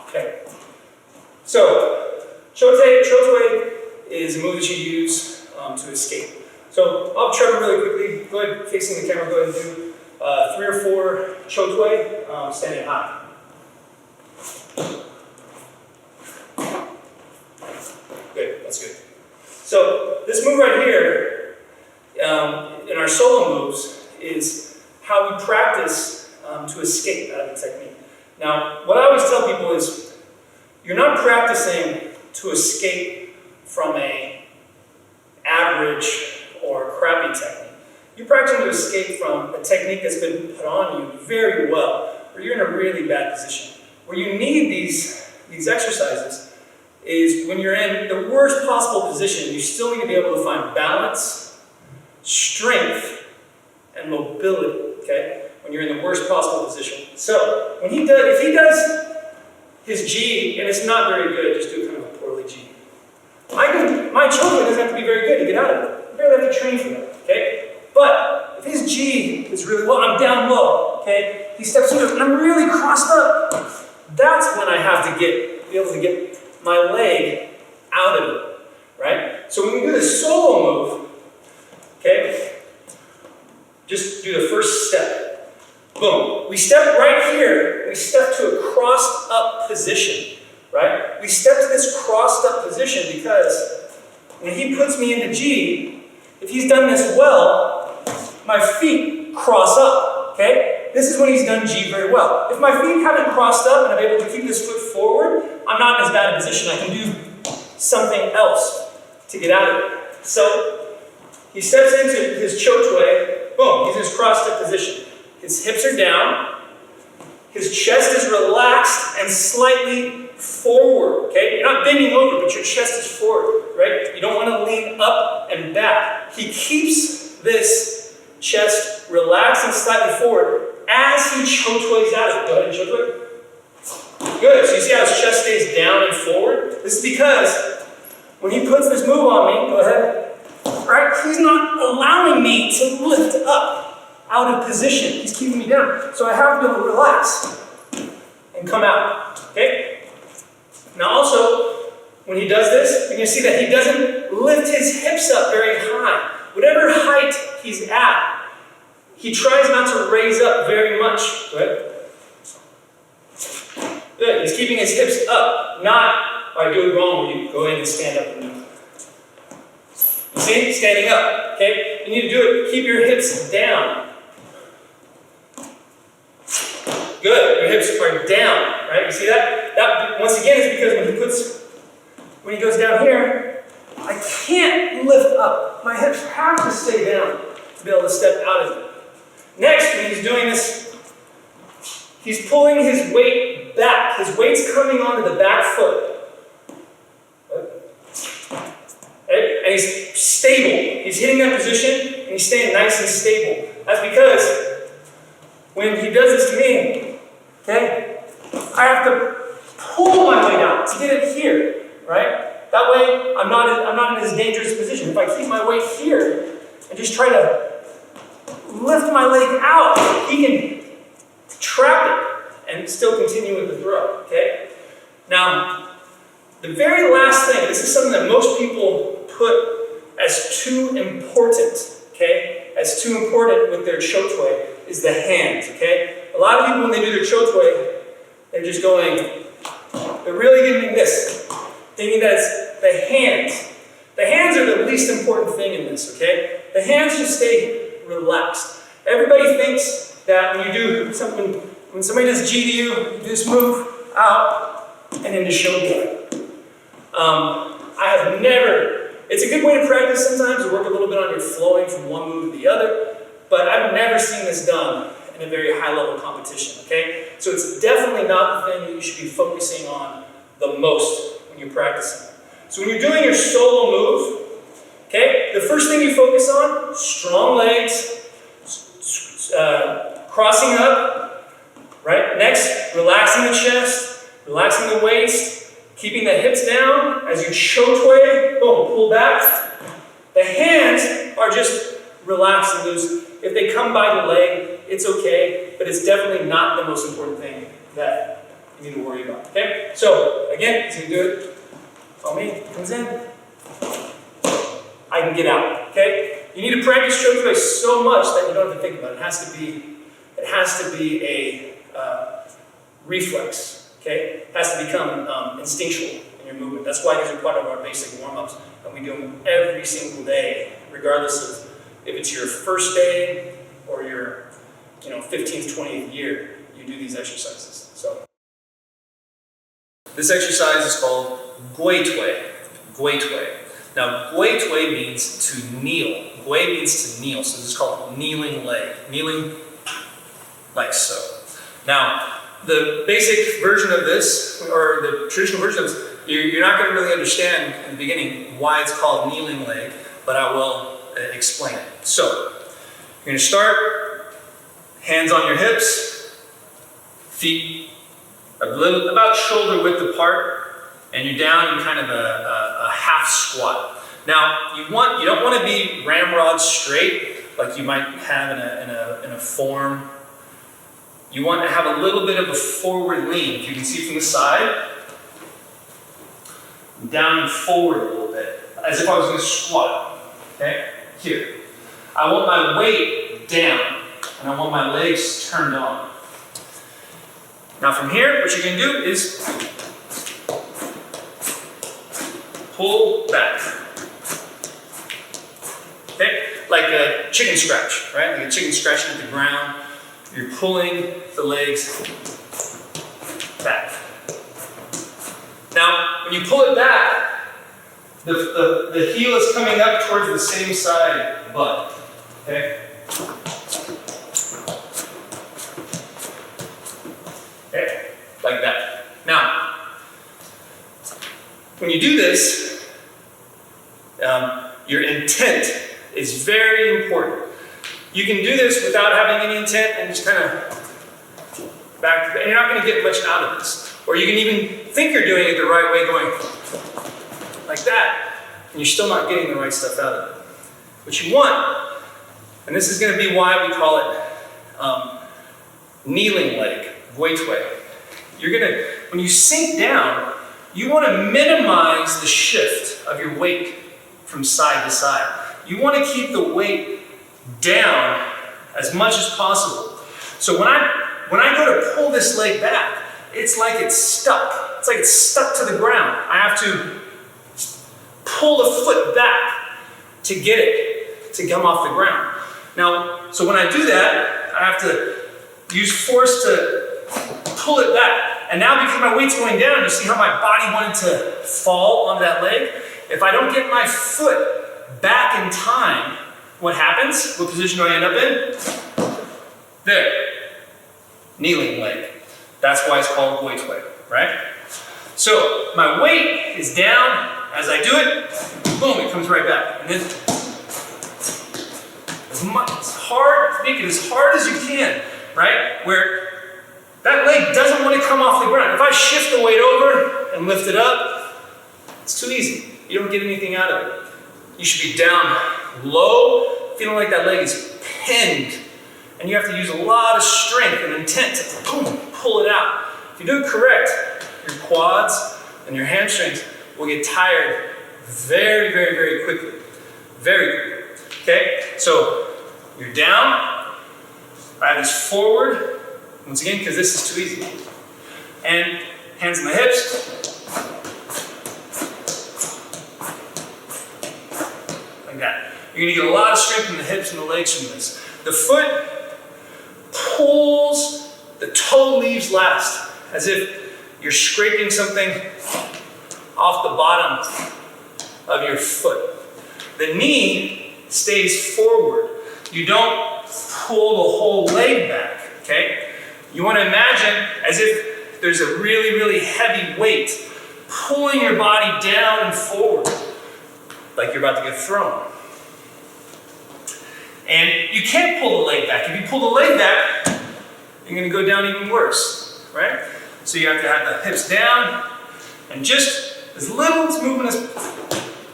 Okay. So, Chotui is a move that you use to escape. So, I'll Trevor really quickly. Go ahead, facing the camera, go ahead and do 3 or 4 Chotui, standing high. Good, that's good. So this move right here, in our solo moves, is how we practice to escape out of the technique. Now, what I always tell people is, you're not practicing to escape from a average or crappy technique. You're practicing to escape from a technique that's been put on you very well, where you're in a really bad position. Where you need these exercises is when you're in the worst possible position, you still need to be able to find balance, strength, and mobility, okay? When you're in the worst possible position. So, if he does his G, and it's not very good, just do kind of a poorly G. My children doesn't have to be very good to get out of it. You barely have to train for that, okay? But if his G is really low, I'm down low, okay? He steps into it, and I'm really crossed up. That's when I have to be able to get my leg out of it, right? So when we do the solo move, okay, just do the first step. Boom. We step right here, we step to a crossed up position, right? We step to this crossed up position because when he puts me into G, if he's done this well, my feet cross up, okay? This is when he's done G very well. If my feet haven't crossed up and I'm able to keep this foot forward, I'm not in as bad a position. I can do something else to get out of it. So he steps into his chotui, boom, he's in his crossed up position. His hips are down, his chest is relaxed and slightly forward, okay? You're not bending over, but your chest is forward, right? You don't want to lean up and back. He keeps this chest relaxed and slightly forward as he chotuis out of it. Go ahead and chotui. Good, so you see how his chest stays down and forward? This is because when he puts this move on me, go ahead, right? He's not allowing me to lift up out of position. He's keeping me down. So I have to be able to relax and come out, okay? Now also, when he does this, you can see that he doesn't lift his hips up very high. Whatever height he's at, he tries not to raise up very much. Good. Good. He's keeping his hips up, not I do it wrong when you go in and stand up. You see? Standing up. Okay? You need to do it. Keep your hips down. Good. Your hips are down. Right? You see that? That once again is because when he goes down here, I can't lift up. My hips have to stay down to be able to step out of it. Next, when he's doing this, he's pulling his weight back. His weight's coming onto the back foot. And he's stable. He's hitting that position, and he's staying nice and stable. That's because when he does this to me, okay, I have to pull my weight out to get it here, right? That way, I'm not in this dangerous position. If I keep my weight here and just try to lift my leg out, he can trap it and still continue with the throw, okay? Now, the very last thing, this is something that most people put as too important, okay? As too important with their chotui is the hands, okay? A lot of people, when they do their chotui, they're just going, they're really getting this, thinking that it's the hands. The hands are the least important thing in this, okay? The hands just stay relaxed. Everybody thinks that when you do something, when somebody does G to you, you just move out and into shogi. I have never, it's a good way to practice sometimes, to work a little bit on your flowing from one move to the other, but I've never seen this done in a very high level competition, okay? So it's definitely not the thing that you should be focusing on the most when you're practicing. So when you're doing your solo move, okay, the first thing you focus on, strong legs, crossing up, right? Next, relaxing the chest, relaxing the waist, keeping the hips down as you chotui, boom, pull back. The hands are just relaxed and loose. If they come by the leg, it's okay, but it's definitely not the most important thing that you need to worry about, okay? So, again, as you do it, follow me, comes in, I can get out, okay? You need to practice chotui so much that you don't have to think about it. It has to be a reflex, okay? It has to become instinctual in your movement. That's why these are part of our basic warm-ups, and we do them every single day, regardless of if it's your first day or your 15th, 20th year, you do these exercises. So this exercise is called Gui Tui. Gui Tui. Now, Gui Tui means to kneel. Gui means to kneel, so this is called kneeling leg. Kneeling like so. Now, the basic version of this, or the traditional version of this, you're not going to really understand in the beginning why it's called kneeling leg, but I will explain it. So, you're going to start, hands on your hips, feet about shoulder width apart, and you're down in kind of a half squat. Now, you don't want to be ramrod straight like you might have in a form. You want to have a little bit of a forward lean. If you can see from the side, down and forward a little bit, as if I was going to squat. Okay? Here. I want my weight down, and I want my legs turned on. Now from here, what you're going to do is pull back. Okay? Like a chicken scratch, right? Like a chicken scratching at the ground. You're pulling the legs back. Now, when you pull it back, the heel is coming up towards the same side butt. Okay? Okay? Like that. Now, when you do this, your intent is very important. You can do this without having any intent and just kind of back, and you're not going to get much out of this. Or you can even think you're doing it the right way, going like that, and you're still not getting the right stuff out of it. What you want, and this is going to be why we call it kneeling leg, Bei Quan. You're going to, when you sink down, you want to minimize the shift of your weight from side to side. You want to keep the weight down as much as possible. So when I go to pull this leg back, it's like it's stuck. It's like it's stuck to the ground. I have to pull the foot back to get it to come off the ground. Now, so when I do that, I have to use force to pull it back. And now because my weight's going down, you see how my body wanted to fall onto that leg? If I don't get my foot back in time, what happens? What position do I end up in? There. Kneeling leg. That's why it's called Bei Quan, right? So my weight is down. As I do it, boom, it comes right back. And then make it as hard as you can, right? Where that leg doesn't want to come off the ground. If I shift the weight over and lift it up, it's too easy. You don't get anything out of it. You should be down low, feeling like that leg is pinned. And you have to use a lot of strength and intent to boom, pull it out. If you do it correct, your quads and your hamstrings will get tired very, very, very quickly. Very quickly. Okay? So you're down. I have this forward. Once again, because this is too easy. And hands in the hips. Like that. You're going to get a lot of strength in the hips and the legs from this. The foot pulls, the toe leaves last, as if you're scraping something off the bottom of your foot. The knee stays forward. You don't pull the whole leg back, okay? You want to imagine as if there's a really, really heavy weight pulling your body down and forward, like you're about to get thrown. And you can't pull the leg back. If you pull the leg back, you're going to go down even worse, right? So you have to have the hips down and just as little movement as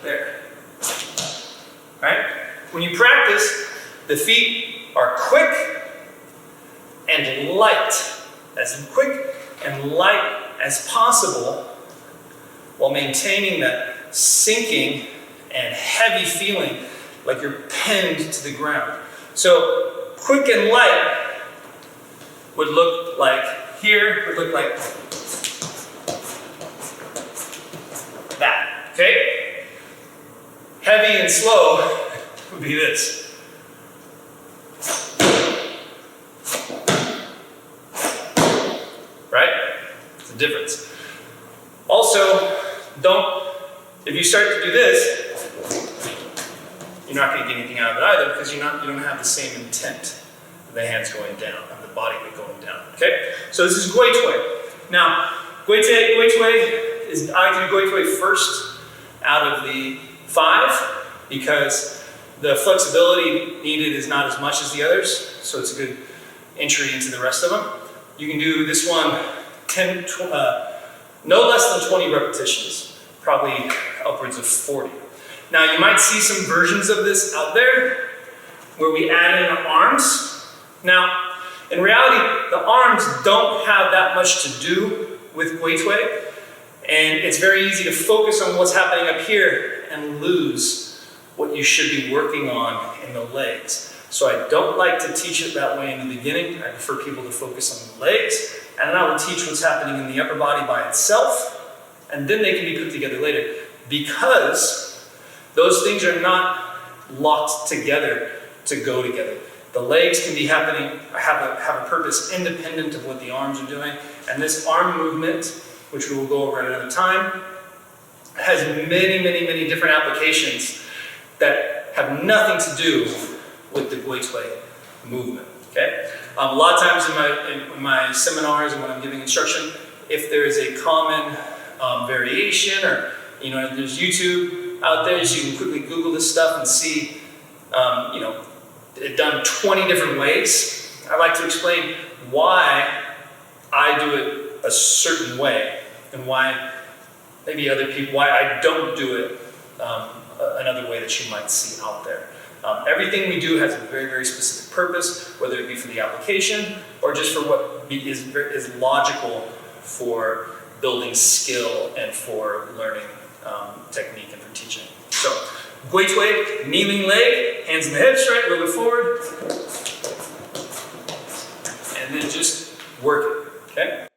there, right? When you practice, the feet are quick and light, as quick and light as possible, while maintaining that sinking and heavy feeling like you're pinned to the ground. So quick and light would look like here, would look like that, okay? Heavy and slow would be this. Right? It's a difference. Also, if you start to do this, you're not going to get anything out of it either because you don't have the same intent of the hands going down, of the body weight going down, okay? So this is Gui Tui. Now, Gui Tui is, I like to do Gui Tui first out of the 5 because the flexibility needed is not as much as the others, so it's a good entry into the rest of them. You can do this one no less than 20 repetitions, probably upwards of 40. Now you might see some versions of this out there where we add in arms. Now, in reality, the arms don't have that much to do with Gui Tui, and it's very easy to focus on what's happening up here and lose what you should be working on in the legs. So I don't like to teach it that way in the beginning. I prefer people to focus on the legs, and then I will teach what's happening in the upper body by itself, and then they can be put together later, because those things are not locked together to go together. The legs can be happening, have a purpose independent of what the arms are doing, and this arm movement, which we will go over at another time, has many different applications that have nothing to do with the Gui Tui movement, okay? A lot of times in my seminars and when I'm giving instruction, if there is a common variation, or there's YouTube out there, so you can quickly Google this stuff and see, it done 20 different ways. I like to explain why I do it a certain way and why maybe other people, why I don't do it another way that you might see out there. Everything we do has a very specific purpose, whether it be for the application or just for what is logical for building skill and for learning technique and for teaching. So, Gui Tui, kneeling leg, hands in the hips, right, a little bit forward. And then just work it, okay?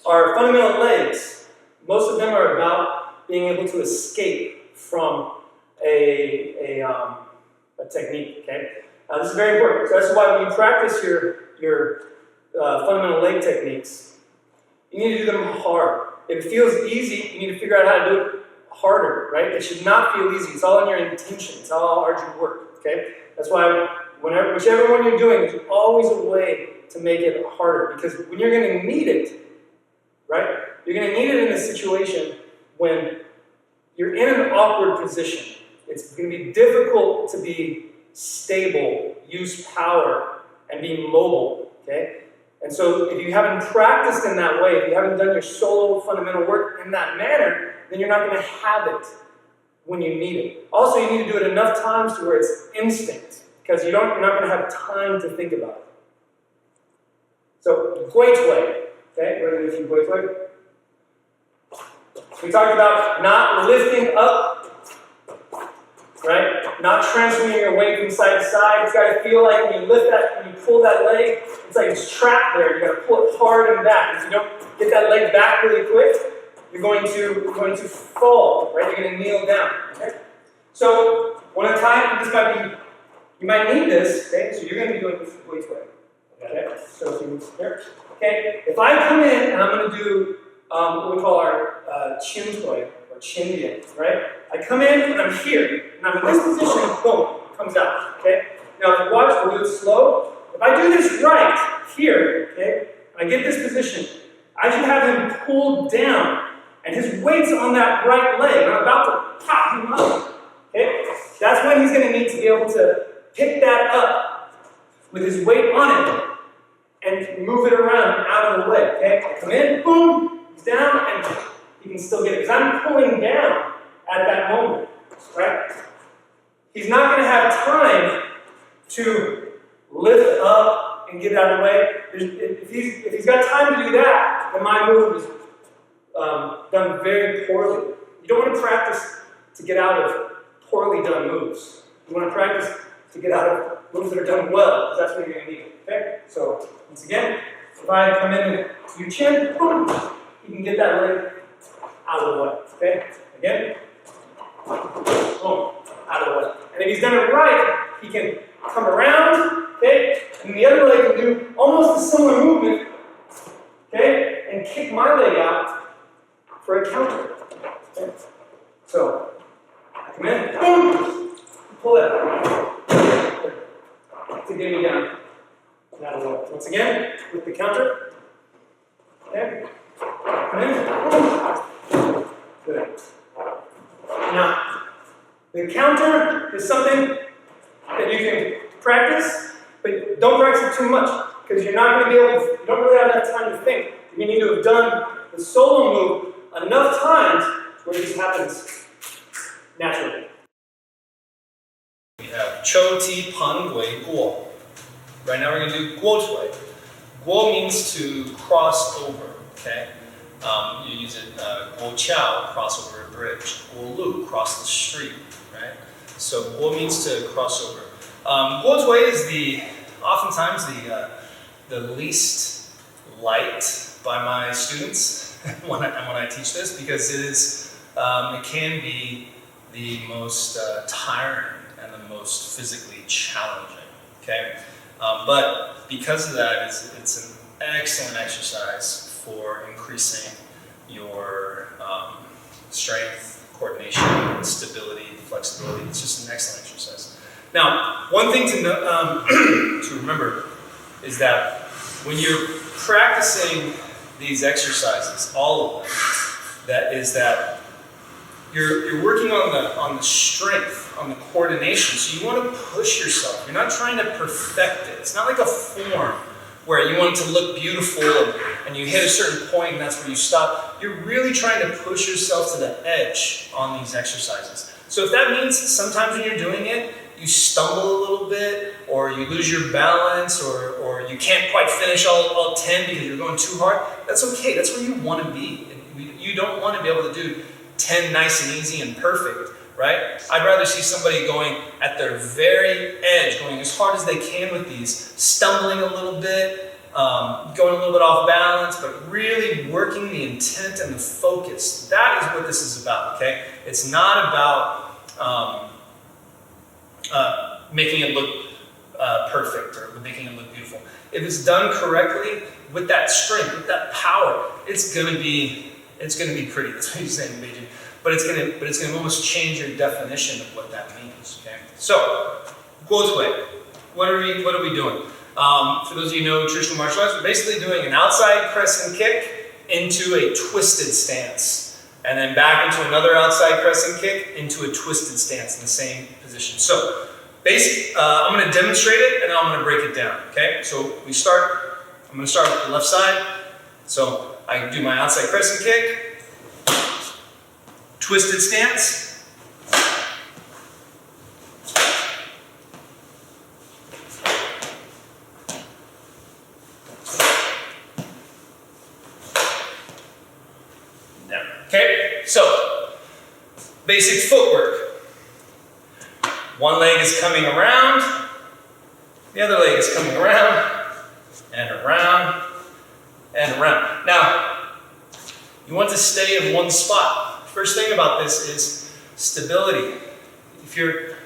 Our fundamental legs, most of them are about being able to escape from a technique, okay? This is very important. So that's why when you practice your fundamental leg techniques, you need to do them hard. If it feels easy, you need to figure out how to do it harder, right? It should not feel easy. It's all in your intention. It's all hard you work, okay? That's why whichever one you're doing, there's always a way to make it harder, because when you're going to need it, right? You're going to need it in a situation when you're in an awkward position. It's going to be difficult to be stable, use power, and be mobile, okay? And so if you haven't practiced in that way, if you haven't done your solo fundamental work in that manner, then you're not going to have it when you need it. Also, you need to do it enough times to where it's instinct, because you're not going to have time to think about it. So, Gui Tui, okay? We're going to do Gui Tui. We talked about not lifting up, right? Not transferring your weight from side to side. It's got to feel like when you lift that, when you pull that leg, it's like it's trapped there. You got to pull it hard and back. If you don't get that leg back really quick, you're going to fall, right? You're going to kneel down. Okay? So one at a time, you might need this. Okay, so you're going to be doing this Gui Tui. Okay, so here. Okay, if I come in and I'm going to do what we call our chin Tui or chin Jiao, right? I come in and I'm here, and I'm in this position. Boom, it comes out. Okay. Now if you watch, we'll do it slow. If I do this right here, okay, and I get this position, I should have him pulled down, and his weight's on that right leg. I'm about to pop him up. Okay, that's when he's going to need to be able to pick that up with his weight on it and move it around and out of the way. Okay, I come in, boom, he's down, and he can still get it because I'm pulling down at that moment. Right? He's not going to have time to lift up and get it out of the way. If he's got time to do that, then my move is done very poorly. You don't want to practice to get out of poorly done moves. You want to practice to get out of moves that are done well, because that's what you're going to need. Okay? So, once again, if I come in and do chin, boom, you can get that leg out of the way. Okay? Again, boom, out of the way. And if he's done it right, he can come around, okay? And the other leg can do almost a similar movement, okay? And kick my leg out for a counter. Okay? So, I come in, boom, pull it out to get me down. That'll work. Once again, with the counter. Okay. Come in. Good. Now, the counter is something that you can practice, but don't practice it too much, because you're not going to be able to, you don't really have enough time to think. You need to have done the solo move enough times where this happens naturally. We have Chou Ti Pan Gui Guo. Right now we're going to do Guo Tui. Guo means to cross over, okay? You use it, Guo Qiao, cross over a bridge. Guo Lu, cross the street, right? So Guo means to cross over. Guo Tui is oftentimes the least liked by my students when I teach this, because it can be the most tiring and the most physically challenging, okay? But because of that, it's an excellent exercise for increasing your strength, coordination, stability, flexibility. It's just an excellent exercise. Now, one thing to remember is that when you're practicing these exercises, all of them, that you're working on the strength, on the coordination. So you want to push yourself. You're not trying to perfect it. It's not like a form where you want it to look beautiful and you hit a certain point and that's where you stop. You're really trying to push yourself to the edge on these exercises. So if that means sometimes when you're doing it, you stumble a little bit, or you lose your balance, or you can't quite finish all 10 because you're going too hard, that's okay. That's where you want to be. You don't want to be able to do 10 nice and easy and perfect, right? I'd rather see somebody going at their very edge, going as hard as they can with these, stumbling a little bit, going a little bit off balance, but really working the intent and the focus. That is what this is about, okay? It's not about making it look perfect or making it look beautiful. If it's done correctly, with that strength, with that power, it's gonna be pretty. That's what you say in Beijing. But it's gonna almost change your definition of what that means. Okay. So, Guo Tui. What are we doing? For those of you who know traditional martial arts, we're basically doing an outside crescent kick into a twisted stance, and then back into another outside crescent kick into a twisted stance in the same position. So, I'm going to demonstrate it and then I'm going to break it down. Okay. So I'm going to start with the left side. So I do my outside crescent kick, twisted stance, down. Okay, so basic footwork. One leg is coming around, the other leg is coming around, and around, and around. Now, you want to stay in one spot. First thing about this is stability. If you're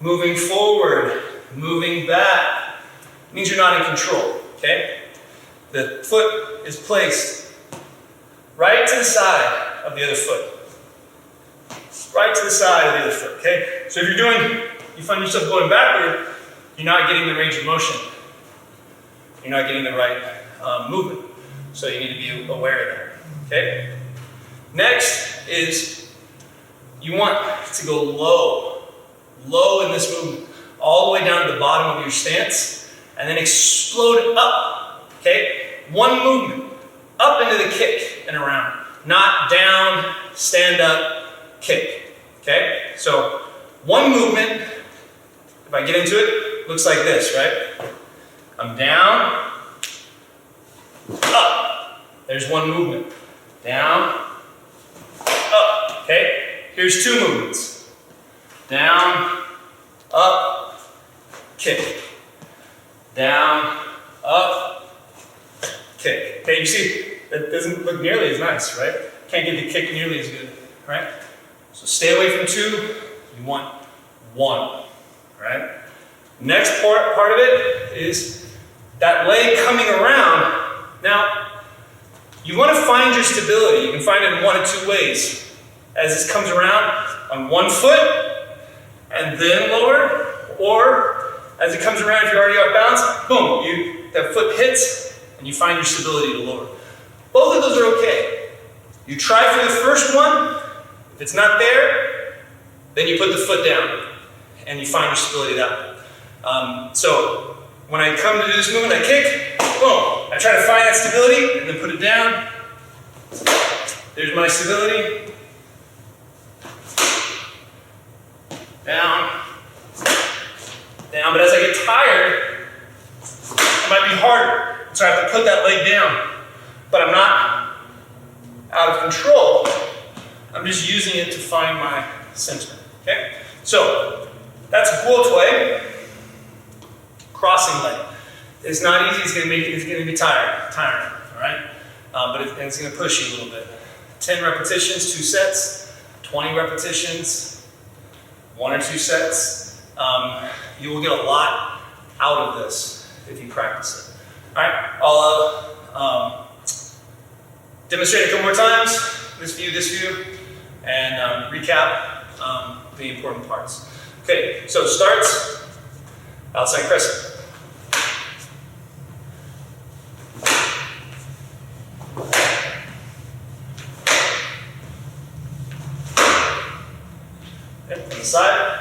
moving forward, moving back, it means you're not in control, okay? The foot is placed right to the side of the other foot. Right to the side of the other foot, okay? So if you find yourself going backward, you're not getting the range of motion. You're not getting the right movement. So you need to be aware of that, okay? Next is you want to go low in this movement, all the way down to the bottom of your stance, and then explode up, okay? One movement, up into the kick and around, not down, stand up, kick, okay? So one movement, if I get into it, looks like this, right? I'm down, up. There's one movement. Down, up, okay? Here's two movements. Down, up, kick. Down, up, kick. Okay, you see, that doesn't look nearly as nice, right? Can't get the kick nearly as good, right? So stay away from two, you want one, right? Next part of it is that leg coming around. Now, you want to find your stability. You can find it in one of two ways. As this comes around on one foot and then lower, or as it comes around, if you're already off balance, boom, you that foot hits and you find your stability to lower. Both of those are okay. You try for the first one. If it's not there, then you put the foot down and you find your stability that way. So when I come to do this movement, I kick, boom. I try to find that stability and then put it down. There's my stability. Down. Down. But as I get tired, it might be harder. So I have to put that leg down. But I'm not out of control. I'm just using it to find my center. Okay? So that's Guo Tui. Crossing leg. It's not easy. It's going to be tiring. All right? But it's going to push you a little bit. 10 repetitions, 2 sets. 20 repetitions, 1 or 2 sets. You will get a lot out of this if you practice it. All right? I'll demonstrate it a couple more times. This view, and recap the important parts. Okay, so it starts outside crescent. Okay, on the side.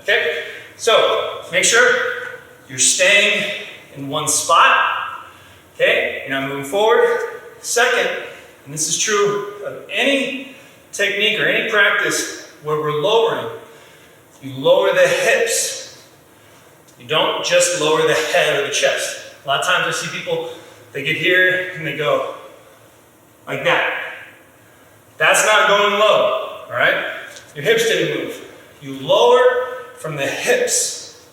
Okay, so make sure you're staying in one spot. Okay, you're not moving forward. Second, and this is true of any technique or any practice where we're lowering, you lower the hips. You don't just lower the head or the chest. A lot of times I see people, they get here and they go like that. That's not going low, all right? Your hips didn't move. You lower from the hips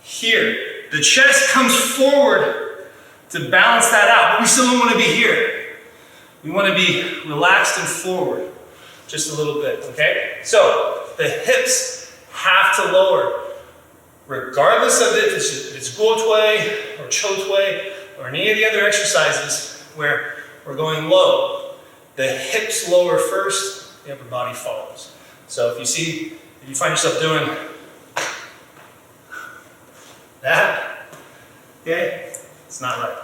here. The chest comes forward to balance that out, but we still don't want to be here. We want to be relaxed and forward just a little bit, okay? So the hips have to lower, regardless of if it's Guo Tui or Chou Tui or any of the other exercises where we're going low. The hips lower first, the upper body follows. So if you find yourself doing that, okay, it's not right.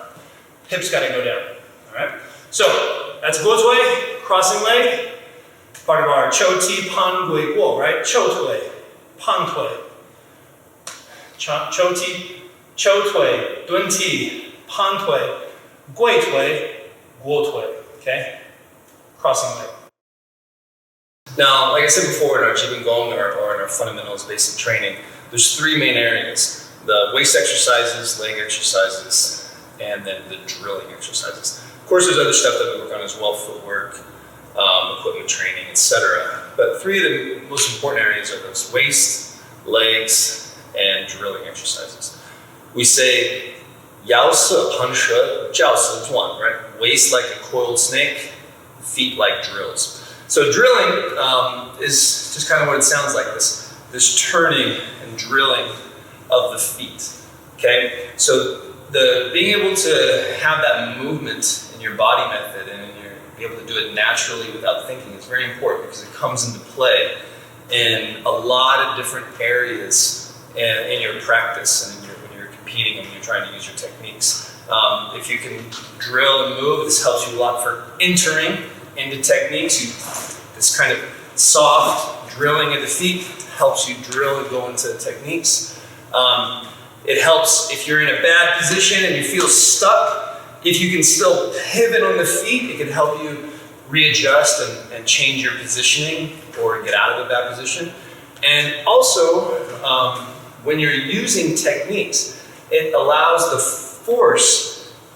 Hips gotta go down, all right? So that's Guo Tui, crossing leg, part of our Chou Ti Pan Gui Guo, right? Chou Tui, Pan Tui. Chou Ti, Chou Tui, Dun Ti, Pan Tui, Gui Tui, Guo Tui, okay? Crossing leg. Now, like I said before, in our Jibin Gong or in our fundamentals basic training, there's 3 main areas: the waist exercises, leg exercises, and then the drilling exercises. Of course, there's other stuff that we work on as well: footwork, equipment training, etc. But 3 of the most important areas are those: waist, legs, and drilling exercises. We say Yao Se Pan She Jiao Se Zhuan, right? Waist like a coiled snake, feet like drills. So drilling is just kind of what it sounds like, this turning and drilling of the feet, okay? So being able to have that movement in your body method and be able to do it naturally without thinking is very important, because it comes into play in a lot of different areas in your practice and when you're competing and when you're trying to use your techniques. If you can drill and move, this helps you a lot for entering into techniques. This kind of soft drilling of the feet helps you drill and go into techniques. It helps if you're in a bad position and you feel stuck. If you can still pivot on the feet, it can help you readjust and change your positioning or get out of a bad position. And also, when you're using techniques, it allows the force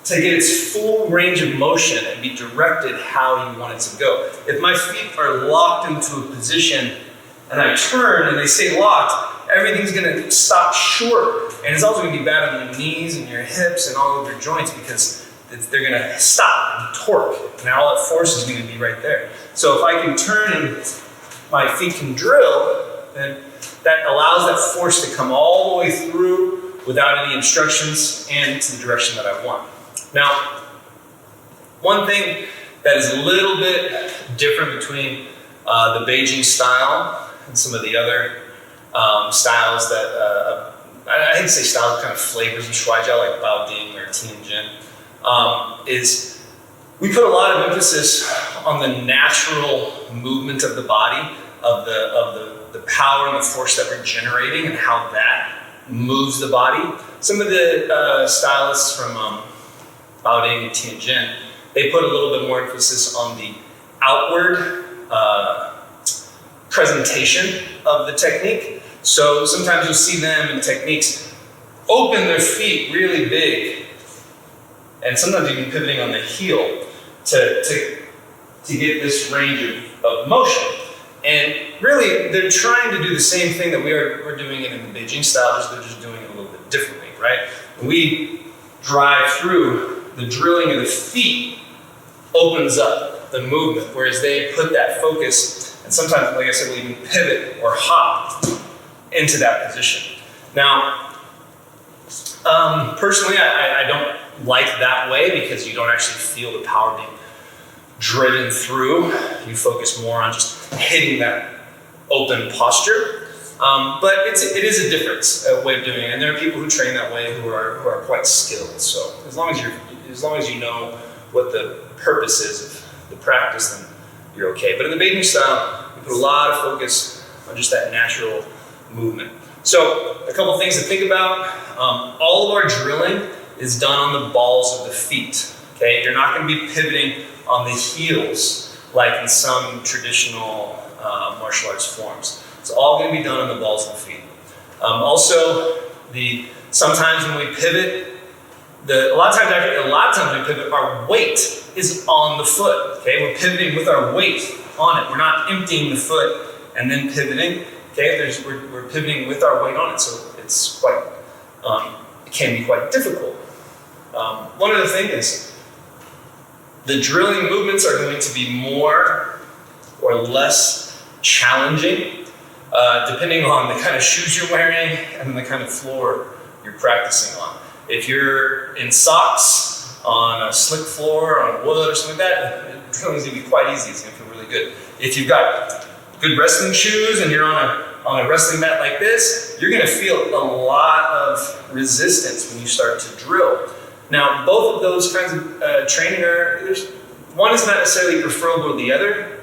to get its full range of motion and be directed how you want it to go. If my feet are locked into a position and I turn and they stay locked, everything's gonna stop short. And it's also gonna be bad on your knees and your hips and all of your joints, because they're gonna stop and torque. And all that force is gonna be right there. So if I can turn and my feet can drill, then that allows that force to come all the way through without any obstructions and to the direction that I want. Now, one thing that is a little bit different between the Beijing style and some of the other styles that, I hate to say styles, kind of flavors of Shuai Jiao, like Baoding or Tianjin, is we put a lot of emphasis on the natural movement of the body, of the power and the force that we're generating and how that moves the body. Some of the stylists from Baoding and Tianjin, they put a little bit more emphasis on the outward presentation of the technique. So sometimes you'll see them in techniques open their feet really big, and sometimes even pivoting on the heel to get this range of motion. And really, they're trying to do the same thing that we're doing it in the Beijing style, just they're just doing it a little bit differently, right? When we drive through, the drilling of the feet opens up the movement, whereas they put that focus, and sometimes, like I said, we'll even pivot or hop into that position. Now, personally, I don't like that way because you don't actually feel the power being driven through. You focus more on just hitting that open posture. But it is a difference, a way of doing it. And there are people who train that way who are quite skilled. So as long as you know what the purpose is of the practice, then you're okay. But in the Beijing style, we put a lot of focus on just that natural movement. So a couple things to think about. All of our drilling is done on the balls of the feet. Okay, you're not going to be pivoting on the heels like in some traditional martial arts forms. It's all going to be done on the balls of the feet. Also, sometimes when we pivot, a lot of times we pivot, our weight is on the foot. Okay, we're pivoting with our weight on it. We're not emptying the foot and then pivoting. Okay, we're pivoting with our weight on it, so it's quite, it can be quite difficult. One other thing is, the drilling movements are going to be more or less challenging, depending on the kind of shoes you're wearing and the kind of floor you're practicing on. If you're in socks on a slick floor, on wood or something like that, drilling is going to be quite easy. It's going to feel really good. If you've got good wrestling shoes and you're on a wrestling mat like this, you're going to feel a lot of resistance when you start to drill. Now, both of those kinds of training one is not necessarily preferable to the other,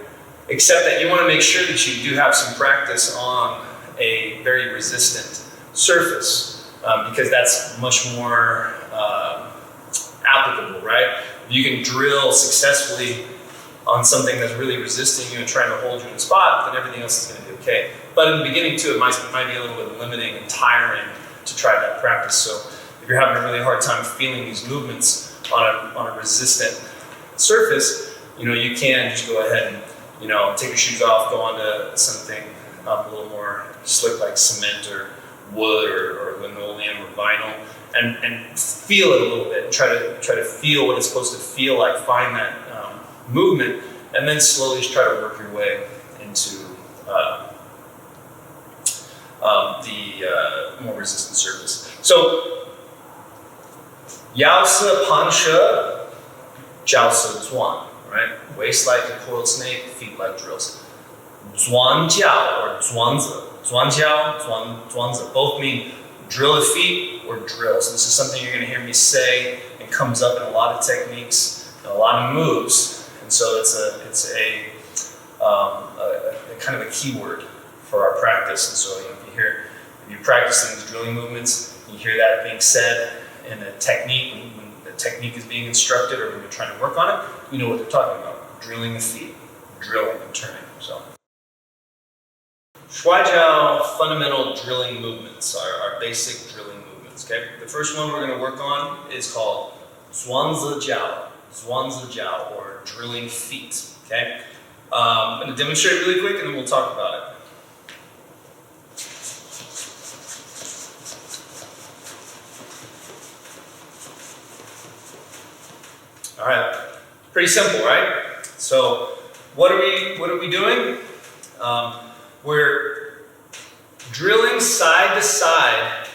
except that you want to make sure that you do have some practice on a very resistant surface, because that's much more applicable, right? You can drill successfully on something that's really resisting you and trying to hold you in a spot, then everything else is going to be okay. But in the beginning too, it might be a little bit limiting and tiring to try that practice. So if you're having a really hard time feeling these movements on a resistant surface, you can just go ahead and take your shoes off, go onto something a little more slick like cement or wood or linoleum or vinyl, and feel it a little bit. And try to feel what it's supposed to feel like. Find that movement, and then slowly just try to work your way into the more resistant surface. So, Yao Se Pan She, Jiao Se Zuan, right? Waist like a coiled snake, feet like drills. Zuan Jiao or Zuanzi. Zuan Jiao, Zuanzi. Both mean drill the feet or drills. This is something you're going to hear me say. It comes up in a lot of techniques and a lot of moves. And so it's a kind of a keyword for our practice. And so if you're practicing these drilling movements, you hear that being said in a technique, when the technique is being instructed or when you're trying to work on it, you know what they're talking about. Drilling the feet, drilling and turning. So, Shuai Jiao fundamental drilling movements are our basic drilling movements. Okay, the first one we're going to work on is called Zuanzi Jiao, or drilling feet. Okay, I'm going to demonstrate really quick and then we'll talk about it. All right, pretty simple, right? So, what are we doing? We're drilling side to side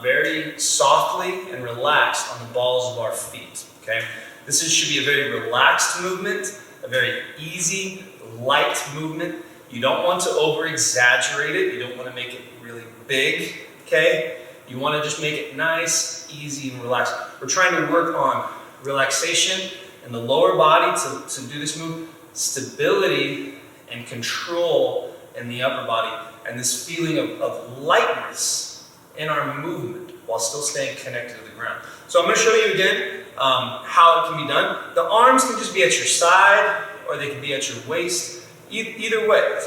very softly and relaxed on the balls of our feet, okay? Should be a very relaxed movement, a very easy, light movement. You don't want to over-exaggerate it. You don't want to make it really big, okay? You want to just make it nice, easy, and relaxed. We're trying to work on relaxation in the lower body to do this move, stability and control in the upper body, and this feeling of lightness in our movement while still staying connected to the ground. So I'm going to show you again how it can be done. The arms can just be at your side or they can be at your waist, either way.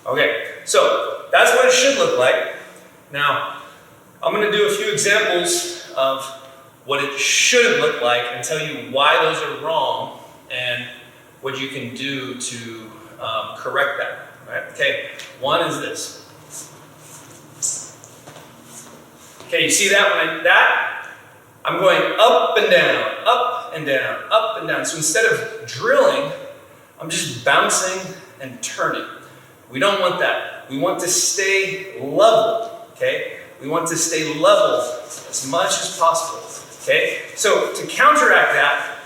Okay, so that's what it should look like. Now, I'm going to do a few examples of what it shouldn't look like and tell you why those are wrong and what you can do to correct that. Right? Okay, one is this. Okay, you see that? I'm going up and down, up and down, up and down. So instead of drilling, I'm just bouncing and turning. We don't want that. We want to stay level, okay? We want to stay level as much as possible, okay? So to counteract that,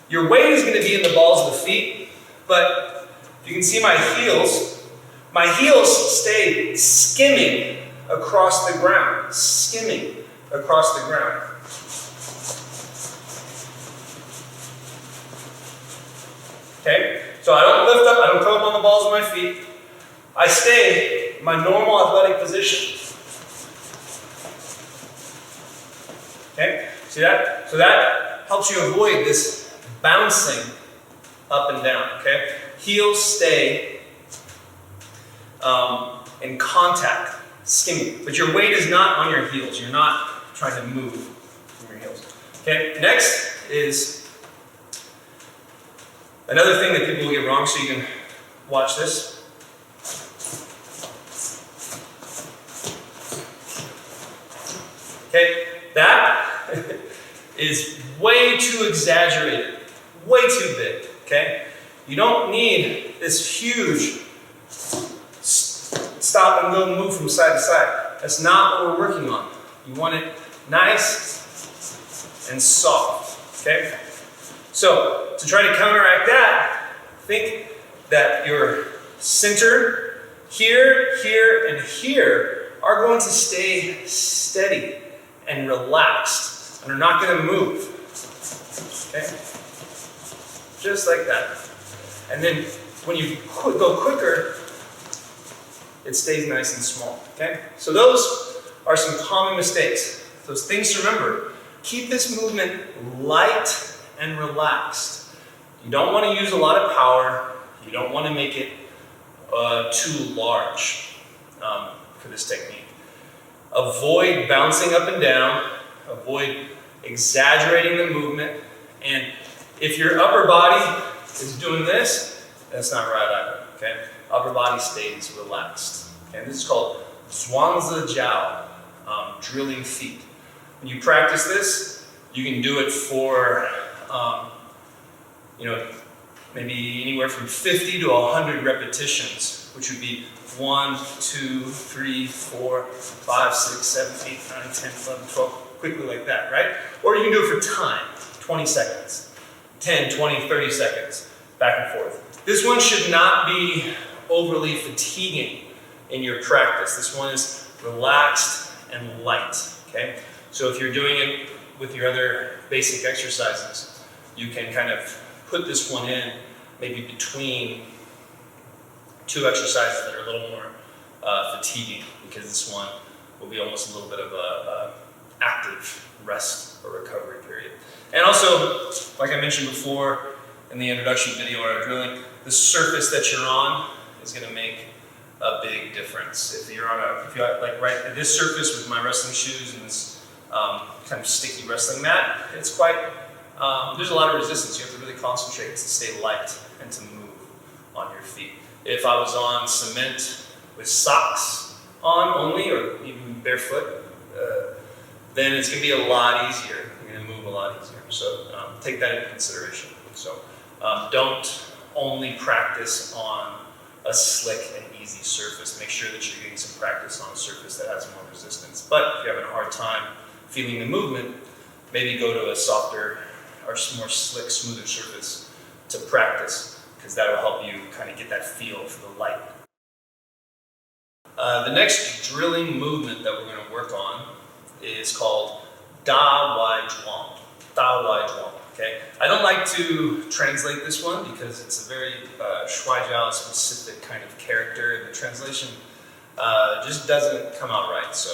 your weight is going to be in the balls of the feet, but you can see my heels stay skimming across the ground, skimming across the ground. Okay, so I don't lift up, I don't come up on the balls of my feet. I stay in my normal athletic position. Okay, see that? So that helps you avoid this bouncing up and down, okay? Heels stay in contact, skimming. But your weight is not on your heels. You're not trying to move from your heels. Okay, next is another thing that people will get wrong, so you can watch this. Okay, that is way too exaggerated, way too big, okay? You don't need this huge stop and go move from side to side. That's not what we're working on. You want it nice and soft, okay? So, to try to counteract that, think that your center here, here, and here are going to stay steady and relaxed and are not going to move, okay? Just like that. And then when you go quicker, it stays nice and small, okay? So those are some common mistakes. Those things to remember. Keep this movement light and relaxed. You don't want to use a lot of power. You don't want to make it too large for this technique. Avoid bouncing up and down. Avoid exaggerating the movement. And if your upper body is doing this, that's not right either, okay? Upper body stays relaxed. Okay? This is called Shuai Jiao, drilling feet. When you practice this, you can do it for, maybe anywhere from 50 to 100 repetitions, which would be 1, 2, 3, 4, 5, 6, 7, 8, 9, 10, 11, 12, quickly like that, right? Or you can do it for time, 20 seconds, 10, 20, 30 seconds, back and forth. This one should not be overly fatiguing in your practice. This one is relaxed and light, okay? So if you're doing it with your other basic exercises, you can kind of put this one in maybe between two exercises that are a little more fatiguing, because this one will be almost a little bit of a active rest or recovery period. And also, like I mentioned before in the introduction video or drilling, the surface that you're on is going to make a big difference. If you're like right at this surface with my wrestling shoes and this kind of sticky wrestling mat, it's quite, there's a lot of resistance. You have to really concentrate to stay light and to move on your feet. If I was on cement with socks on only, or even barefoot, then it's going to be a lot easier. You're going to move a lot easier. So take that into consideration. So don't only practice on a slick and easy surface. Make sure that you're getting some practice on a surface that has more resistance. But if you're having a hard time feeling the movement, maybe go to a softer or more slick, smoother surface to practice, because that'll help you kind of get that feel for the light. The next drilling movement that we're going to work on is called Wai Zhang. Wai Zhang. Okay, I don't like to translate this one because it's a very Shuai Jiao specific kind of character, and the translation just doesn't come out right. So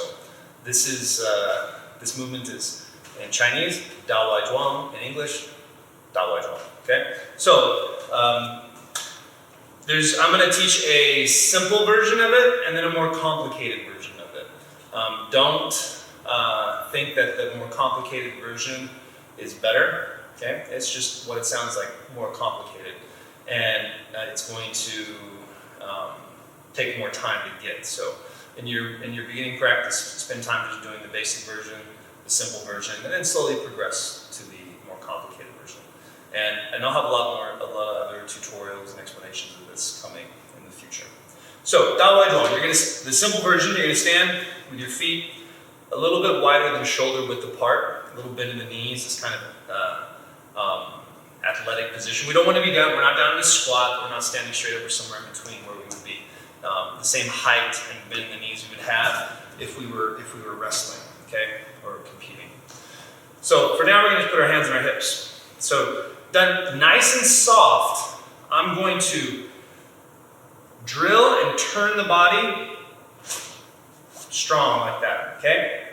this movement is in Chinese, Wai Zhang, in English, Wai Zhang. Okay, so I'm going to teach a simple version of it and then a more complicated version of it. Don't think that the more complicated version is better. Okay, it's just what it sounds like, more complicated, and it's going to take more time to get. So, in your beginning practice, spend time just doing the basic version, the simple version, and then slowly progress to the more complicated version. And I'll have a lot of other tutorials and explanations of this coming in the future. So, Wai Zhang, the simple version, you're going to stand with your feet a little bit wider than shoulder width apart, a little bit in the knees, this kind of athletic position. We don't want to be down, we're not down in a squat, we're not standing straight up, we're somewhere in between where we would be. The same height and bend in the knees we would have if we were wrestling, okay, or competing. So for now, we're going to put our hands on our hips. So done nice and soft, I'm going to drill and turn the body strong like that, okay?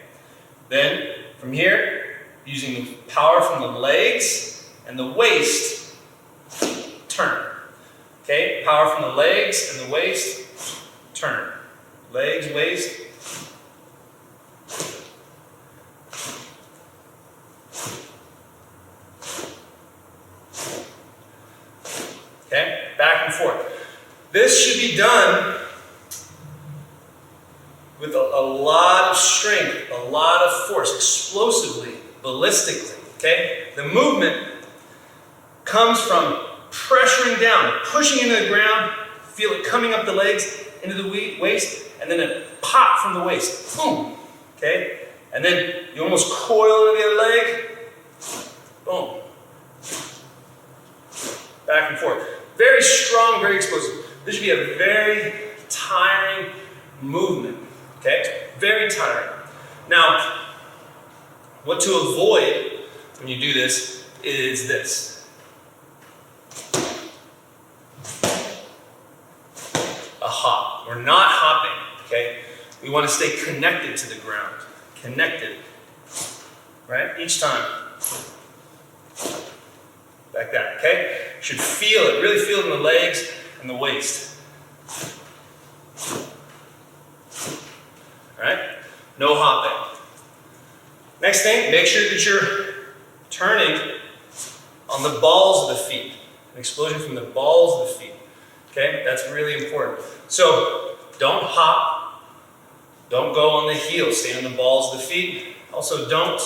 Then from here, using the power from the legs and the waist, turn. Okay, power from the legs and the waist, turn. Legs, waist. Okay, back and forth. This should be done with a lot of strength, a lot of force, explosively, ballistically. Okay, the movement comes from pressuring down, pushing into the ground, feel it coming up the legs, into the waist, and then a pop from the waist. Boom. Okay? And then you almost coil into the other leg. Boom. Back and forth. Very strong, very explosive. This should be a very tiring movement. Okay? Very tiring. Now, what to avoid when you do this is this. A hop. We're not hopping, okay? We want to stay connected to the ground. Connected. Right? Each time. Like that, okay? You should feel it, really feel it in the legs and the waist. Alright? No hopping. Next thing, make sure that you're turning on the balls of the feet. An explosion from the balls of the feet. Okay, that's really important. So don't hop, don't go on the heels, stay on the balls of the feet. Also don't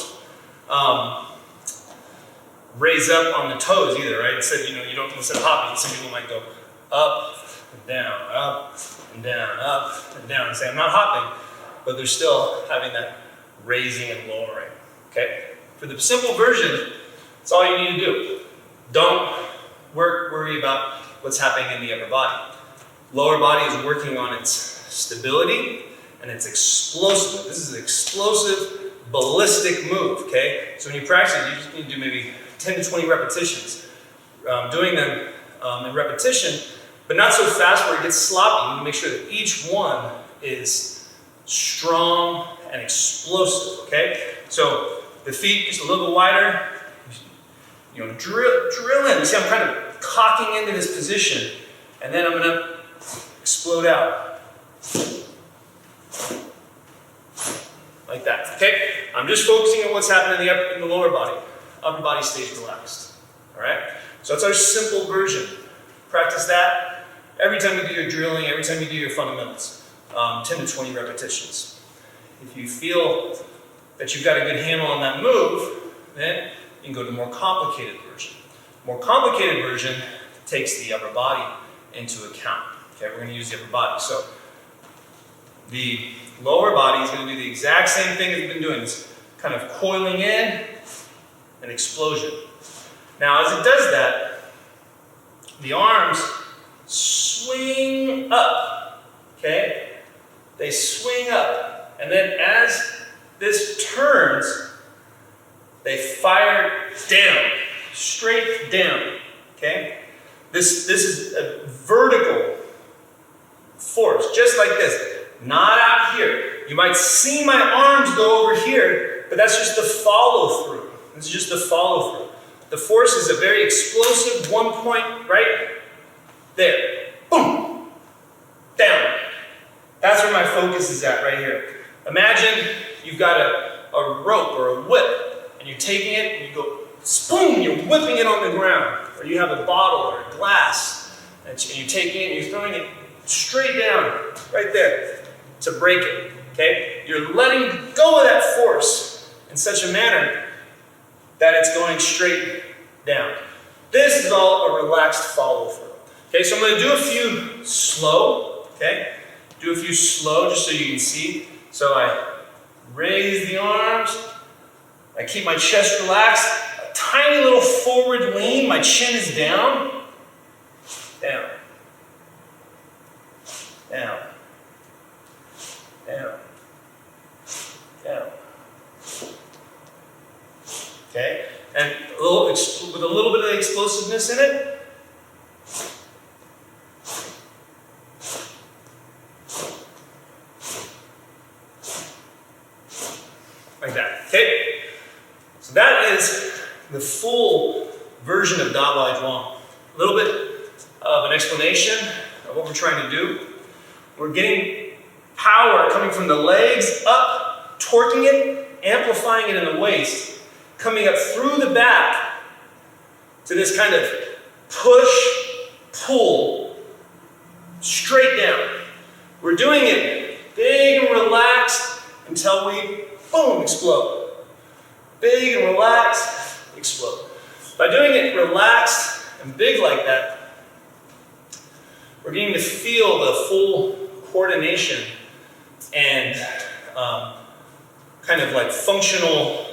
raise up on the toes either, right? Instead, you don't, instead of hopping, some people might go up and down, up and down, up and down, and say, I'm not hopping, but they're still having that raising and lowering, okay? For the simple version, that's all you need to do. Don't worry about what's happening in the upper body. Lower body is working on its stability and its explosive. This is an explosive, ballistic move, okay? So when you practice it, you just need to do maybe 10 to 20 repetitions. Doing them in repetition, but not so fast where it gets sloppy. You need to make sure that each one is strong and explosive, okay? So the feet just a little bit wider. Drill in. You see, I'm kind of cocking into this position, and then I'm going to explode out. Like that, okay? I'm just focusing on what's happening in the lower body. Upper body stays relaxed, all right? So that's our simple version. Practice that every time you do your drilling, every time you do your fundamentals. 10 to 20 repetitions. If you feel that you've got a good handle on that move, then you can go to the more complicated version. More complicated version takes the upper body into account. Okay, we're going to use the upper body. So the lower body is going to do the exact same thing that we've been doing. It's kind of coiling in and explosion. Now, as it does that, the arms swing up. Okay, they swing up, and then as this turns, they fire down, straight down. Okay, this is a vertical force, just like this. Not out here. You might see my arms go over here, but that's just the follow through. This is just the follow through. The force is a very explosive 1 point right there. Boom. Down. That's where my focus is at right here. Imagine you've got a rope or a whip, and you're taking it and you go, boom, you're whipping it on the ground. Or you have a bottle or a glass, and you're taking it and you're throwing it straight down, right there, to break it. Okay? You're letting go of that force in such a manner that it's going straight down. This is all a relaxed follow through. Okay, so I'm going to do a few slow. Okay? Do a few slow just so you can see. So I raise the arms. I keep my chest relaxed. A tiny little forward lean. My chin is down. Down. Down. Down. Down. Okay? And with a little bit of explosiveness in it. Like that. Okay? So that is the full version of Bei Quan. A little bit of an explanation of what we're trying to do. We're getting power coming from the legs up, torquing it, amplifying it in the waist, coming up through the back to this kind of push, pull, straight down. We're doing it big and relaxed until we, boom, explode. Big and relaxed, explode. By doing it relaxed and big like that, we're getting to feel the full coordination and kind of like functional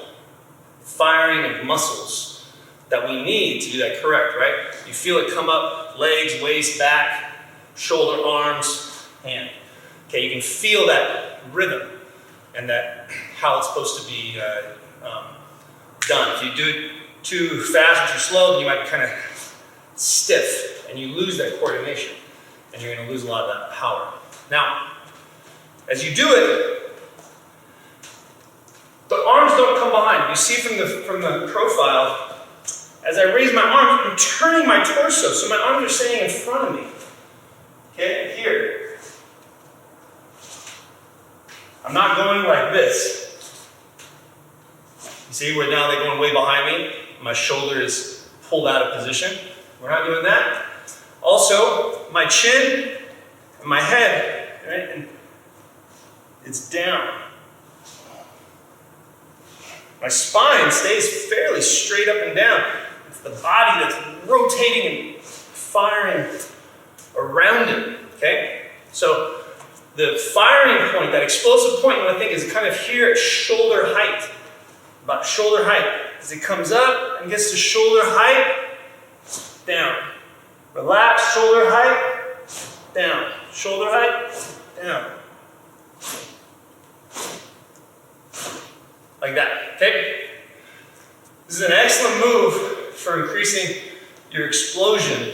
firing of muscles that we need to do that correct, right? You feel it come up, legs, waist, back, shoulder, arms, hand. Okay, you can feel that rhythm and that how it's supposed to be done. If you do it too fast or too slow, then you might kind of stiff and you lose that coordination and you're going to lose a lot of that power. Now, as you do it, the arms don't come behind. You see from the profile, as I raise my arms, I'm turning my torso, so my arms are staying in front of me. Okay, here. I'm not going like this. You see where now they're going way behind me? My shoulder is pulled out of position. We're not doing that. Also, my chin and my head, right, and it's down. My spine stays fairly straight up and down. It's the body that's rotating and firing around it, okay? So the firing point, that explosive point, I think, is kind of here at shoulder height. About shoulder height. As it comes up and gets to shoulder height, down. Relax, shoulder height, down. Shoulder height, down. Like that, okay? This is an excellent move for increasing your explosion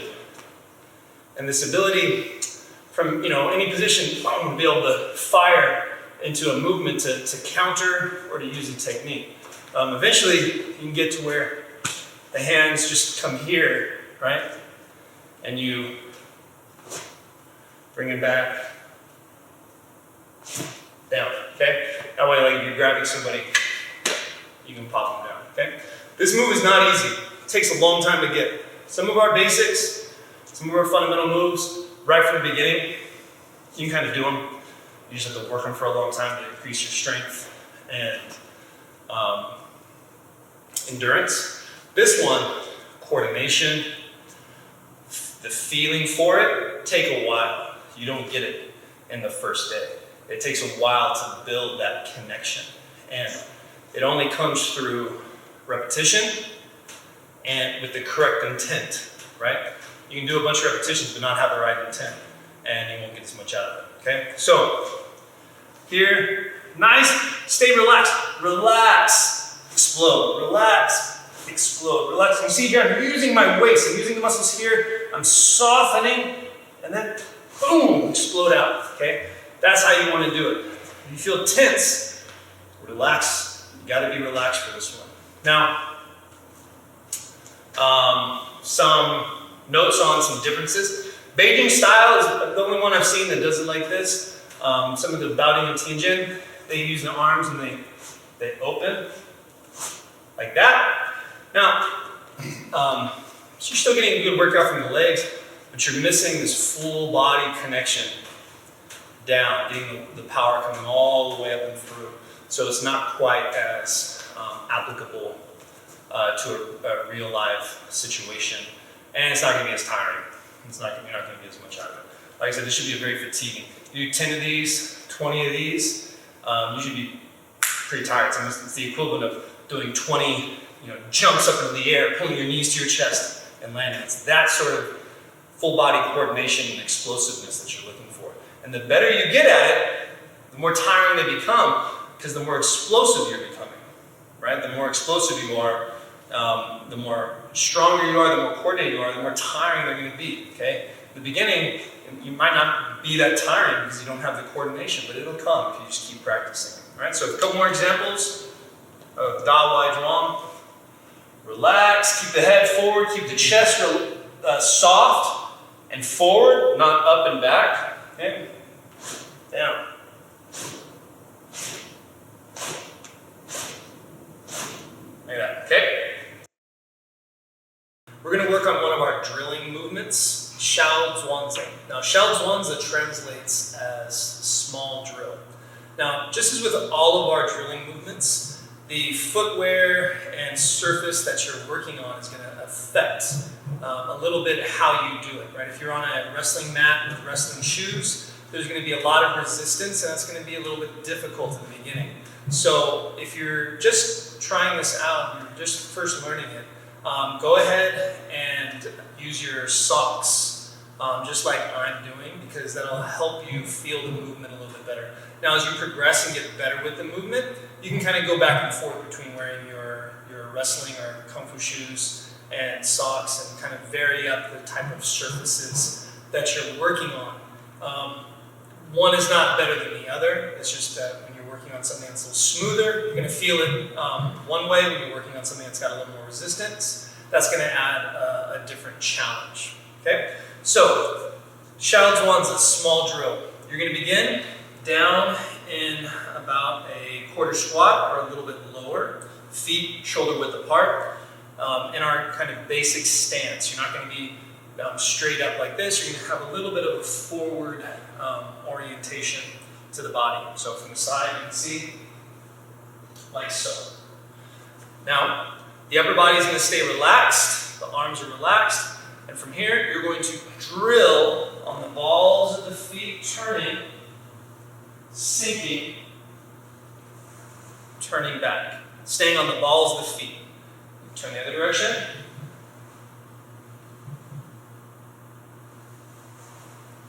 and this ability from any position to be able to fire into a movement to counter or to use a technique. Eventually, you can get to where the hands just come here, right? And you bring it back down, okay? That way, like if you're grabbing somebody, you can pop them down, okay? This move is not easy. It takes a long time to get. Some of our basics, some of our fundamental moves, right from the beginning, you can kind of do them. You just have to work them for a long time to increase your strength and endurance. This one, coordination, the feeling for it take a while. You don't get it in the first day. It takes a while to build that connection. And it only comes through repetition and with the correct intent, right? You can do a bunch of repetitions but not have the right intent, and you won't get as much out of it, okay? So, here, nice, stay relaxed. Relax, explode, relax, explode, relax. You see here, I'm using my waist, I'm using the muscles here, I'm softening, and then boom, explode out, okay? That's how you want to do it. If you feel tense, relax. You gotta be relaxed for this one. Now, some notes on some differences. Beijing style is the only one I've seen that does it like this. Some of the Baoding and Tianjin, they use the arms and they open like that. Now, so you're still getting a good workout from the legs, but you're missing this full body connection down, getting the power coming all the way up and through. So it's not quite as applicable to a real life situation, and it's not going to be as tiring. You're not going to get as much out of it. Like I said, this should be very fatiguing. You do 10 of these, 20 of these, you should be pretty tired. So it's the equivalent of doing 20, jumps up into the air, pulling your knees to your chest and landing. It's that sort of full body coordination and explosiveness that you're looking for. And the better you get at it, the more tiring they become, because the more explosive you're becoming, right? The more explosive you are, the more stronger you are, the more coordinated you are, the more tiring they're going to be, okay? In the beginning, you might not be that tiring because you don't have the coordination, but it'll come if you just keep practicing, right? So a couple more examples of Bei Quan. Relax, keep the head forward, keep the chest soft and forward, not up and back, okay? Down. Like that, okay? We're going to work on one of our drilling movements, Shuai Jiao. Now, Shuai Jiao translates as small drill. Now, just as with all of our drilling movements, the footwear and surface that you're working on is going to affect a little bit how you do it, right? If you're on a wrestling mat with wrestling shoes, there's going to be a lot of resistance, and that's going to be a little bit difficult in the beginning. So if you're just trying this out, you're just first learning it, go ahead and use your socks, just like I'm doing, because that'll help you feel the movement a little bit better. Now, as you progress and get better with the movement, you can kind of go back and forth between wearing your wrestling or kung fu shoes and socks and kind of vary up the type of surfaces that you're working on. One is not better than the other. It's just that when you're working on something that's a little smoother, you're going to feel it one way. When you're working on something that's got a little more resistance, that's going to add a different challenge. Okay? So, Shuai Jiao is a small drill. You're going to begin down in about a quarter squat or a little bit lower, feet shoulder width apart, in our kind of basic stance. You're not going to be straight up like this. You're going to have a little bit of a forward orientation to the body. So from the side, you can see, like so. Now, the upper body is going to stay relaxed, the arms are relaxed, and from here, you're going to drill on the balls of the feet, turning, sinking, turning back, staying on the balls of the feet. Turn the other direction.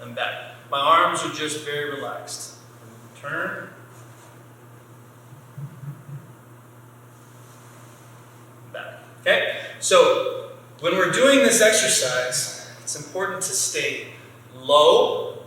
And back. My arms are just very relaxed. Turn. Back. Okay? So, when we're doing this exercise, it's important to stay low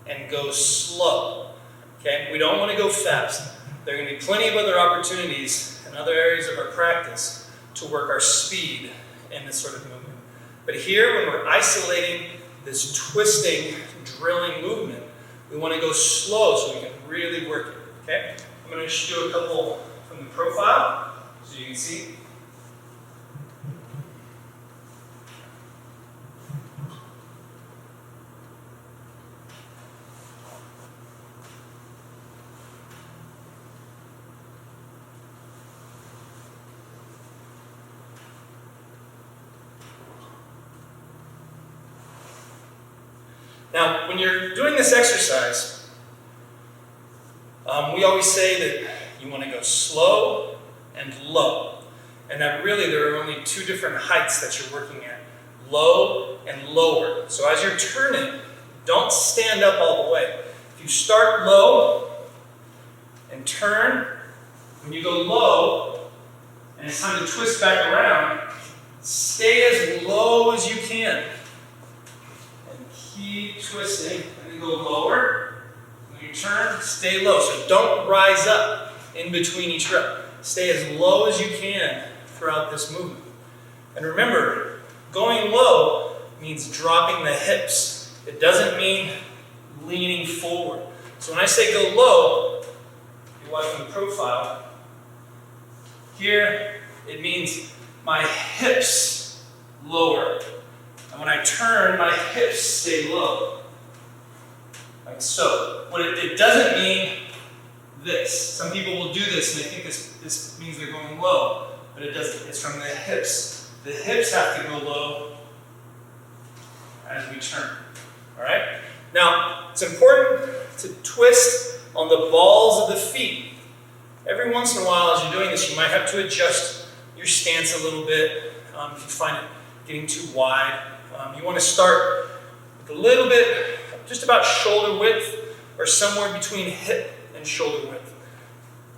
and go slow. Okay? We don't want to go fast. There are going to be plenty of other opportunities in other areas of our practice to work our speed in this sort of movement. But here, when we're isolating this twisting, drilling movement, we want to go slow so we can really work it. Okay? I'm going to just do a couple from the profile so you can see. Now, when you're doing this exercise, we always say that you want to go slow and low. And that really there are only two different heights that you're working at, low and lower. So as you're turning, don't stand up all the way. If you start low and turn, when you go low and it's time to twist back around, stay as low as you can. And keep twisting and then go lower. When you turn, stay low. So don't rise up in between each rep. Stay as low as you can throughout this movement. And remember, going low means dropping the hips. It doesn't mean leaning forward. So when I say go low, you're watching the profile, here it means my hips lower. And when I turn, my hips stay low. Like so. It doesn't mean this. Some people will do this and they think this means they're going low, but it doesn't. It's from the hips. The hips have to go low as we turn. All right? Now, it's important to twist on the balls of the feet. Every once in a while, as you're doing this, you might have to adjust your stance a little bit if you find it getting too wide. You want to start with a little bit, just about shoulder width, or somewhere between hip and shoulder width.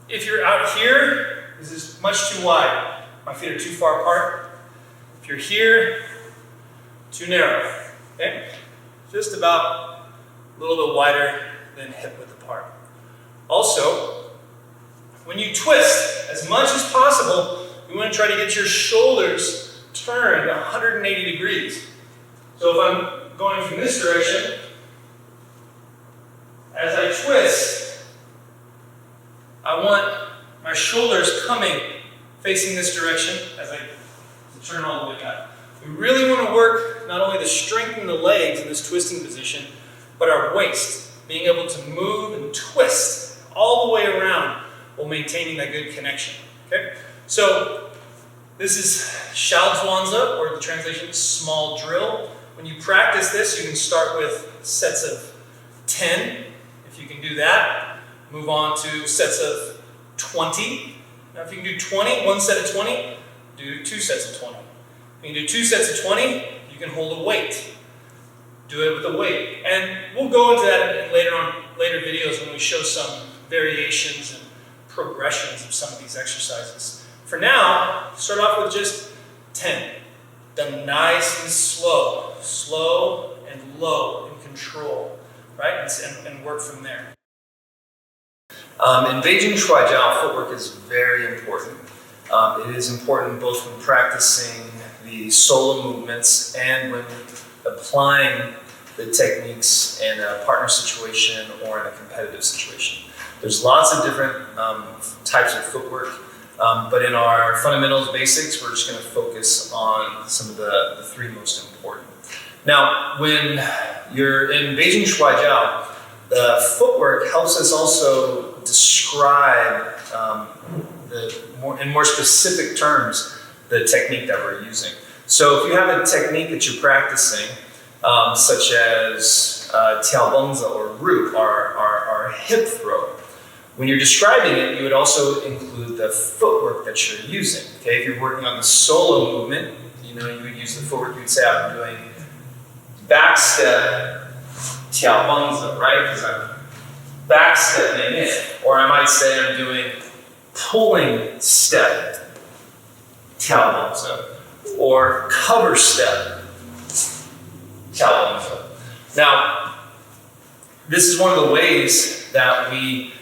If you're out here, this is much too wide. My feet are too far apart. If you're here, too narrow. Okay? Just about a little bit wider than hip width apart. Also, when you twist, as much as possible, you want to try to get your shoulders turned 180 degrees. So if I'm going from this direction, as I twist, I want my shoulders coming, facing this direction as I turn all the way back. We really want to work not only to strengthen the legs in this twisting position, but our waist, being able to move and twist all the way around while maintaining that good connection. Okay? So this is Xiao Zhuangzi, or the translation is small drill. When you practice this, you can start with sets of 10. If you can do that, move on to sets of 20. Now if you can do 20, one set of 20, do 2 sets of 20. If you can do 2 sets of 20, you can hold a weight. Do it with a weight. And we'll go into that in later videos when we show some variations and progressions of some of these exercises. For now, start off with just 10. Done nice and slow. Slow and low in control. Right? And work from there. In Beijing Shuai Jiao, footwork is very important. It is important both when practicing the solo movements and when applying the techniques in a partner situation or in a competitive situation. There's lots of different types of footwork, but in our fundamentals basics, we're just going to focus on some of the 3 most important. Now, when you're in Beijing Shuai Jiao, the footwork helps us also describe in more specific terms the technique that we're using. So if you have a technique that you're practicing, such as tiaobengzi or root, or hip throw, when you're describing it, you would also include the footwork that you're using. Okay, if you're working on the solo movement, you would use the footwork. You would say, I'm doing back step tiaobengzi, right? Because I'm back stepping in. Or I might say I'm doing pulling step tiaobengzi, or cover step tiaobengzi. Now, this is one of the ways that we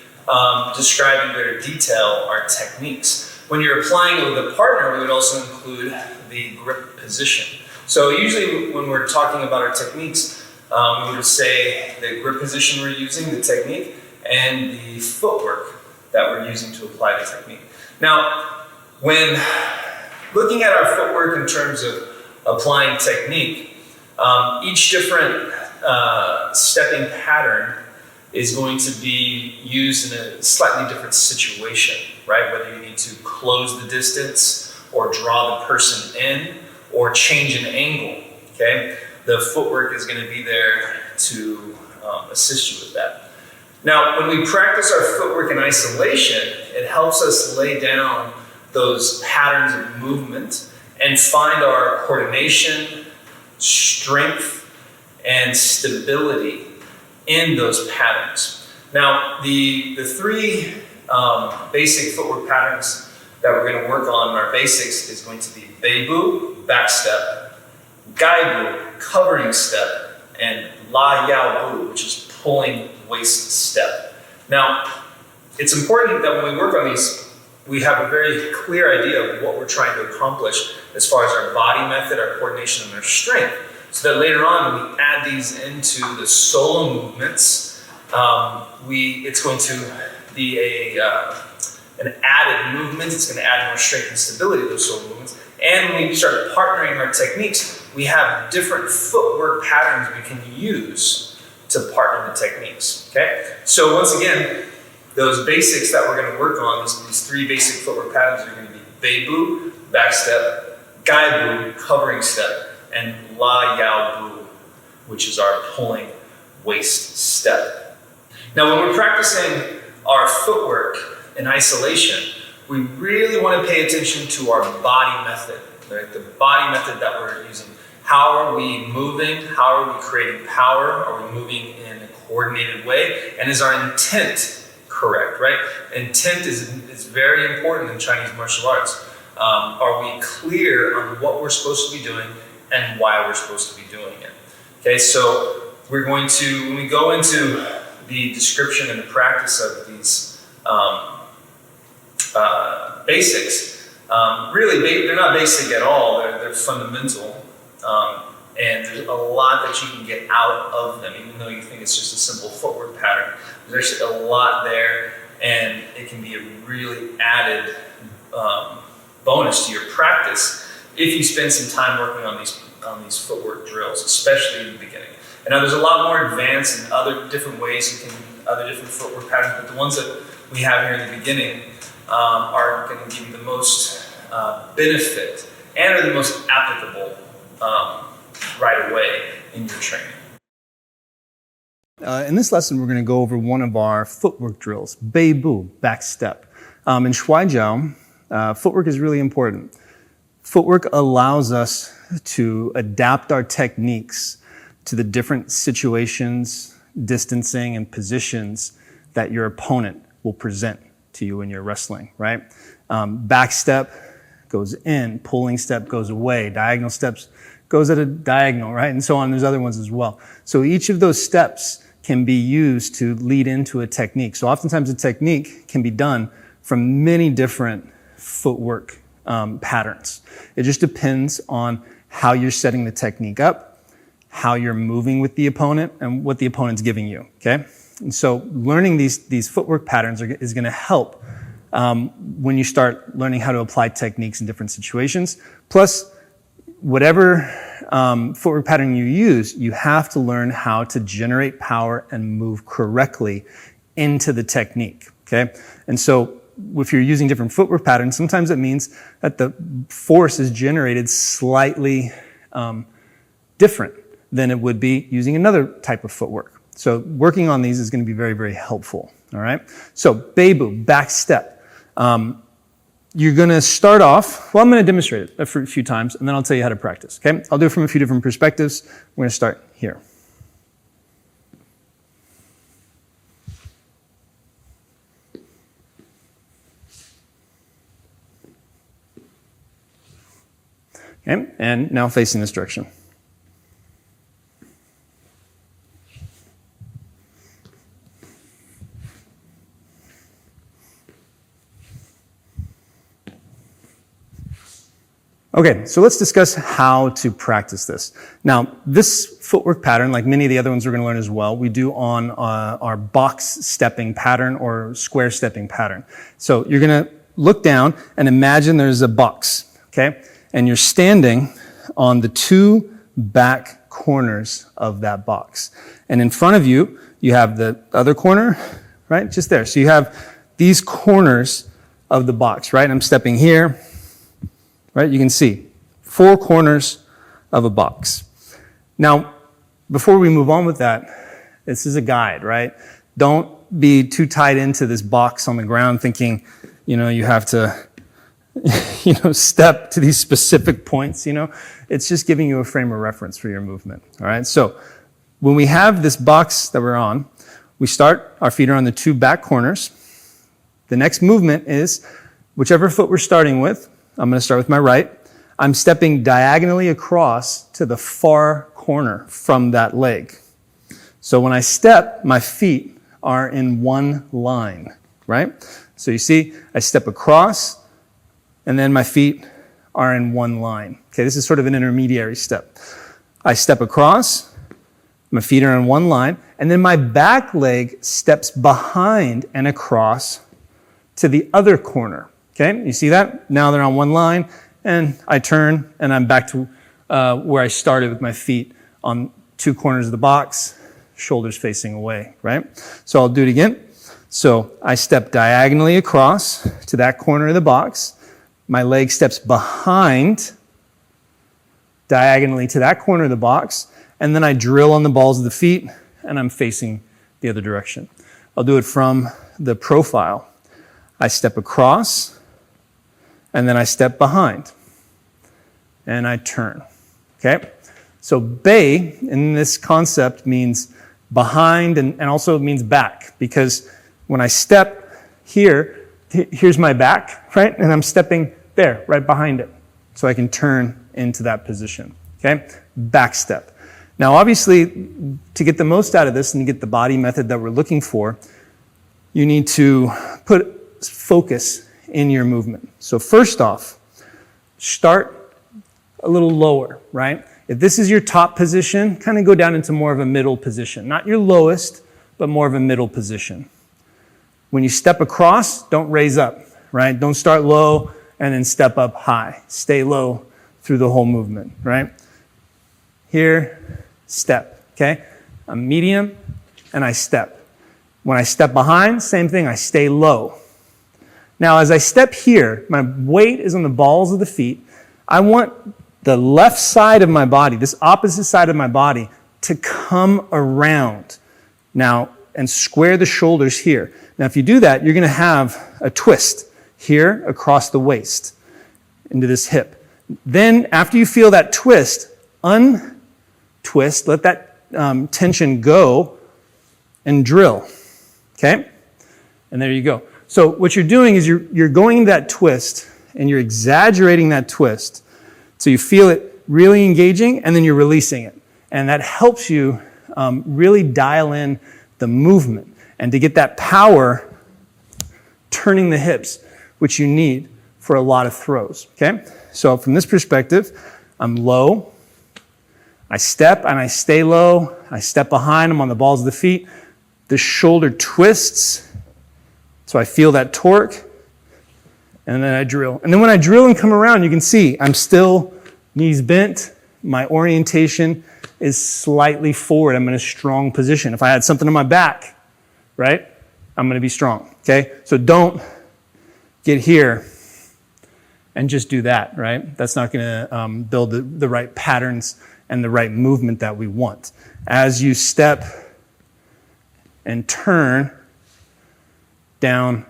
describe in greater detail our techniques. When you're applying it with a partner, we would also include the grip position. So usually when we're talking about our techniques, we would say the grip position we're using, the technique, and the footwork that we're using to apply the technique. Now, when looking at our footwork in terms of applying technique, each different stepping pattern is going to be used in a slightly different situation, right? Whether you need to close the distance or draw the person in or change an angle, okay? The footwork is going to be there to assist you with that. Now, when we practice our footwork in isolation, it helps us lay down those patterns of movement and find our coordination, strength, and stability in those patterns. Now, the three basic footwork patterns that we're going to work on in our basics is going to be Bei Bu, back step, Gai Bu, covering step, and La Yao Bu, which is pulling waist step. Now, it's important that when we work on these, we have a very clear idea of what we're trying to accomplish as far as our body method, our coordination, and our strength. So that later on, when we add these into the solo movements, it's going to be an added movement. It's going to add more strength and stability to those solo movements. And when we start partnering our techniques, we have different footwork patterns we can use to partner the techniques. Okay? So once again, those basics that we're going to work on, these three basic footwork patterns are going to be Bei Bu, back step, Gai Bu, covering step, and La Yao Bu, which is our pulling waist step. Now, when we're practicing our footwork in isolation, we really want to pay attention to our body method, right? The body method that we're using. How are we moving? How are we creating power? Are we moving in a coordinated way? And is our intent correct, right? Intent is very important in Chinese martial arts. Are we clear on what we're supposed to be doing and why we're supposed to be doing it? Okay, so we're going to, when we go into the description and the practice of these basics, really, they're not basic at all. They're fundamental. And there's a lot that you can get out of them, even though you think it's just a simple footwork pattern. There's actually a lot there, and it can be a really added bonus to your practice if you spend some time working on these footwork drills, especially in the beginning. And now there's a lot more advanced and other different ways other different footwork patterns, but the ones that we have here in the beginning are going to give you the most benefit and are the most applicable right away in your training. In this lesson, we're going to go over one of our footwork drills, Bei Bu, back step. In Shuai Jiao, footwork is really important. Footwork allows us to adapt our techniques to the different situations, distancing, and positions that your opponent will present to you when you're wrestling, right? Back step goes in, pulling step goes away, diagonal steps goes at a diagonal, right? And so on. There's other ones as well. So each of those steps can be used to lead into a technique. So oftentimes a technique can be done from many different footwork patterns. It just depends on how you're setting the technique up, how you're moving with the opponent, and what the opponent's giving you, okay? And so learning these footwork patterns is going to help when you start learning how to apply techniques in different situations. Plus, whatever footwork pattern you use, you have to learn how to generate power and move correctly into the technique, okay? And so if you're using different footwork patterns, sometimes it means that the force is generated slightly different than it would be using another type of footwork. So working on these is going to be very, very helpful, all right? So Bei Bu, back step. You're going to start off, well, I'm going to demonstrate it a few times, and then I'll tell you how to practice, okay? I'll do it from a few different perspectives. We're going to start here. Okay, and now facing this direction. Okay, so let's discuss how to practice this. Now, this footwork pattern, like many of the other ones we're going to learn as well, we do on our box stepping pattern or square stepping pattern. So you're going to look down and imagine there's a box, okay? And you're standing on the two back corners of that box. And in front of you, you have the other corner, right? Just there. So you have these corners of the box, right? I'm stepping here. Right, you can see 4 corners of a box. Now, before we move on with that, this is a guide, right? Don't be too tied into this box on the ground thinking, you have to, step to these specific points, It's just giving you a frame of reference for your movement, all right? So when we have this box that we're on, we start, our feet are on the 2 back corners. The next movement is whichever foot we're starting with. I'm going to start with my right. I'm stepping diagonally across to the far corner from that leg. So when I step, my feet are in one line, right? So you see, I step across, and then my feet are in one line. Okay, this is sort of an intermediary step. I step across, my feet are in one line, and then my back leg steps behind and across to the other corner. Okay, you see that? Now they're on one line, and I turn, and I'm back to where I started with my feet on 2 corners of the box, shoulders facing away, right? So I'll do it again. So I step diagonally across to that corner of the box. My leg steps behind, diagonally to that corner of the box, and then I drill on the balls of the feet, and I'm facing the other direction. I'll do it from the profile. I step across, and then I step behind, and I turn, okay? So bei in this concept means behind and also means back, because when I step here, here's my back, right? And I'm stepping there, right behind it. So I can turn into that position, okay? Back step. Now, obviously, to get the most out of this and to get the body method that we're looking for, you need to put focus in your movement. So first off, start a little lower, right? If this is your top position, kind of go down into more of a middle position. Not your lowest, but more of a middle position. When you step across, don't raise up, right? Don't start low and then step up high. Stay low through the whole movement, right? Here, step, okay? I'm medium and I step. When I step behind, same thing, I stay low. Now, as I step here, my weight is on the balls of the feet. I want the left side of my body, this opposite side of my body, to come around now and square the shoulders here. Now, if you do that, you're going to have a twist here across the waist into this hip. Then, after you feel that twist, untwist, let that tension go and drill. Okay? And there you go. So what you're doing is you're going into that twist and you're exaggerating that twist so you feel it really engaging and then you're releasing it. And that helps you really dial in the movement and to get that power turning the hips, which you need for a lot of throws. Okay? So from this perspective, I'm low. I step and I stay low. I step behind. I'm on the balls of the feet. The shoulder twists. So I feel that torque, and then I drill. And then when I drill and come around, you can see I'm still knees bent. My orientation is slightly forward. I'm in a strong position. If I had something on my back, right, I'm going to be strong, okay? So don't get here and just do that, right? That's not going to build the right patterns and the right movement that we want. As you step and turn, down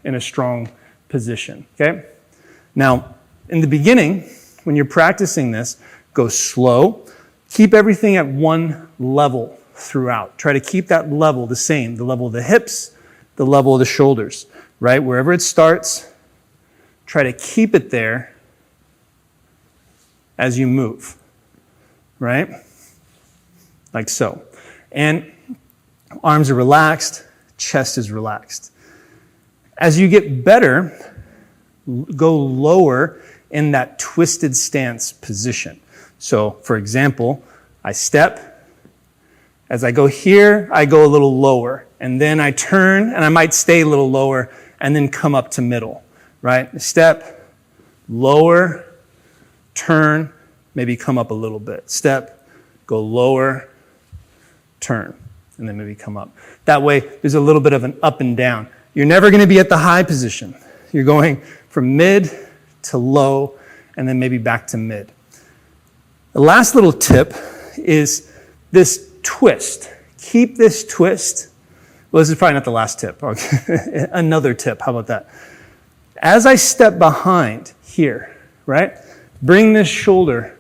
in a strong position, okay? Now, in the beginning, when you're practicing this, go slow. Keep everything at one level throughout. Try to keep that level the same, the level of the hips, the level of the shoulders, right? Wherever it starts, try to keep it there as you move, right? Like so. And arms are relaxed, chest is relaxed. As you get better, go lower in that twisted stance position. So, for example, I step. As I go here, I go a little lower. And then I turn, and I might stay a little lower, and then come up to middle, right? Step, lower, turn, maybe come up a little bit. Step, go lower, turn, and then maybe come up. That way, there's a little bit of an up and down. You're never going to be at the high position. You're going from mid to low and then maybe back to mid. The last little tip is this twist. Keep this twist. Well, this is probably not the last tip. Okay. Another tip, how about that? As I step behind here, right, bring this shoulder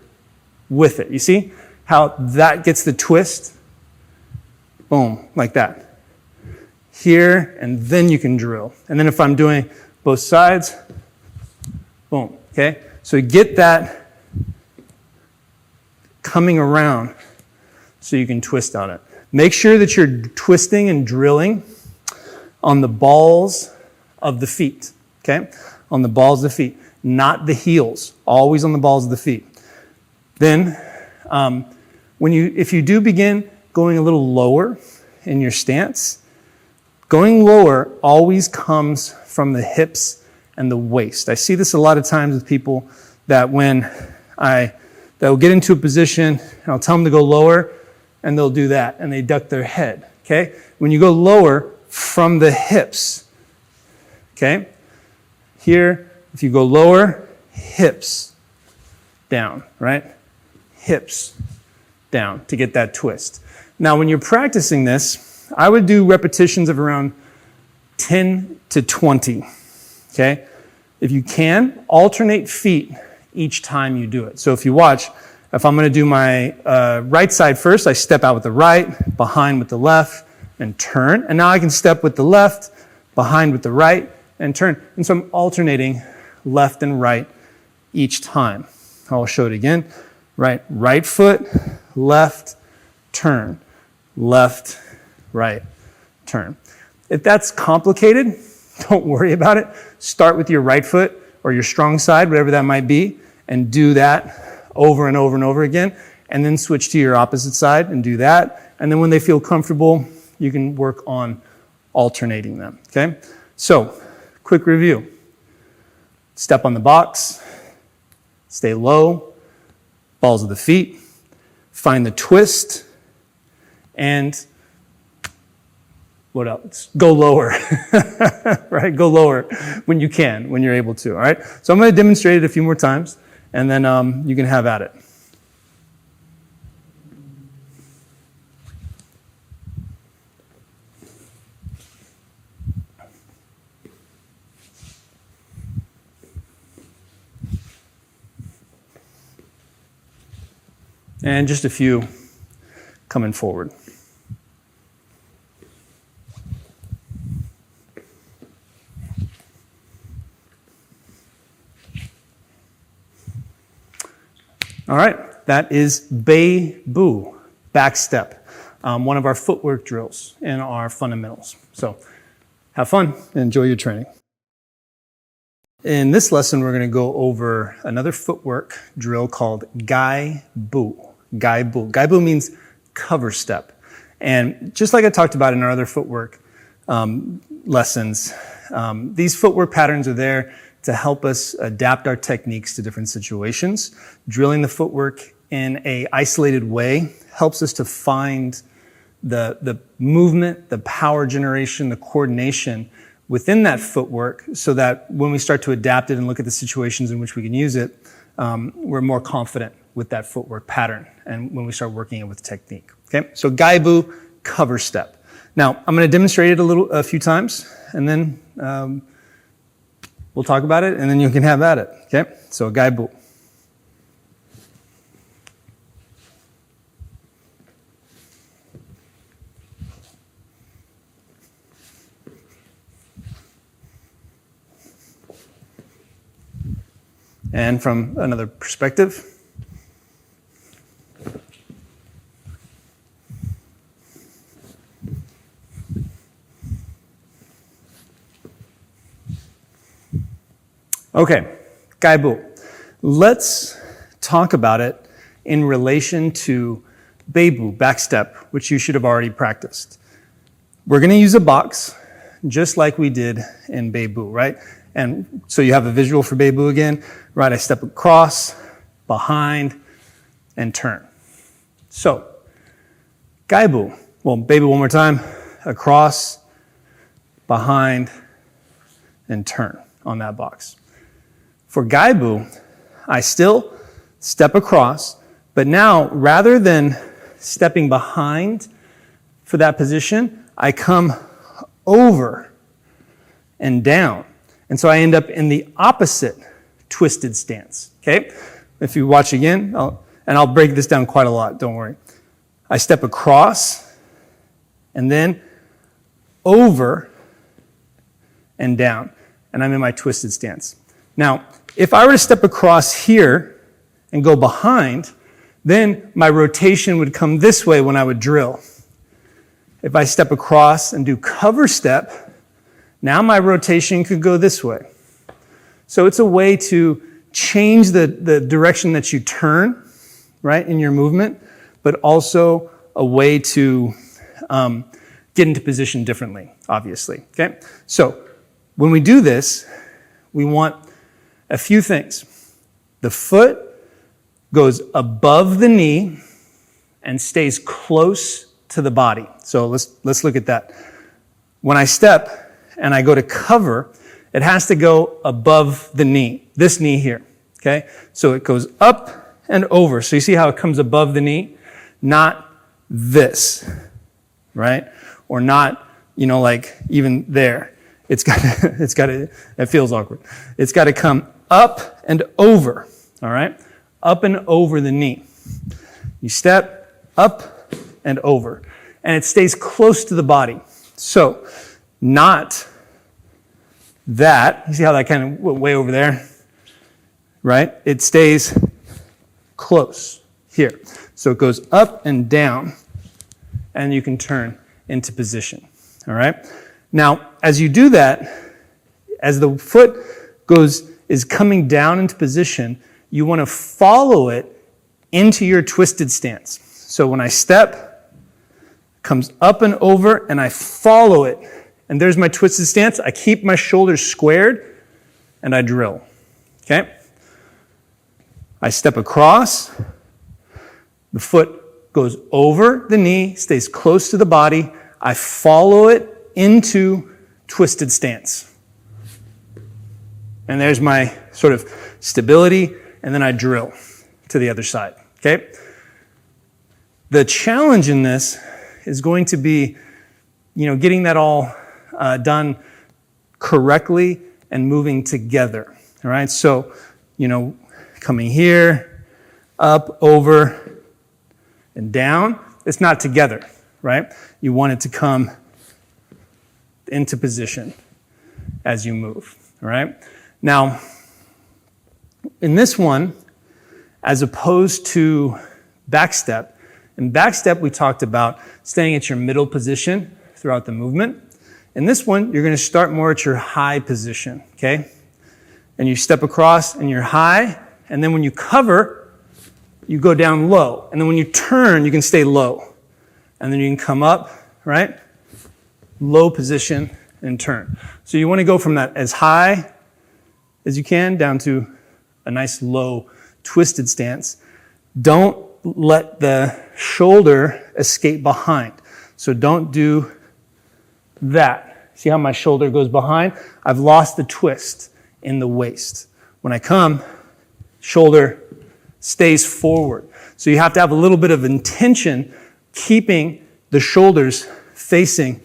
with it. You see how that gets the twist? Boom, like that. Here, and then you can drill. And then if I'm doing both sides, boom, okay? So get that coming around so you can twist on it. Make sure that you're twisting and drilling on the balls of the feet, okay? On the balls of the feet, not the heels, always on the balls of the feet. Then, if you do begin going a little lower in your stance, going lower always comes from the hips and the waist. I see this a lot of times with people that they'll get into a position and I'll tell them to go lower and they'll do that and they duck their head, okay? When you go lower from the hips, okay? Here, if you go lower, hips down, right? Hips down to get that twist. Now, when you're practicing this, I would do repetitions of around 10 to 20, okay? If you can, alternate feet each time you do it. So if you watch, if I'm going to do my right side first, I step out with the right, behind with the left, and turn. And now I can step with the left, behind with the right, and turn. And so I'm alternating left and right each time. I'll show it again. Right foot, left, turn. Left, right, turn. If that's complicated, don't worry about it. Start with your right foot or your strong side, whatever that might be, and do that over and over and over again, and then switch to your opposite side and do that. And then when they feel comfortable, you can work on alternating them, okay? So, quick review. Step on the box, stay low, balls of the feet, find the twist, and what else? Go lower, right? Go lower when you can, when you're able to, all right? So I'm going to demonstrate it a few more times, and then you can have at it. And just a few coming forward. All right, that is Bei Bu, back step, one of our footwork drills in our fundamentals. So have fun and enjoy your training. In this lesson, we're going to go over another footwork drill called Gai Bu. Gai Bu. Gai Bu means cover step. And just like I talked about in our other footwork lessons, these footwork patterns are there to help us adapt our techniques to different situations. Drilling the footwork in an isolated way helps us to find the movement, the power generation, the coordination within that footwork so that when we start to adapt it and look at the situations in which we can use it, we're more confident with that footwork pattern and when we start working it with technique. Okay, so Gai Bu, cover step. Now, I'm going to demonstrate it a few times and then we'll talk about it and then you can have at it. Okay, so Gai Bu. And from another perspective. Okay, Gai Bu. Let's talk about it in relation to Bei Bu, back step, which you should have already practiced. We're going to use a box just like we did in Bei Bu, right? And so you have a visual for Bei Bu again, right? I step across, behind, and turn. So, Gai Bu. Well, Bei Bu one more time. Across, behind, and turn on that box. For Gai Bu, I still step across, but now rather than stepping behind for that position, I come over and down. And so I end up in the opposite twisted stance, okay? If you watch again, I'll break this down quite a lot, don't worry. I step across and then over and down, and I'm in my twisted stance. Now, if I were to step across here and go behind, then my rotation would come this way when I would drill. If I step across and do cover step, now my rotation could go this way. So it's a way to change the direction that you turn, right, in your movement, but also a way to get into position differently, obviously, okay? So when we do this, we want a few things. The foot goes above the knee and stays close to the body. So let's look at that. When I step and I go to cover, it has to go above the knee, this knee here, okay? So it goes up and over. So you see how it comes above the knee? Not this, right? Or not, like even there. It feels awkward. It's got to come up and over, all right? Up and over the knee. You step up and over. And it stays close to the body. So, not that. You see how that kind of went way over there? Right? It stays close here. So it goes up and down, and you can turn into position. All right? Now, as you do that, as the foot is coming down into position, you want to follow it into your twisted stance. So when I step, comes up and over, and I follow it. And there's my twisted stance. I keep my shoulders squared, and I drill. Okay? I step across. The foot goes over the knee, stays close to the body. I follow it into twisted stance. And there's my sort of stability, and then I drill to the other side. Okay? The challenge in this is going to be, getting that all done correctly and moving together. All right, so, coming here, up, over, and down. It's not together, right? You want it to come into position as you move. All right. Now, in this one, as opposed to back step, in back step, we talked about staying at your middle position throughout the movement. In this one, you're going to start more at your high position, okay? And you step across and you're high, and then when you cover, you go down low. And then when you turn, you can stay low. And then you can come up, right? Low position and turn. So you want to go from that as high as you can down to a nice low twisted stance. Don't let the shoulder escape behind. So don't do that. See how my shoulder goes behind? I've lost the twist in the waist. When I come, shoulder stays forward. So you have to have a little bit of intention keeping the shoulders facing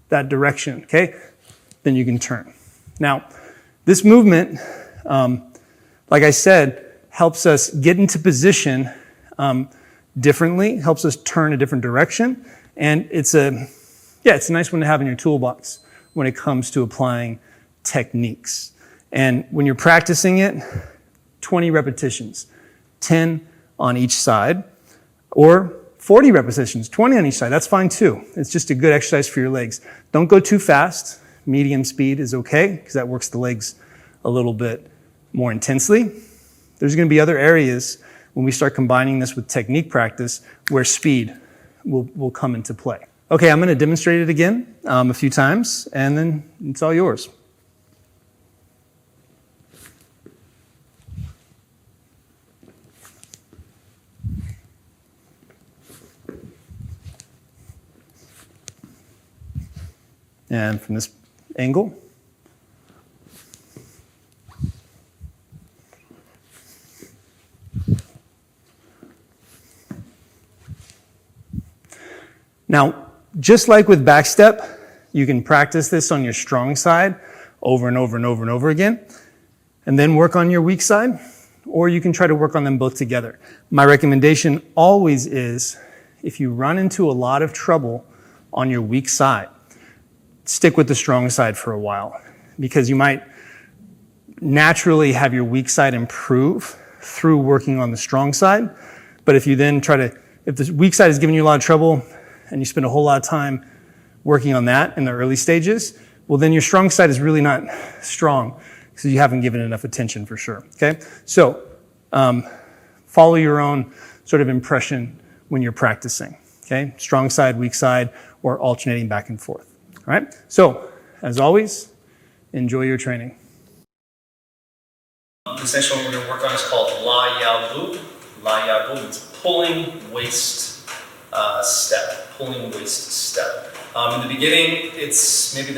that direction, okay? Then you can turn. Now, this movement, like I said, helps us get into position differently, helps us turn a different direction, and it's a nice one to have in your toolbox when it comes to applying techniques. And when you're practicing it, 20 repetitions, 10 on each side, or 40 repetitions, 20 on each side, that's fine too. It's just a good exercise for your legs. Don't go too fast. Medium speed is okay, because that works the legs a little bit more intensely. There's going to be other areas when we start combining this with technique practice where speed will come into play. Okay, I'm going to demonstrate it again a few times, and then it's all yours. And from this angle. Now, just like with back step, you can practice this on your strong side over and over and over and over again, and then work on your weak side, or you can try to work on them both together. My recommendation always is, if you run into a lot of trouble on your weak side, stick with the strong side for a while, because you might naturally have your weak side improve through working on the strong side. But if you then if the weak side is giving you a lot of trouble and you spend a whole lot of time working on that in the early stages, well, then your strong side is really not strong because you haven't given enough attention for sure, okay? So follow your own sort of impression when you're practicing, okay? Strong side, weak side, or alternating back and forth, all right? So, as always, enjoy your training. This next one we're going to work on is called La Yao Bu. La Yao Bu means pulling waist step. Pulling waist step. In the beginning, it's maybe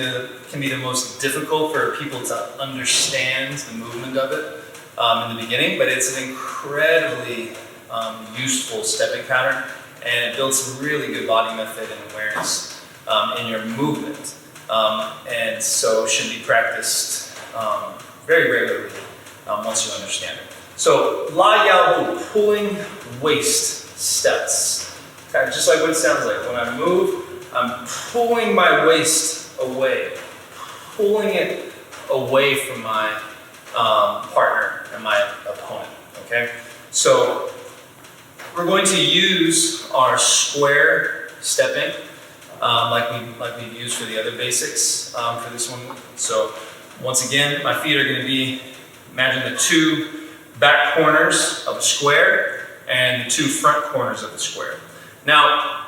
can be the most difficult for people to understand the movement of it in the beginning, but it's an incredibly useful stepping pattern, and it builds some really good body method and awareness in your movement, and so should be practiced very regularly once you understand it. So, La Yao Bu, pulling waist steps. Kind of just like what it sounds like. When I move, I'm pulling my waist away, pulling it away from my partner and my opponent, okay? So, we're going to use our square stepping like we've used for the other basics for this one. So, once again, my feet are going to be, imagine the two back corners of a square and the two front corners of the square. Now,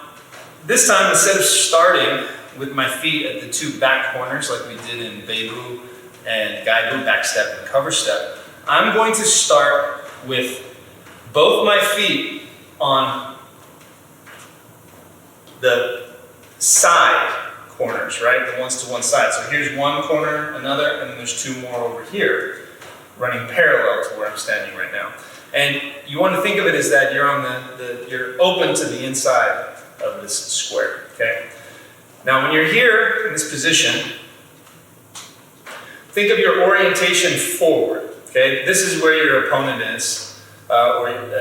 this time, instead of starting with my feet at the two back corners like we did in Beibu and Gaibu, back step and cover step, I'm going to start with both my feet on the side corners, right? The ones to one side. So here's one corner, another, and then there's two more over here, running parallel to where I'm standing right now. And you want to think of it as that you're on you're open to the inside of this square, okay? Now when you're here in this position, think of your orientation forward, okay? This is where your opponent is,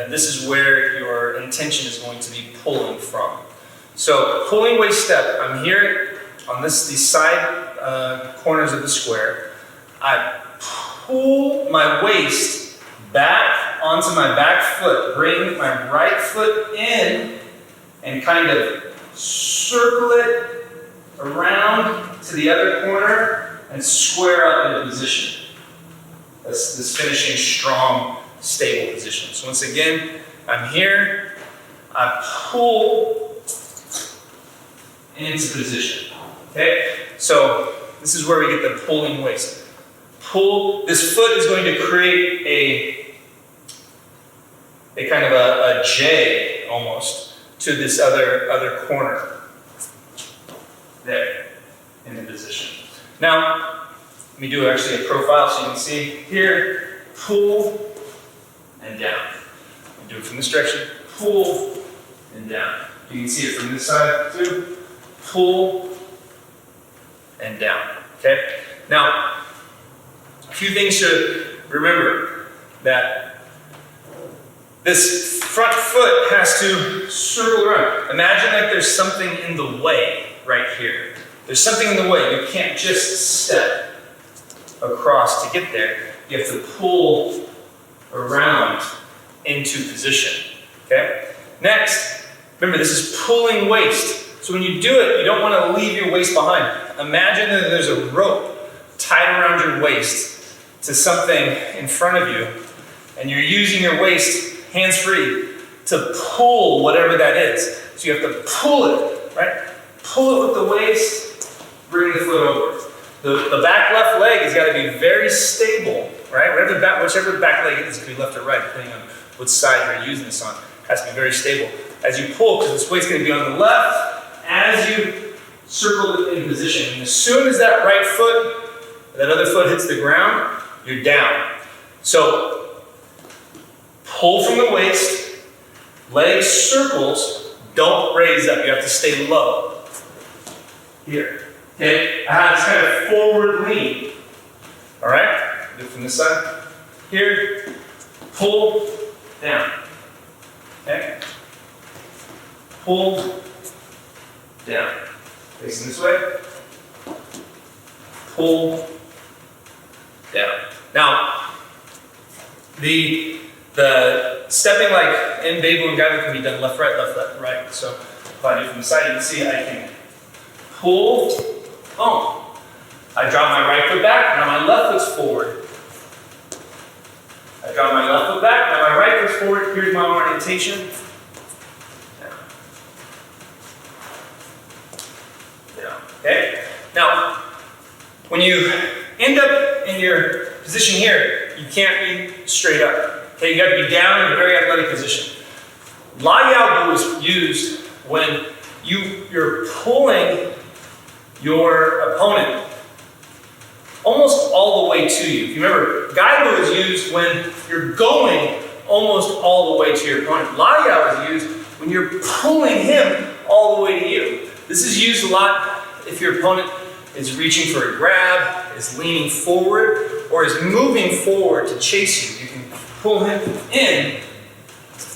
this is where your intention is going to be pulling from. So pulling waist step, I'm here on these side corners of the square. I pull my waist back onto my back foot, bring my right foot in and kind of circle it around to the other corner and square up in position. That's this finishing strong, stable position. So once again, I'm here, I pull into position, okay? So this is where we get the pulling waist. Pull, this foot is going to create a kind of a J almost to this other corner there in the position. Now, let me do actually a profile so you can see here, pull and down. Do it from this direction, pull and down. You can see it from this side too, pull and down, okay? Now, a few things to remember, that this front foot has to circle around. Imagine like there's something in the way right here. There's something in the way. You can't just step across to get there. You have to pull around into position, okay? Next, remember this is pulling waist. So when you do it, you don't want to leave your waist behind. Imagine that there's a rope tied around your waist to something in front of you, and you're using your waist hands-free to pull whatever that is. So you have to pull it, right? Pull it with the waist, bring the foot over. The back left leg has got to be very stable, right? Whichever the back leg is, it could be left or right, depending on which side you're using this on, has to be very stable. As you pull, because this weight's going to be on the left, as you circle it in position. And as soon as that right foot, that other foot hits the ground, you're down. So, pull from the waist, leg circles Don't raise up. You have to stay low. Here. Okay? I have this kind of forward lean. All right? Do it from this side. Here. Pull down. Okay? Pull down. Facing this way. Pull down. Now, the stepping like in Bei Quan can be done left, right. So if I do it from the side, you can see I can pull, boom. I drop my right foot back, now my left foot's forward. I drop my left foot back, now my right foot's forward. Here's my orientation. Down. Okay? Now, when you end up in your position here, you can't be straight up. Okay, you got to be down in a very athletic position. La Yao Bu is used when you're pulling your opponent almost all the way to you. If you remember, Gai Bu is used when you're going almost all the way to your opponent. La Yao is used when you're pulling him all the way to you. This is used a lot if your opponent is reaching for a grab, is leaning forward, or is moving forward to chase you. You can pull him in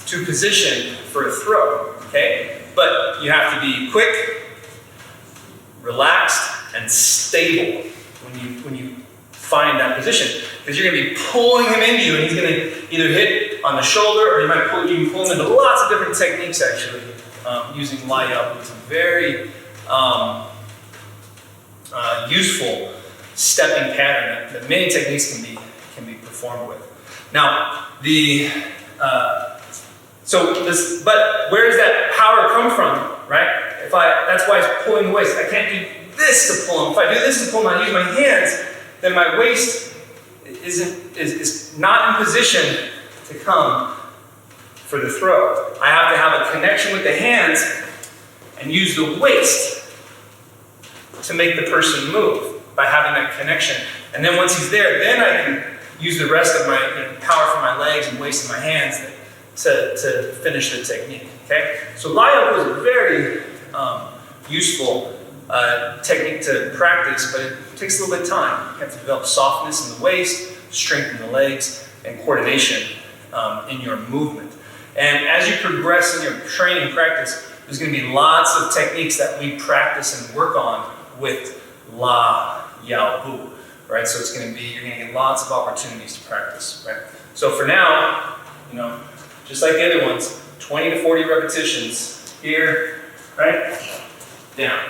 to position for a throw, okay? But you have to be quick, relaxed, and stable when you find that position. Because you're gonna be pulling him into you, and he's gonna either hit on the shoulder, or you can pull him into lots of different techniques actually, using La Yao. It's a very useful stepping pattern that many techniques can be performed with. Now, but where does that power come from, right? That's why it's pulling the waist. I can't do this to pull him. If I do this to pull him, I use my hands, then my waist is not in position to come for the throw. I have to have a connection with the hands and use the waist to make the person move by having that connection. And then once he's there, then I can use the rest of my power from my legs and waist and my hands to finish the technique, okay? So La Yao Bu is a very useful technique to practice, but it takes a little bit of time. You have to develop softness in the waist, strength in the legs, and coordination in your movement. And as you progress in your training practice, there's gonna be lots of techniques that we practice and work on with La Yao Bu, right? So you're gonna get lots of opportunities to practice, right? So for now, just like the other ones, 20 to 40 repetitions here, right? Down,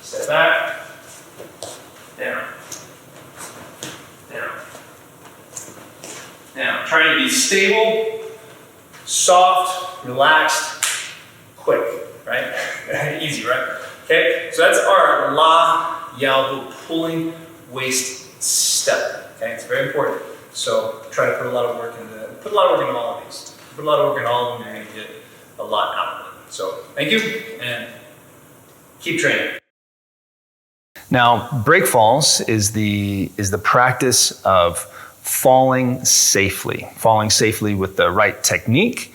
step back, down, down, down. Trying to be stable, soft, relaxed, quick, right? Easy, right? Okay, so that's our La Yao Bu, pulling waist step. Okay, it's very important. So try to put a lot of work into all of these. Put a lot of work in all of them, you're going to get a lot out of it. So thank you, and keep training. Now, breakfalls is the practice of falling safely with the right technique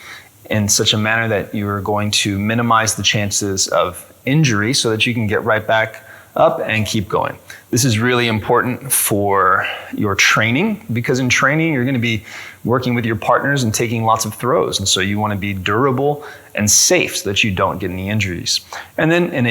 in such a manner that you are going to minimize the chances of injury so that you can get right back up and keep going. This is really important for your training, because in training you're going to be working with your partners and taking lots of throws, and so you want to be durable and safe so that you don't get any injuries. And then in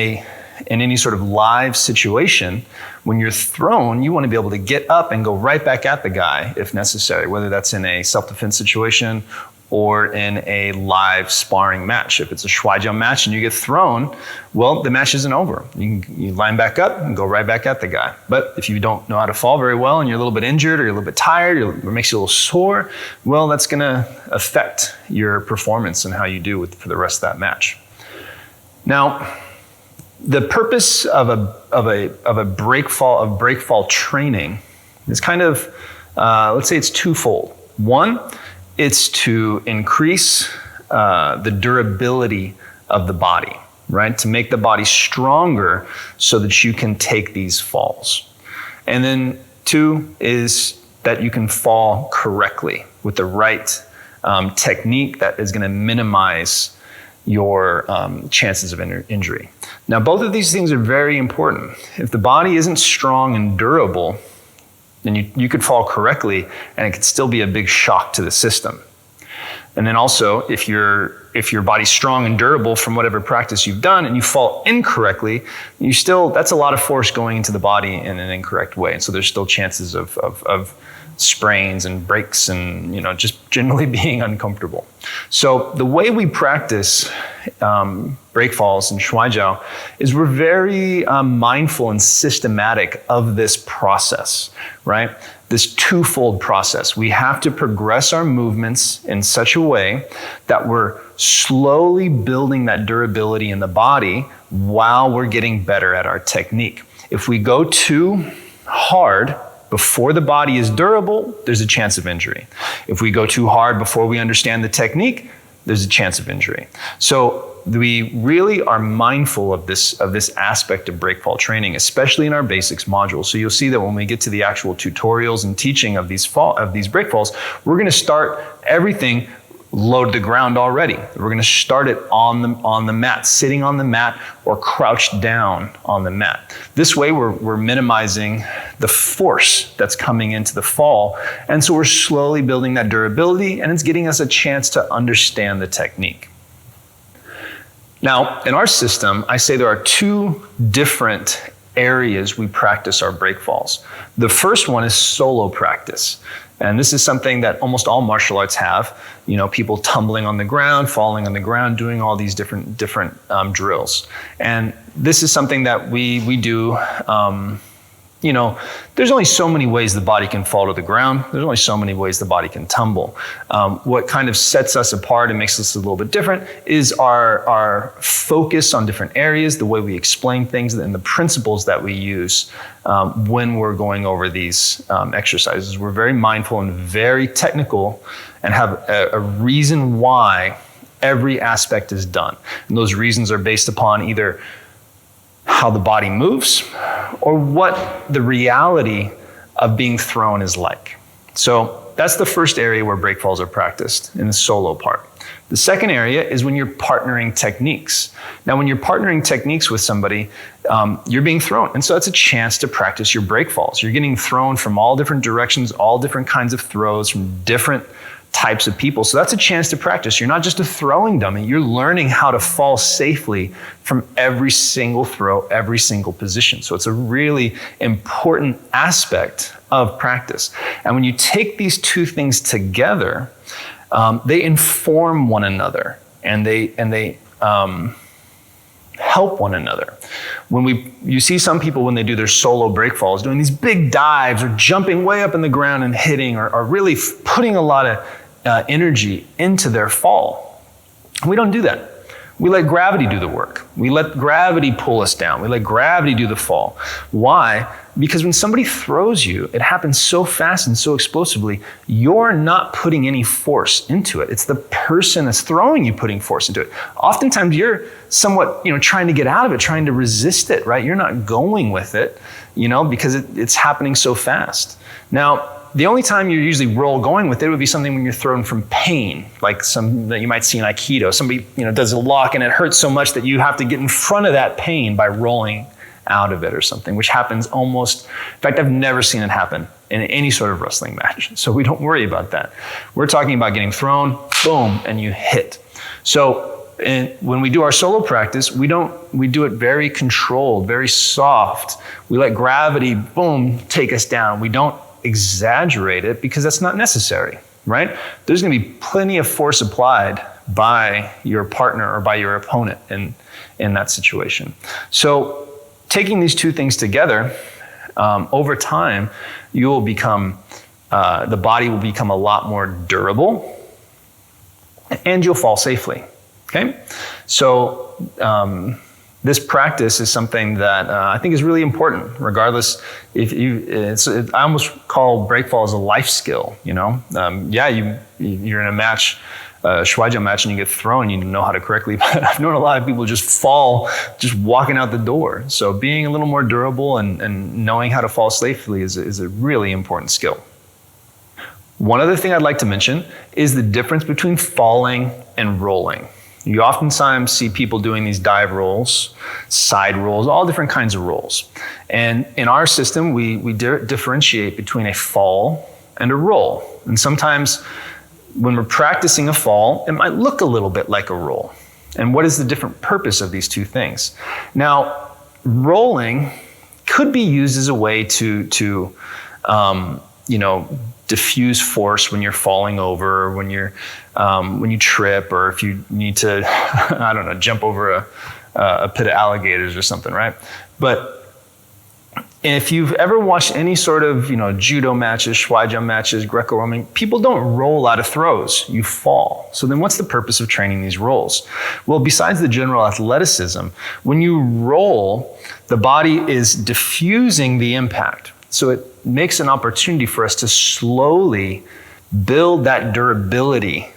any sort of live situation, when you're thrown, you want to be able to get up and go right back at the guy if necessary, whether that's in a self-defense situation or in a live sparring match. If it's a Shuai Jiao match and you get thrown, well, the match isn't over. You line back up and go right back at the guy. But if you don't know how to fall very well and you're a little bit injured or you're a little bit tired or it makes you a little sore, well, that's gonna affect your performance and how you do for the rest of that match. Now, the purpose of a breakfall training is kind of, let's say it's twofold. One, it's to increase the durability of the body, right? To make the body stronger so that you can take these falls. And then two is that you can fall correctly with the right technique that is going to minimize your chances of injury. Now, both of these things are very important. If the body isn't strong and durable, then you could fall correctly and it could still be a big shock to the system. And then also, if your body's strong and durable from whatever practice you've done and you fall incorrectly, that's a lot of force going into the body in an incorrect way. And so there's still chances of sprains and breaks and just generally being uncomfortable. So the way we practice breakfalls and Shuai Jiao is we're very mindful and systematic of this process, right? This twofold process. We have to progress our movements in such a way that we're slowly building that durability in the body while we're getting better at our technique. If we go too hard before the body is durable, there's a chance of injury. If we go too hard before we understand the technique, there's a chance of injury. So we really are mindful of this aspect of breakfall training, especially in our basics module. So you'll see that when we get to the actual tutorials and teaching of these breakfalls, we're going to start everything low to the ground already. We're going to start it on the mat, sitting on the mat or crouched down on the mat. This way we're minimizing the force that's coming into the fall. And so we're slowly building that durability, and it's getting us a chance to understand the technique. Now, in our system, I say there are two different areas we practice our breakfalls. The first one is solo practice. And this is something that almost all martial arts have. People tumbling on the ground, falling on the ground, doing all these different drills. And this is something that we do. There's only so many ways the body can fall to the ground. There's only so many ways the body can tumble. What kind of sets us apart and makes us a little bit different is our focus on different areas, the way we explain things, and the principles that we use when we're going over these exercises. We're very mindful and very technical and have a reason why every aspect is done. And those reasons are based upon either how the body moves or what the reality of being thrown is like. So that's the first area where breakfalls are practiced, in the solo part. The second area is when you're partnering techniques. Now, when you're partnering techniques with somebody, you're being thrown. And so that's a chance to practice your breakfalls. You're getting thrown from all different directions, all different kinds of throws from different types of people. So that's a chance to practice. You're not just a throwing dummy. You're learning how to fall safely from every single throw, every single position. So it's a really important aspect of practice. And when you take these two things together, they inform one another and they help one another. You see some people when they do their solo breakfalls doing these big dives or jumping way up in the ground and hitting or really putting a lot of energy into their fall. We don't do that. We let gravity do the work. We let gravity pull us down. We let gravity do the fall. Why? Because when somebody throws you, it happens so fast and so explosively, you're not putting any force into it. It's the person that's throwing you putting force into it. Oftentimes you're somewhat, trying to get out of it, trying to resist it, right? You're not going with it, because it's happening so fast. Now, the only time you usually roll going with it would be something when you're thrown from pain, like some that you might see in Aikido. Somebody, does a lock and it hurts so much that you have to get in front of that pain by rolling out of it or something, which happens almost, in fact, I've never seen it happen in any sort of wrestling match. So we don't worry about that. We're talking about getting thrown, boom, and you hit. So when we do our solo practice, we do it very controlled, very soft. We let gravity, boom, take us down. We don't exaggerate it because that's not necessary, right? There's going to be plenty of force applied by your partner or by your opponent in that situation. So taking these two things together, over time, you will become, the body will become a lot more durable and you'll fall safely, okay? So this practice is something that I think is really important, regardless. I almost call breakfall as a life skill, you're in a match, Shuai Jiao match, and you get thrown, you know how to correctly, but I've known a lot of people just fall, just walking out the door. So being a little more durable and knowing how to fall safely is a really important skill. One other thing I'd like to mention is the difference between falling and rolling. You oftentimes see people doing these dive rolls, side rolls, all different kinds of rolls. And in our system, we differentiate between a fall and a roll. And sometimes when we're practicing a fall, it might look a little bit like a roll. And what is the different purpose of these two things? Now, rolling could be used as a way to diffuse force when you're falling over, when you trip, or if you need to, I don't know, jump over a pit of alligators or something, right? But if you've ever watched any sort of, judo matches, Shuai Jiao matches, Greco-Roman, people don't roll out of throws, you fall. So then what's the purpose of training these rolls? Well, besides the general athleticism, when you roll, the body is diffusing the impact. So it makes an opportunity for us to slowly build that durability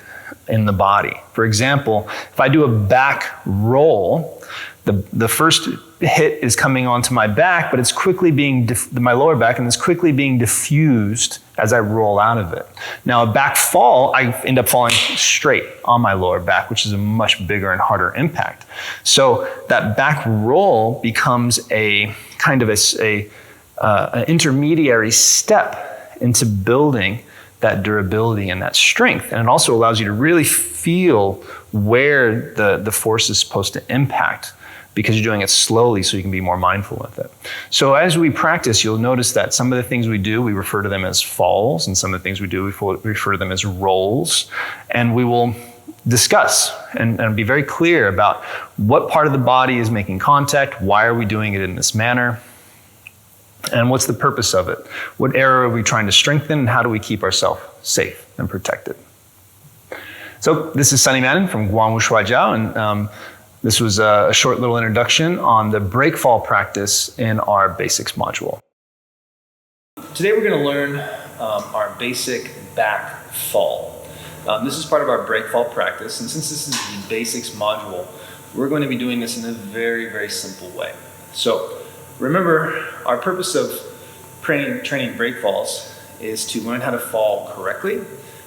in the body. For example, if I do a back roll, the first hit is coming onto my back, but it's quickly being, my lower back, and it's quickly being diffused as I roll out of it. Now, a back fall, I end up falling straight on my lower back, which is a much bigger and harder impact. So that back roll becomes a kind of an intermediary step into building that durability and that strength. And it also allows you to really feel where the force is supposed to impact, because you're doing it slowly so you can be more mindful with it. So as we practice, you'll notice that some of the things we do, we refer to them as falls, and some of the things we do, we refer to them as rolls. And we will discuss and be very clear about what part of the body is making contact, why are we doing it in this manner, and what's the purpose of it? What area are we trying to strengthen, and how do we keep ourselves safe and protected? So this is Sonny Mannon from Guang Shuai Jiao, and this was a short little introduction on the breakfall practice in our basics module. Today we're going to learn our basic back fall. This is part of our breakfall practice, and since this is the basics module, we're going to be doing this in a very, very simple way. So remember, our purpose of training breakfalls is to learn how to fall correctly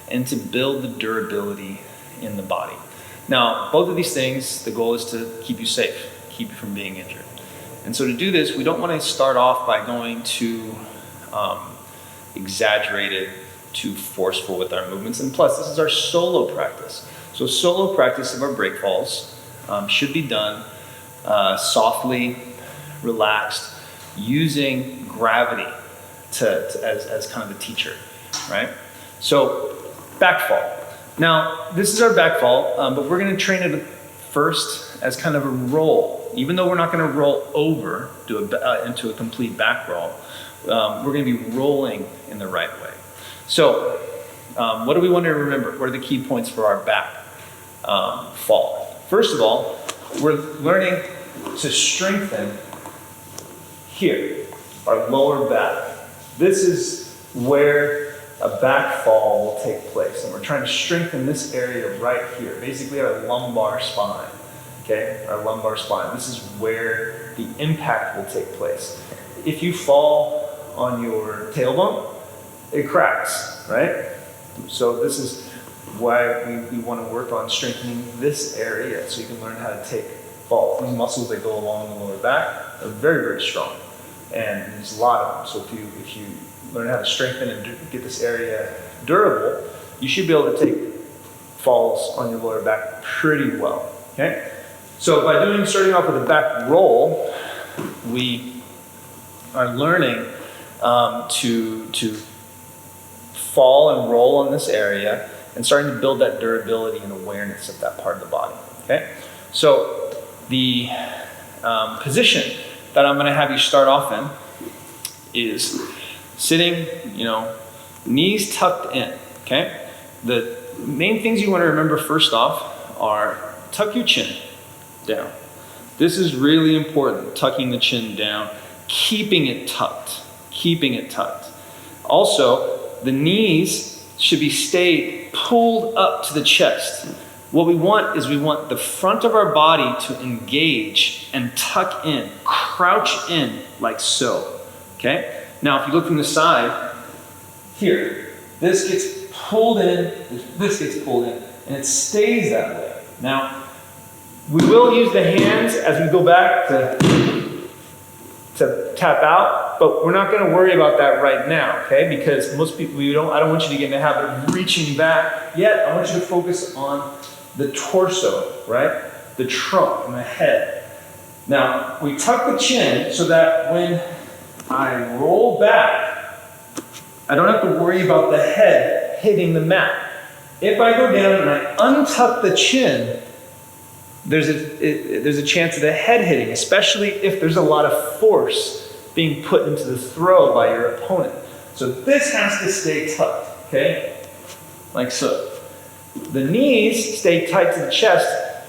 and to build the durability in the body. Now, both of these things, the goal is to keep you safe, keep you from being injured. And so to do this, we don't want to start off by going too exaggerated, too forceful with our movements. And plus, this is our solo practice. So solo practice of our breakfalls should be done softly, relaxed, using gravity as kind of the teacher, right? So back fall. Now, this is our back fall, but we're going to train it first as kind of a roll. Even though we're not going to roll over into a complete back roll, we're going to be rolling in the right way. So what do we want to remember? What are the key points for our back fall? First of all, we're learning to strengthen here, our lower back. This is where a back fall will take place, and we're trying to strengthen this area right here, basically our lumbar spine, okay? Our lumbar spine. This is where the impact will take place. If you fall on your tailbone, it cracks, right? So this is why we want to work on strengthening this area so you can learn how to take falls. These muscles that go along the lower back are very, very strong, and there's a lot of them. So if you learn how to strengthen and get this area durable, you should be able to take falls on your lower back pretty well, okay? So starting off with a back roll, we are learning to fall and roll on this area and starting to build that durability and awareness of that part of the body, okay? So the position that I'm gonna have you start off in is sitting, knees tucked in, okay? The main things you want to remember first off are tuck your chin down. This is really important, tucking the chin down, keeping it tucked. Also, the knees should be stayed pulled up to the chest. What we want is the front of our body to engage and tuck in, crouch in like so, okay? Now, if you look from the side, here, this gets pulled in, this gets pulled in, and it stays that way. Now, We will use the hands as we go back to tap out, but we're not going to worry about that right now, okay? Because most people, I don't want you to get in the habit of reaching back yet. I want you to focus on the torso, right? The trunk and the head. Now, we tuck the chin so that when I roll back, I don't have to worry about the head hitting the mat. If I go down and I untuck the chin, there's a chance of the head hitting, especially if there's a lot of force being put into the throw by your opponent. So this has to stay tucked, okay? Like so. The knees stay tight to the chest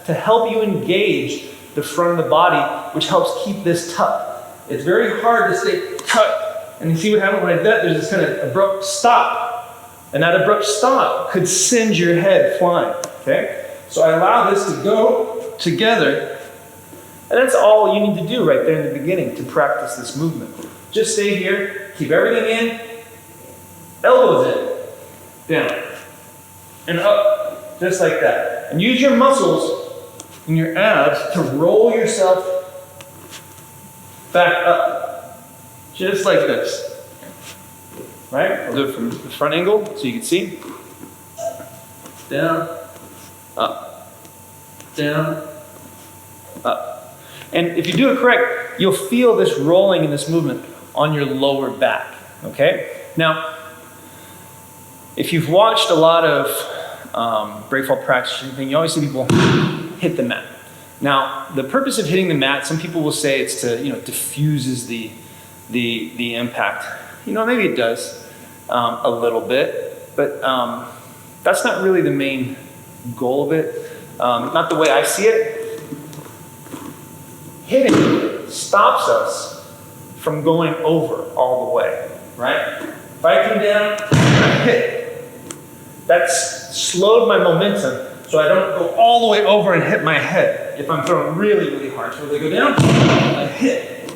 to help you engage the front of the body, which helps keep this tucked. It's very hard to stay tucked. And you see what happens when I do that? There's this kind of abrupt stop. And that abrupt stop could send your head flying, okay? So I allow this to go together, and that's all you need to do right there in the beginning to practice this movement. Just stay here, keep everything in, elbows in, down, and up, just like that. And use your muscles and your abs to roll yourself back up, just like this. Right? I'll do it from the front angle so you can see. Down, up. Down, up. And if you do it correct, you'll feel this rolling in this movement on your lower back, okay? Now, if you've watched a lot of breakfall practice, you always see people hit the mat. Now, the purpose of hitting the mat, some people will say it's to, diffuses the impact. Maybe it does a little bit, but that's not really the main goal of it. Not the way I see it. Hitting stops us from going over all the way, right? If I come down, I hit. That's slowed my momentum, so I don't go all the way over and hit my head if I'm throwing really, really hard. So as I go down, I hit.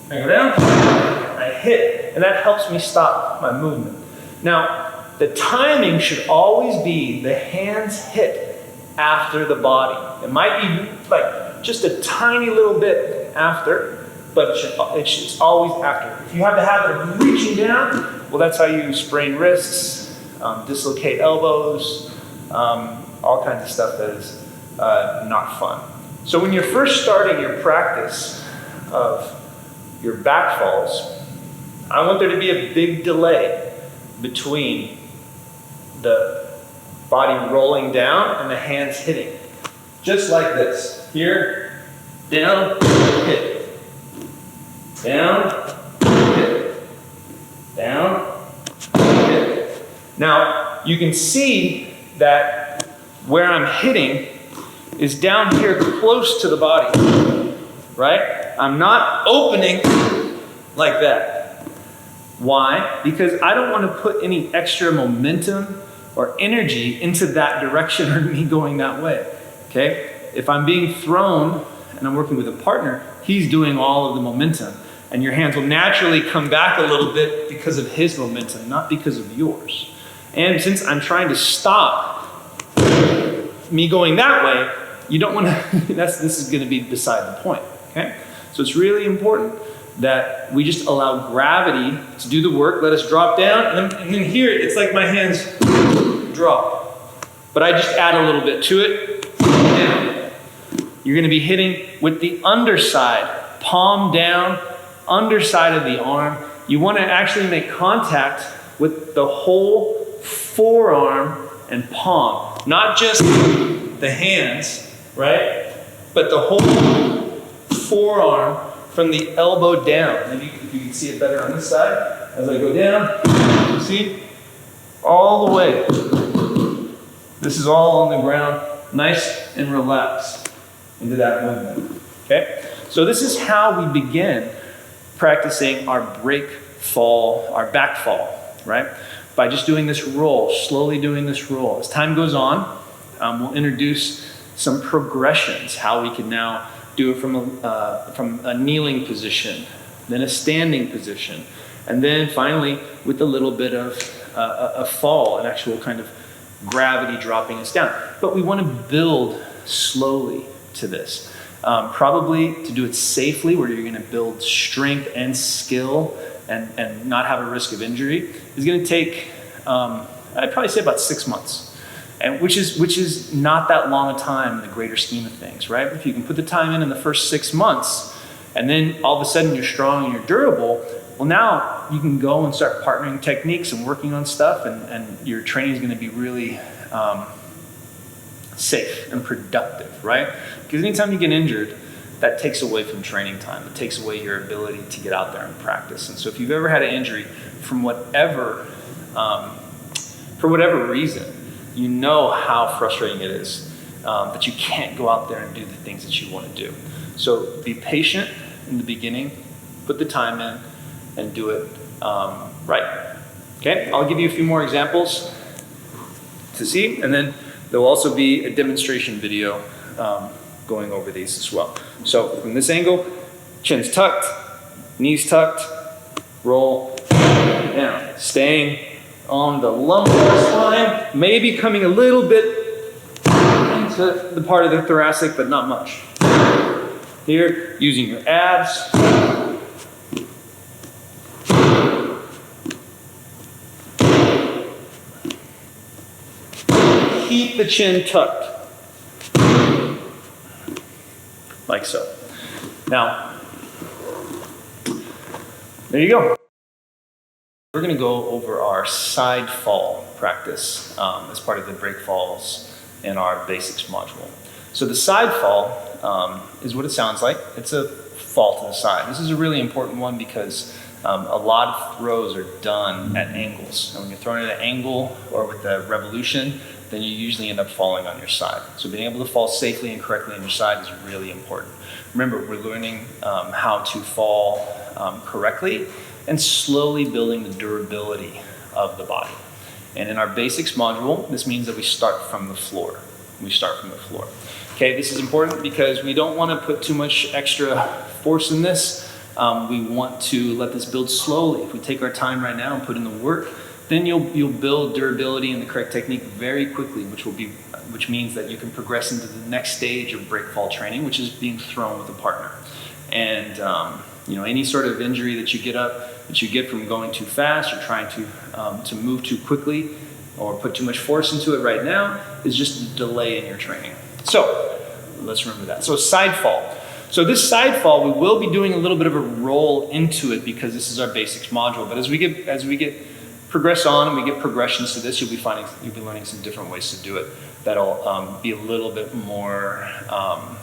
I go down, I hit. And that helps me stop my movement. Now, the timing should always be the hands hit after the body. It might be like just a tiny little bit after, but it's always after. If you have the habit of reaching down, well, that's how you sprain wrists, dislocate elbows, all kinds of stuff that is not fun. So when you're first starting your practice of your back falls, I want there to be a big delay between the body rolling down and the hands hitting. Just like this. Here, down, hit. Down, hit. Down, hit. Now, you can see that where I'm hitting is down here close to the body, right? I'm not opening like that. Why? Because I don't want to put any extra momentum or energy into that direction or me going that way, okay? If I'm being thrown and I'm working with a partner, he's doing all of the momentum, and your hands will naturally come back a little bit because of his momentum, not because of yours. And since I'm trying to stop me going that way, you don't want to, this is going to be beside the point, okay? So it's really important that we just allow gravity to do the work, let us drop down, and then here, it's like my hands drop. But I just add a little bit to it, down. You're going to be hitting with the underside, palm down, underside of the arm. You want to actually make contact with the whole forearm and palm, not just the hands, right? But the whole forearm from the elbow down. Maybe if you can see it better on this side. As I go down, you see? All the way. This is all on the ground, nice and relaxed into that movement, okay? So this is how we begin practicing our break fall, our back fall, right? By just doing this roll, slowly doing this roll. As time goes on, we'll introduce some progressions, how we can now do it from a kneeling position, then a standing position, and then finally with a little bit of a fall, an actual kind of gravity dropping us down. But we want to build slowly to this. Probably to do it safely, where you're gonna build strength and skill and not have a risk of injury, is gonna take, I'd probably say about 6 months. And which is not that long a time in the greater scheme of things, right? If you can put the time in the first 6 months, and then all of a sudden you're strong and you're durable, well, now you can go and start partnering techniques and working on stuff, and your training is going to be really safe and productive, right? Because anytime you get injured, that takes away from training time. It takes away your ability to get out there and practice. And so if you've ever had an injury from whatever, for whatever reason, you know how frustrating it is that you can't go out there and do the things that you want to do. So be patient in the beginning, put the time in, and do it right. Okay, I'll give you a few more examples to see, and then there will also be a demonstration video going over these as well. So from this angle, chin's tucked, knees tucked, roll down, staying on the lumbar spine, maybe coming a little bit into the part of the thoracic, but not much. Here, using your abs. Keep the chin tucked, like so. Now, there you go. We're going to go over our side fall practice as part of the Breakfalls in our basics module. So the side fall is what it sounds like. It's a fall to the side. This is a really important one because a lot of throws are done at angles. And when you're throwing at an angle or with a revolution, then you usually end up falling on your side. So being able to fall safely and correctly on your side is really important. Remember, we're learning how to fall correctly and slowly building the durability of the body. And in our basics module, this means that we start from the floor. We start from the floor. Okay, this is important because we don't want to put too much extra force in this. We want to let this build slowly. If we take our time right now and put in the work, then you'll build durability and the correct technique very quickly, which means that you can progress into the next stage of breakfall training, which is being thrown with a partner. And any sort of injury that you get from going too fast or trying to move too quickly or put too much force into it right now is just a delay in your training. So let's remember that. So side fall. So this side fall, we will be doing a little bit of a roll into it because this is our basics module. But as we progress on and we get progressions to this, you'll be learning some different ways to do it. That'll be a little bit more, have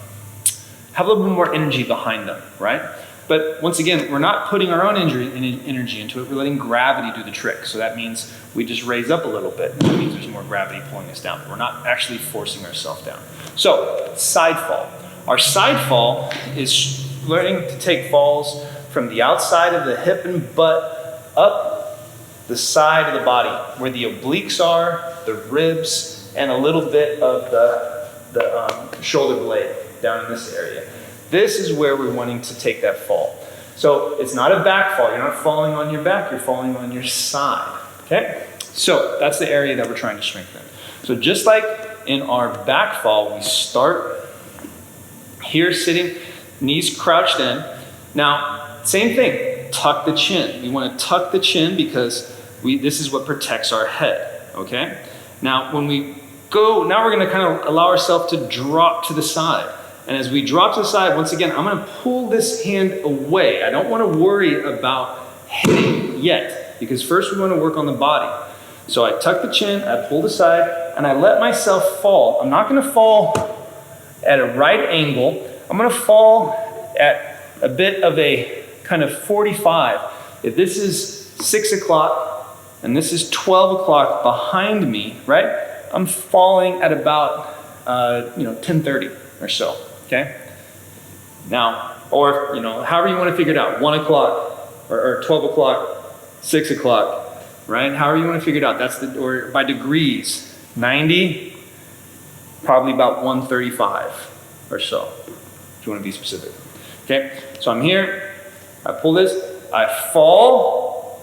a little bit more energy behind them, right? But once again, we're not putting our own energy into it. We're letting gravity do the trick. So that means we just raise up a little bit. That means there's more gravity pulling us down. But we're not actually forcing ourselves down. So side fall. Our side fall is learning to take falls from the outside of the hip and butt up the side of the body, where the obliques are, the ribs, and a little bit of the shoulder blade down in this area. This is where we're wanting to take that fall. So it's not a back fall. You're not falling on your back. You're falling on your side. Okay? So that's the area that we're trying to strengthen. So just like in our back fall, we start here sitting, knees crouched in. Now, same thing. Tuck the chin. We want to tuck the chin because this is what protects our head. Okay? Now, when we go, now we're going to kind of allow ourselves to drop to the side. And as we drop to the side, once again, I'm going to pull this hand away. I don't want to worry about hitting yet, because first we want to work on the body. So I tuck the chin, I pull the side, and I let myself fall. I'm not going to fall at a right angle. I'm going to fall at a bit of a kind of 45. If this is 6 o'clock and this is 12 o'clock behind me, right? I'm falling at about 10:30 or so. Okay? Now, or, however you want to figure it out, 1 o'clock or 12 o'clock, 6 o'clock, right? However you want to figure it out. Or by degrees, 90, probably about 135 or so, if you want to be specific. Okay? So I'm here, I pull this, I fall,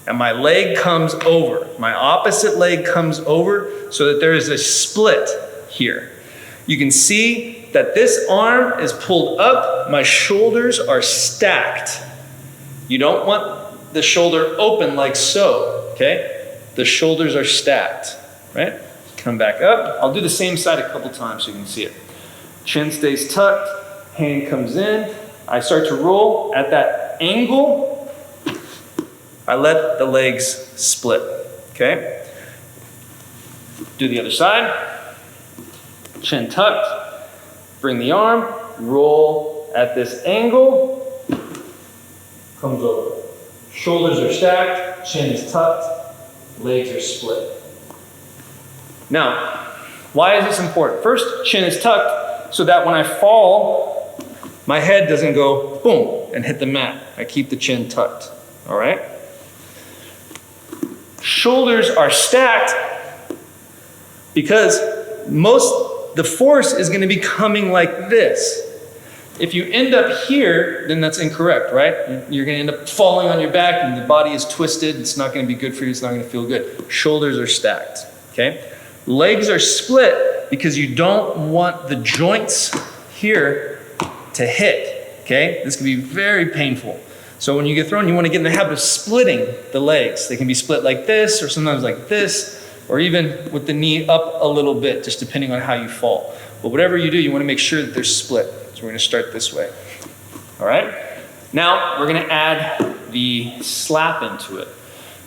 and my leg comes over. My opposite leg comes over so that there is a split here. You can see that this arm is pulled up, my shoulders are stacked. You don't want the shoulder open like so, okay? The shoulders are stacked, right? Come back up. I'll do the same side a couple times so you can see it. Chin stays tucked, hand comes in. I start to roll at that angle. I let the legs split, okay? Do the other side. Chin tucked, bring the arm, roll at this angle, comes over. Shoulders are stacked, chin is tucked, legs are split. Now, why is this important? First, chin is tucked so that when I fall, my head doesn't go boom and hit the mat. I keep the chin tucked, all right? Shoulders are stacked because the force is going to be coming like this. If you end up here, then that's incorrect, right? You're going to end up falling on your back and the body is twisted. It's not going to be good for you. It's not going to feel good. Shoulders are stacked, okay? Legs are split because you don't want the joints here to hit, okay? This can be very painful. So when you get thrown, you want to get in the habit of splitting the legs. They can be split like this or sometimes like this, or even with the knee up a little bit, just depending on how you fall. But whatever you do, you want to make sure that they're split. So we're going to start this way. All right? Now, we're going to add the slap into it.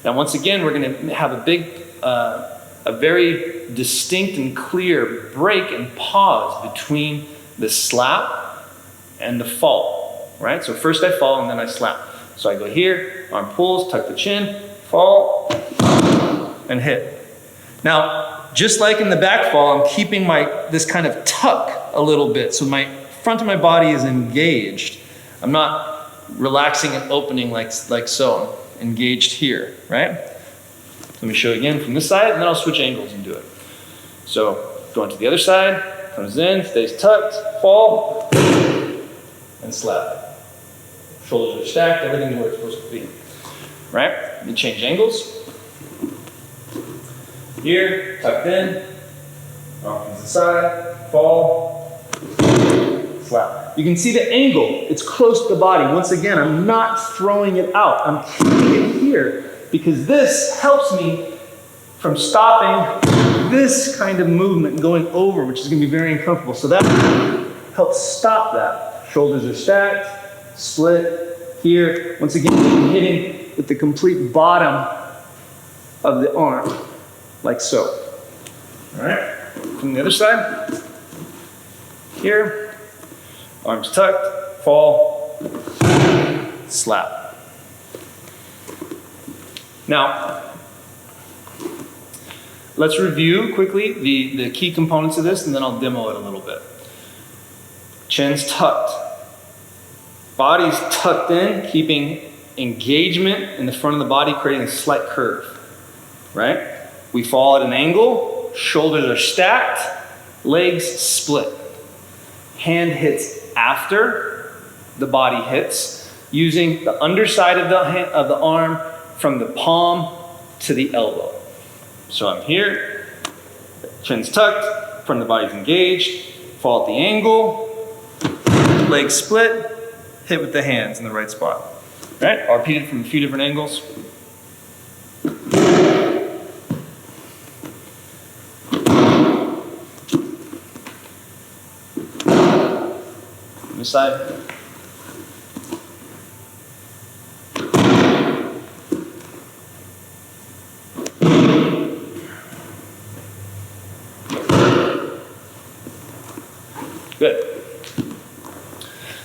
Now, once again, we're going to have a very distinct and clear break and pause between the slap and the fall, right? So first I fall and then I slap. So I go here, arm pulls, tuck the chin, fall, and hit. Now, just like in the back fall, I'm keeping this kind of tuck a little bit, so my front of my body is engaged. I'm not relaxing and opening like so. I'm engaged here, right? Let me show you again from this side, and then I'll switch angles and do it. So, going to the other side, comes in, stays tucked, fall, and slap. Shoulders are stacked, everything's where it's supposed to be, right? Then change angles. Here, tucked in, arm comes to the side, fall, slap. You can see the angle, it's close to the body. Once again, I'm not throwing it out. I'm keeping it here because this helps me from stopping this kind of movement going over, which is gonna be very uncomfortable. So that helps stop that. Shoulders are stacked, split here. Once again, I'm hitting with the complete bottom of the arm. Like so. All right, from the other side. Here, arms tucked, fall, slap. Now, let's review quickly the key components of this and then I'll demo it a little bit. Chin's tucked. Body's tucked in, keeping engagement in the front of the body, creating a slight curve, right? We fall at an angle, shoulders are stacked, legs split. Hand hits after the body hits, using the underside of the arm from the palm to the elbow. So I'm here, chin's tucked, front of the body's engaged, fall at the angle, legs split, hit with the hands in the right spot. All right, I'll repeat it from a few different angles. This side. Good.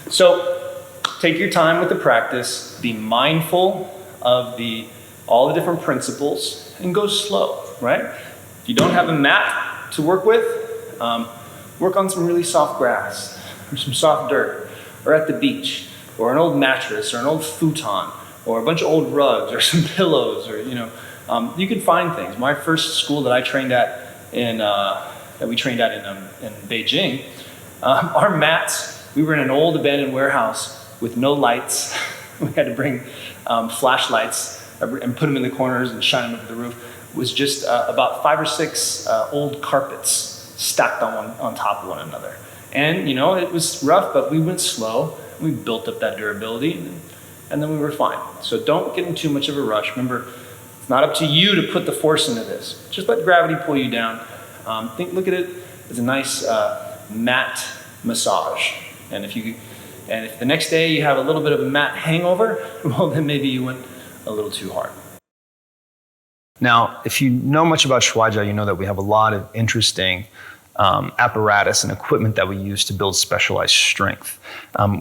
So take your time with the practice, be mindful of all the different principles, and go slow, right? If you don't have a mat to work with, work on some really soft grass, or some soft dirt, or at the beach, or an old mattress, or an old futon, or a bunch of old rugs, or some pillows, or you can find things. My first school that I trained at in Beijing, our mats, we were in an old abandoned warehouse with no lights. We had to bring flashlights and put them in the corners and shine them over the roof. It was just about 5 or 6 old carpets. stacked on top of one another. And, you know, it was rough, but we went slow. We built up that durability, and then we were fine. So don't get in too much of a rush. Remember, it's not up to you to put the force into this. Just let gravity pull you down. Look at it as a nice mat massage. And if the next day you have a little bit of a mat hangover, well, then maybe you went a little too hard. Now, if you know much about Shuai Jiao, you know that we have a lot of interesting apparatus and equipment that we use to build specialized strength.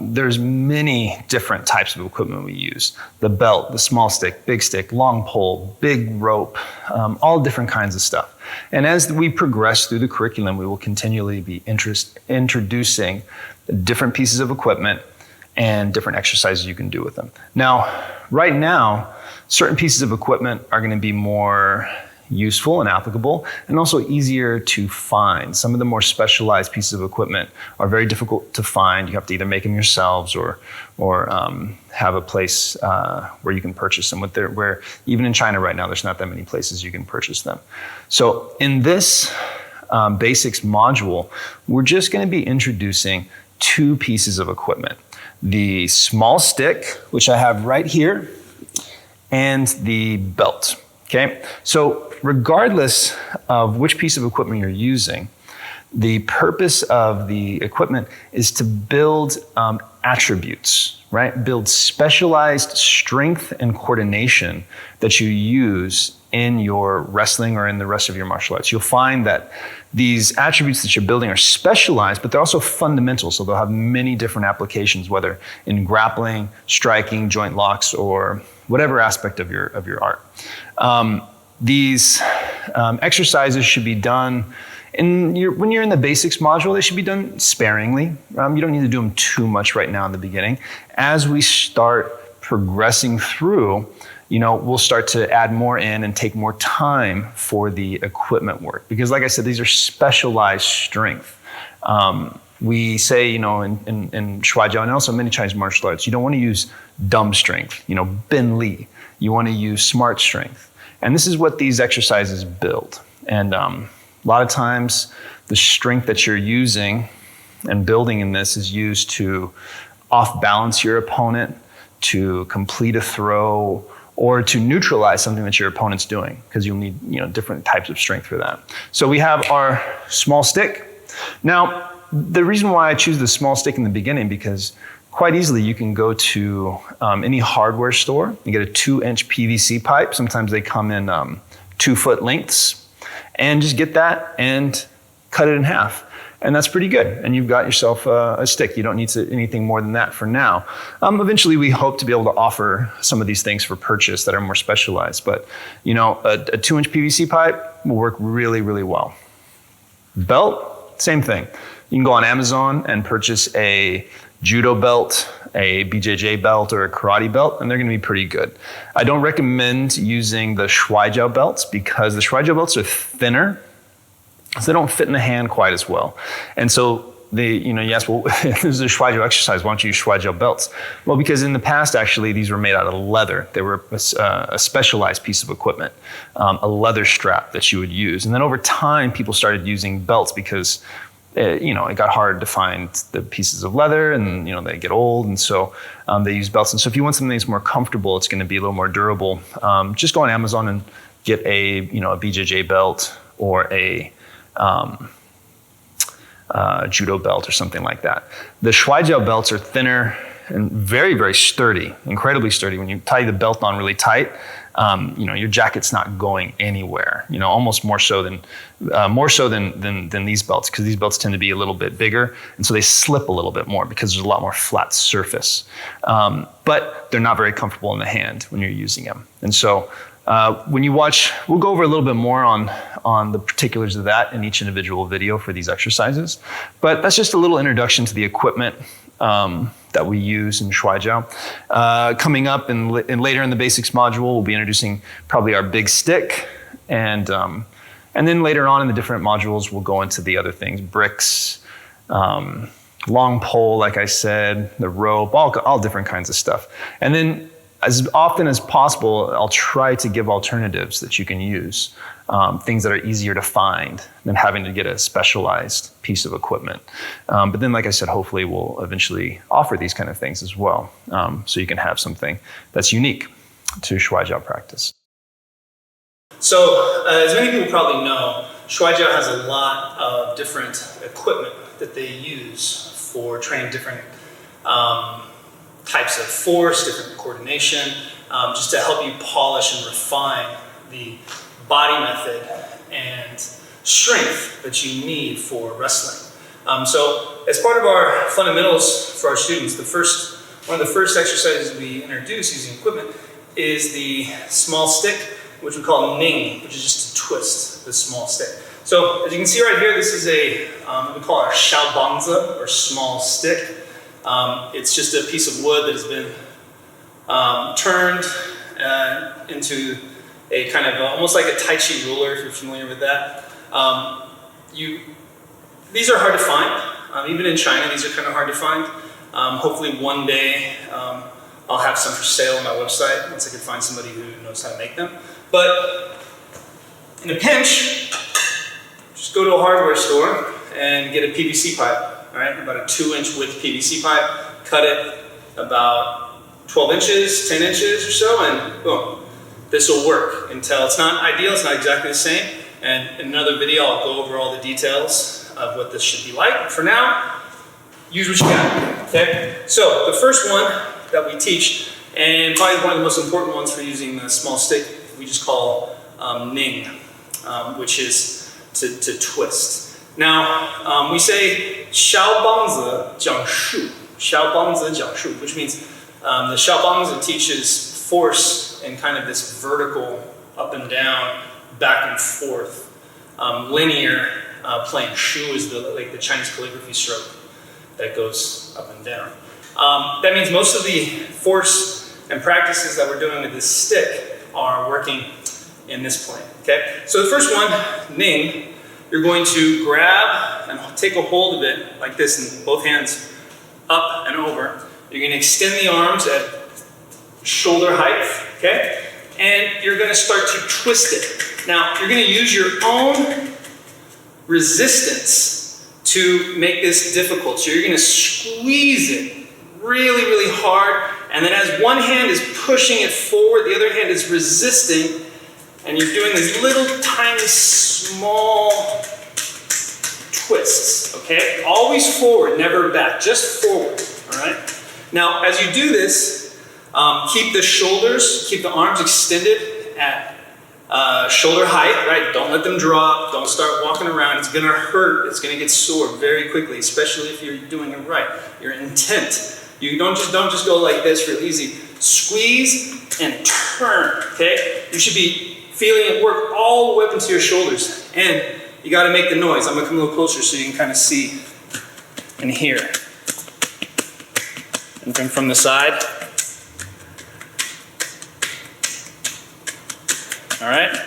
There's many different types of equipment we use. The belt, the small stick, big stick, long pole, big rope, all different kinds of stuff. And as we progress through the curriculum, we will continually be introducing different pieces of equipment and different exercises you can do with them. Now, right now, certain pieces of equipment are going to be more useful and applicable, and also easier to find. Some of the more specialized pieces of equipment are very difficult to find. You have to either make them yourselves or have a place where you can purchase them. Where even in China right now, there's not that many places you can purchase them. So in this basics module, we're just going to be introducing two pieces of equipment. The small stick, which I have right here, and the belt. Okay, so regardless of which piece of equipment you're using, the purpose of the equipment is to build attributes, right? Build specialized strength and coordination that you use in your wrestling or in the rest of your martial arts. You'll find that these attributes that you're building are specialized, but they're also fundamental. So they'll have many different applications, whether in grappling, striking, joint locks, or whatever aspect of your art. These exercises should be done when you're in the basics module. They should be done sparingly. You don't need to do them too much right now in the beginning. As we start progressing through, we'll start to add more in and take more time for the equipment work. Because like I said, these are specialized strength. We say, in Shuai Jiao and also many Chinese martial arts, you don't want to use dumb strength, bin li. You want to use smart strength. And this is what these exercises build. And a lot of times, the strength that you're using and building in this is used to off-balance your opponent, to complete a throw, or to neutralize something that your opponent's doing, because you'll need different types of strength for that. So we have our small stick. Now, the reason why I choose the small stick in the beginning, because quite easily you can go to any hardware store and get a 2-inch PVC pipe. Sometimes they come in 2-foot lengths, and just get that and cut it in half. And that's pretty good. And you've got yourself a stick. You don't need anything more than that for now. Eventually, we hope to be able to offer some of these things for purchase that are more specialized. But a 2-inch PVC pipe will work really, really well. Belt, same thing. You can go on Amazon and purchase a judo belt, a BJJ belt, or a karate belt, and they're going to be pretty good. I don't recommend using the Shuai Jiao belts because the Shuai Jiao belts are thinner, so they don't fit in the hand quite as well. And so you ask, well, this is a Shuai Jiao exercise, why don't you use Shuai Jiao belts? Well, because in the past, actually, these were made out of leather. They were a specialized piece of equipment, a leather strap that you would use. And then over time, people started using belts because it got hard to find the pieces of leather, and they get old, and so they use belts. And so if you want something that's more comfortable, it's going to be a little more durable, just go on Amazon and get a BJJ belt or a judo belt or something like that. The Shuai Jiao belts are thinner and very, very sturdy, incredibly sturdy. When you tie the belt on really tight, your jacket's not going anywhere. Almost more so than these belts, because these belts tend to be a little bit bigger, and so they slip a little bit more because there's a lot more flat surface. But they're not very comfortable in the hand when you're using them. And so when you watch, we'll go over a little bit more on the particulars of that in each individual video for these exercises. But that's just a little introduction to the equipment that we use in Shuai Jiao. Coming up and later in the basics module, we'll be introducing probably our big stick, and then later on in the different modules, we'll go into the other things: bricks, long pole, like I said, the rope, all different kinds of stuff. And then as often as possible, I'll try to give alternatives that you can use, things that are easier to find than having to get a specialized piece of equipment. But then, like I said, hopefully we'll eventually offer these kind of things as well, so you can have something that's unique to Shuai Jiao practice. So, as many people probably know, Shuai Jiao has a lot of different equipment that they use for training different types of force, different coordination, just to help you polish and refine the body method and strength that you need for wrestling. So as part of our fundamentals for our students, one of the first exercises we introduce using equipment is the small stick, which we call Ning, which is just to twist the small stick. So as you can see right here, this is we call our Xiaobangzi, or small stick. It's just a piece of wood that has been turned into a kind of almost like a Tai Chi ruler, if you're familiar with that. These are hard to find. Even in China, these are kind of hard to find. Hopefully one day I'll have some for sale on my website once I can find somebody who knows how to make them. But in a pinch, just go to a hardware store and get a PVC pipe. All right, about a 2-inch width PVC pipe, cut it about 12 inches, 10 inches or so, and boom, this will work until it's not ideal, it's not exactly the same. And in another video, I'll go over all the details of what this should be like. For now, use what you got, okay? So the first one that we teach, and probably one of the most important ones for using the small stick, we just call Ning, which is to twist. Now, we say Xiaobangzi Jiang Shu, Xiaobangzi Jiang Shu, which means the Xiaobangzi teaches force in kind of this vertical, up and down, back and forth, linear plane. Shu is like the Chinese calligraphy stroke that goes up and down. That means most of the force and practices that we're doing with this stick are working in this plane, okay? So the first one, Ning, you're going to grab and take a hold of it like this in both hands, up and over. You're going to extend the arms at shoulder height, okay? And you're going to start to twist it. Now, you're going to use your own resistance to make this difficult. So you're going to squeeze it really, really hard. And then as one hand is pushing it forward, the other hand is resisting. And you're doing these little tiny small twists, okay? Always forward, never back, just forward, all right? Now, as you do this, keep the shoulders, keep the arms extended at shoulder height, right? Don't let them drop, don't start walking around. It's gonna hurt, it's gonna get sore very quickly, especially if you're doing it right. Your intent, you don't just go like this real easy. Squeeze and turn, okay? You should be feeling it work all the way up into your shoulders. And you gotta make the noise. I'm gonna come a little closer so you can kind of see and hear. And then from the side. All right?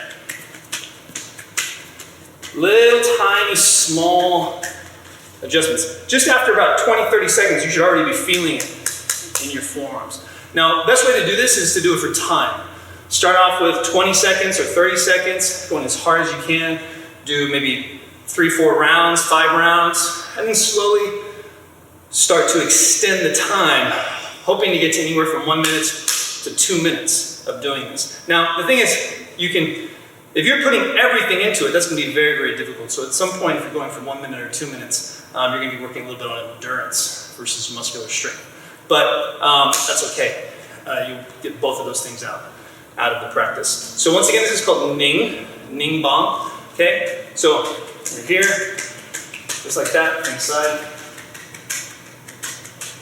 Little tiny small adjustments. Just after about 20, 30 seconds, you should already be feeling it in your forearms. Now, the best way to do this is to do it for time. Start off with 20 seconds or 30 seconds, going as hard as you can. Do maybe 3, 4 rounds, 5 rounds, and then slowly start to extend the time, hoping to get to anywhere from 1 minute to 2 minutes of doing this. Now, the thing is, if you're putting everything into it, that's going to be very, very difficult. So at some point, if you're going from 1 minute or 2 minutes, you're going to be working a little bit on endurance versus muscular strength. But that's okay. You get both of those things out of the practice. So once again, this is called Ning Bang. Okay, so you're here, just like that, inside.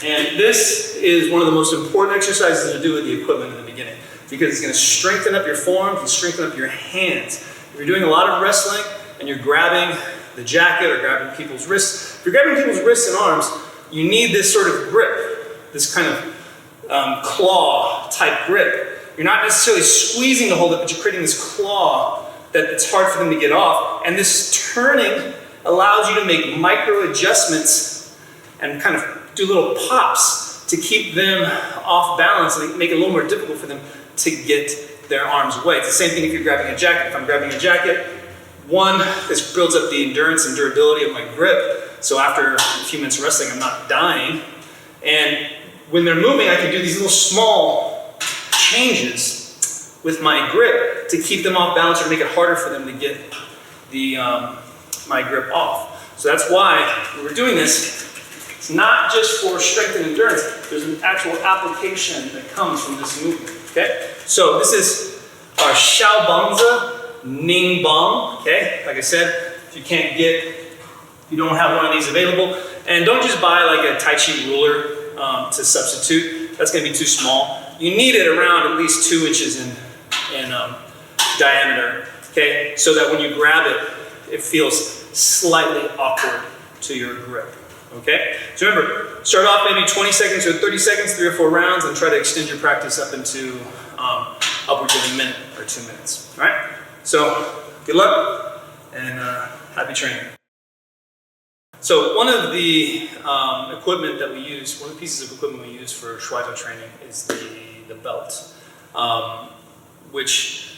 And this is one of the most important exercises to do with the equipment in the beginning, because it's going to strengthen up your forearms and strengthen up your hands. If you're doing a lot of wrestling and you're grabbing the jacket or grabbing people's wrists, if you're grabbing people's wrists and arms, you need this sort of grip, this kind of claw type grip. You're not necessarily squeezing to hold it, but you're creating this claw that it's hard for them to get off. And this turning allows you to make micro adjustments and kind of do little pops to keep them off balance and make it a little more difficult for them to get their arms away. It's the same thing if you're grabbing a jacket. If I'm grabbing a jacket, one, this builds up the endurance and durability of my grip. So after a few minutes of wrestling, I'm not dying. And when they're moving, I can do these little small changes with my grip to keep them off balance or make it harder for them to get the my grip off. So that's why when we're doing this, it's not just for strength and endurance. There's an actual application that comes from this movement. Okay, so this is our Xiao Bangzi Ning Bang. Okay, like I said, if you don't have one of these available, and don't just buy like a Tai Chi ruler to substitute. That's going to be too small. You need it around at least 2 inches in diameter. Okay, so that when you grab it, it feels slightly awkward to your grip. Okay, so remember, start off maybe 20 seconds or 30 seconds, 3 or 4 rounds, and try to extend your practice up into upwards of a minute or 2 minutes. All right, so good luck and happy training. So one of the equipment that we use, one of the pieces of equipment we use for Shuai Jiao training is the belt, which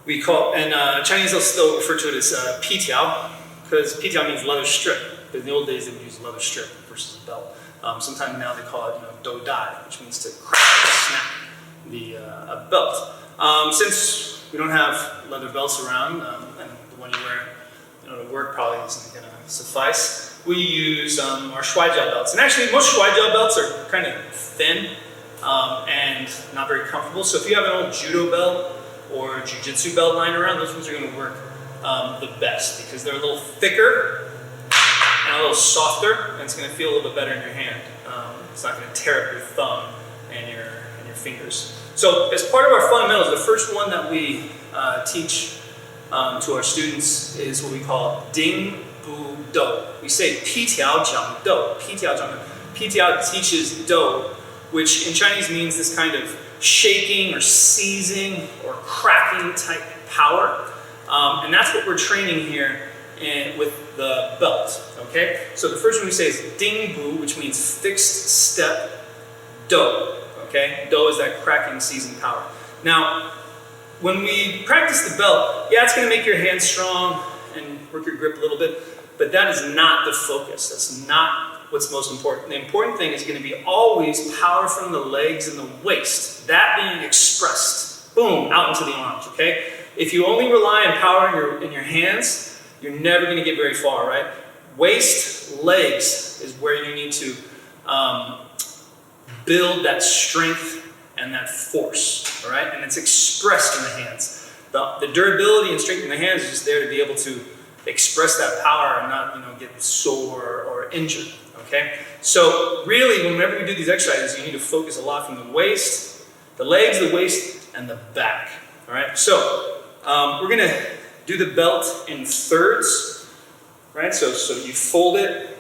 we call, and Chinese will still refer to it as Pi-tiao, because Pi-tiao means leather strip. Because in the old days they would use a leather strip versus a belt. Sometimes now they call it do dai, which means to crack or snap a belt. Since we don't have leather belts around, and the one you wear to work probably isn't going to suffice, we use our Shuai Jiao belts. And actually most Shuai Jiao belts are kind of thin and not very comfortable. So if you have an old judo belt or jiu-jitsu belt lying around, those ones are going to work the best because they're a little thicker and a little softer, and it's going to feel a little bit better in your hand. It's not going to tear up your thumb and your fingers. So as part of our fundamentals, the first one that we teach to our students is what we call Ding Bu Do. We say Pi-tiao Jiang Do. Pi-tiao Jiang Do. Pi-tiao teaches Do, which in Chinese means this kind of shaking or seizing or cracking type power. And that's what we're training here with the belt. Okay? So the first one we say is Ding Bu, which means fixed step Do. Okay? Do is that cracking, seizing power. Now, when we practice the belt, yeah, it's going to make your hands strong and work your grip a little bit, but that is not the focus. That's not what's most important. The important thing is going to be always power from the legs and the waist. That being expressed, boom, out into the arms, okay? If you only rely on power in your hands, you're never going to get very far, right? Waist, legs is where you need to build that strength and that force, all right? And it's expressed in the hands. The durability and strength in the hands is just there to be able to express that power and not, get sore or injured, okay? So really, whenever we do these exercises, you need to focus a lot from the waist, the legs, the waist, and the back, all right? So we're gonna do the belt in thirds, right? So you fold it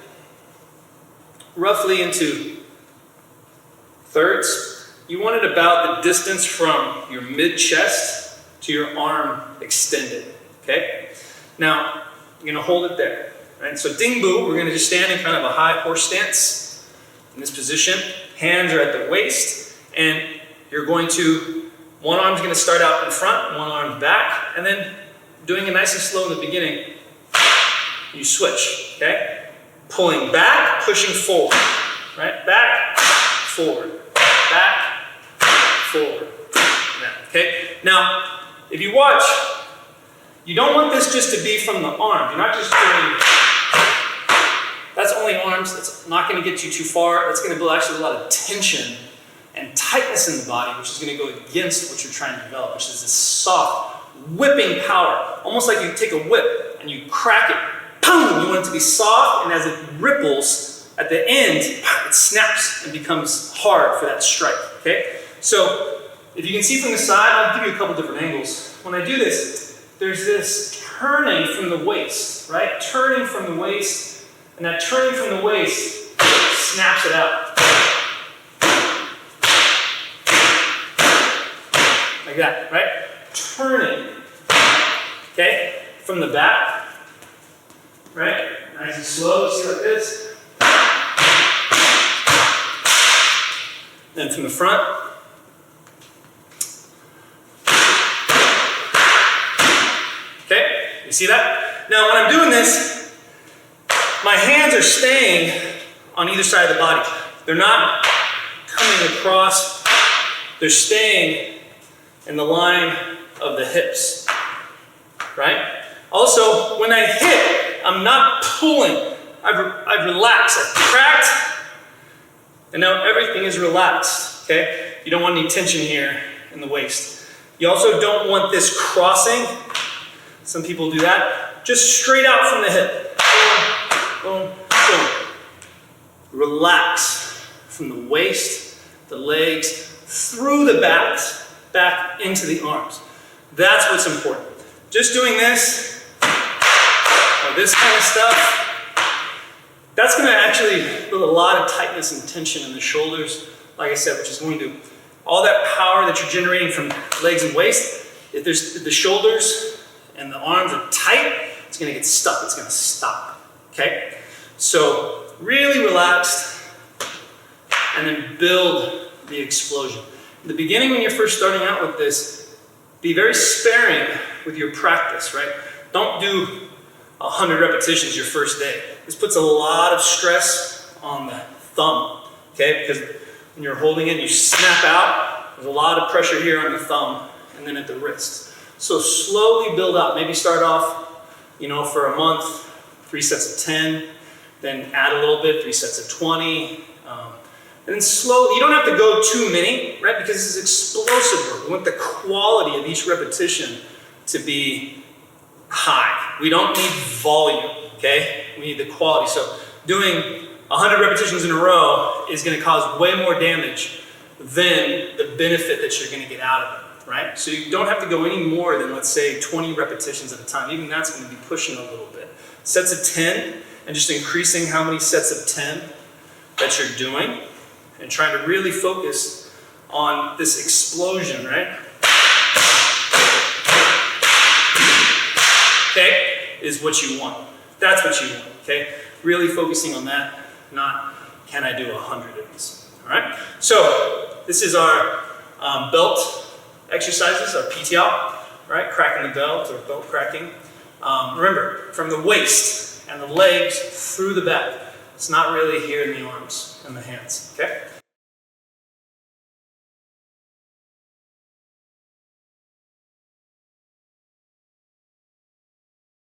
roughly into thirds. You want it about the distance from your mid-chest to your arm extended, okay? Now, you're gonna hold it there, right? So Ding Bu, we're gonna just stand in kind of a high horse stance in this position. Hands are at the waist, and you're going to, one arm's gonna start out in front, one arm back, and then doing it nice and slow in the beginning, you switch, okay? Pulling back, pushing forward, right? Back, forward, back, forward. Okay? Now, if you watch, you don't want this just to be from the arm. You're not just doing, that's only arms. That's not going to get you too far. That's going to build actually a lot of tension and tightness in the body, which is going to go against what you're trying to develop, which is this soft, whipping power. Almost like you take a whip and you crack it. Boom! You want it to be soft, and as it ripples, at the end, it snaps and becomes hard for that strike. Okay? So, if you can see from the side, I'll give you a couple different angles. When I do this, there's this turning from the waist, right? Turning from the waist, and that turning from the waist snaps it out. Like that, right? Turning, okay? From the back, right? Nice and slow, see like this. Then from the front. Okay, you see that? Now when I'm doing this, my hands are staying on either side of the body. They're not coming across, they're staying in the line of the hips, right? Also, when I hit, I'm not pulling. I've relaxed, I've cracked, and now everything is relaxed, okay? You don't want any tension here in the waist. You also don't want this crossing. Some people do that. Just straight out from the hip. Boom, boom, boom. Relax from the waist, the legs, through the back into the arms. That's what's important. Just doing this, or this kind of stuff, that's going to actually build a lot of tightness and tension in the shoulders, like I said, which is going to, all that power that you're generating from legs and waist, if the shoulders and the arms are tight, it's going to get stuck, it's going to stop, okay? So really relaxed, and then build the explosion. In the beginning, when you're first starting out with this, be very sparing with your practice, right? Don't do 100 repetitions your first day. This puts a lot of stress on the thumb, okay? Because when you're holding it, you snap out, there's a lot of pressure here on the thumb and then at the wrist. So slowly build up. Maybe start off, for a month, 3 sets of 10, then add a little bit, 3 sets of 20, and then slowly, you don't have to go too many, right? Because this is explosive work. We want the quality of each repetition to be high. We don't need volume, okay? We need the quality. So doing 100 repetitions in a row is going to cause way more damage than the benefit that you're going to get out of it, right? So you don't have to go any more than, let's say, 20 repetitions at a time. Even that's going to be pushing a little bit. Sets of 10, and just increasing how many sets of 10 that you're doing, and trying to really focus on this explosion, right? Okay, is what you want. That's what you want, okay? Really focusing on that, not can I do 100 of these, all right? So this is our belt exercises, our PTL, right? Cracking the belt or belt cracking. Remember, from the waist and the legs through the back. It's not really here in the arms and the hands, okay?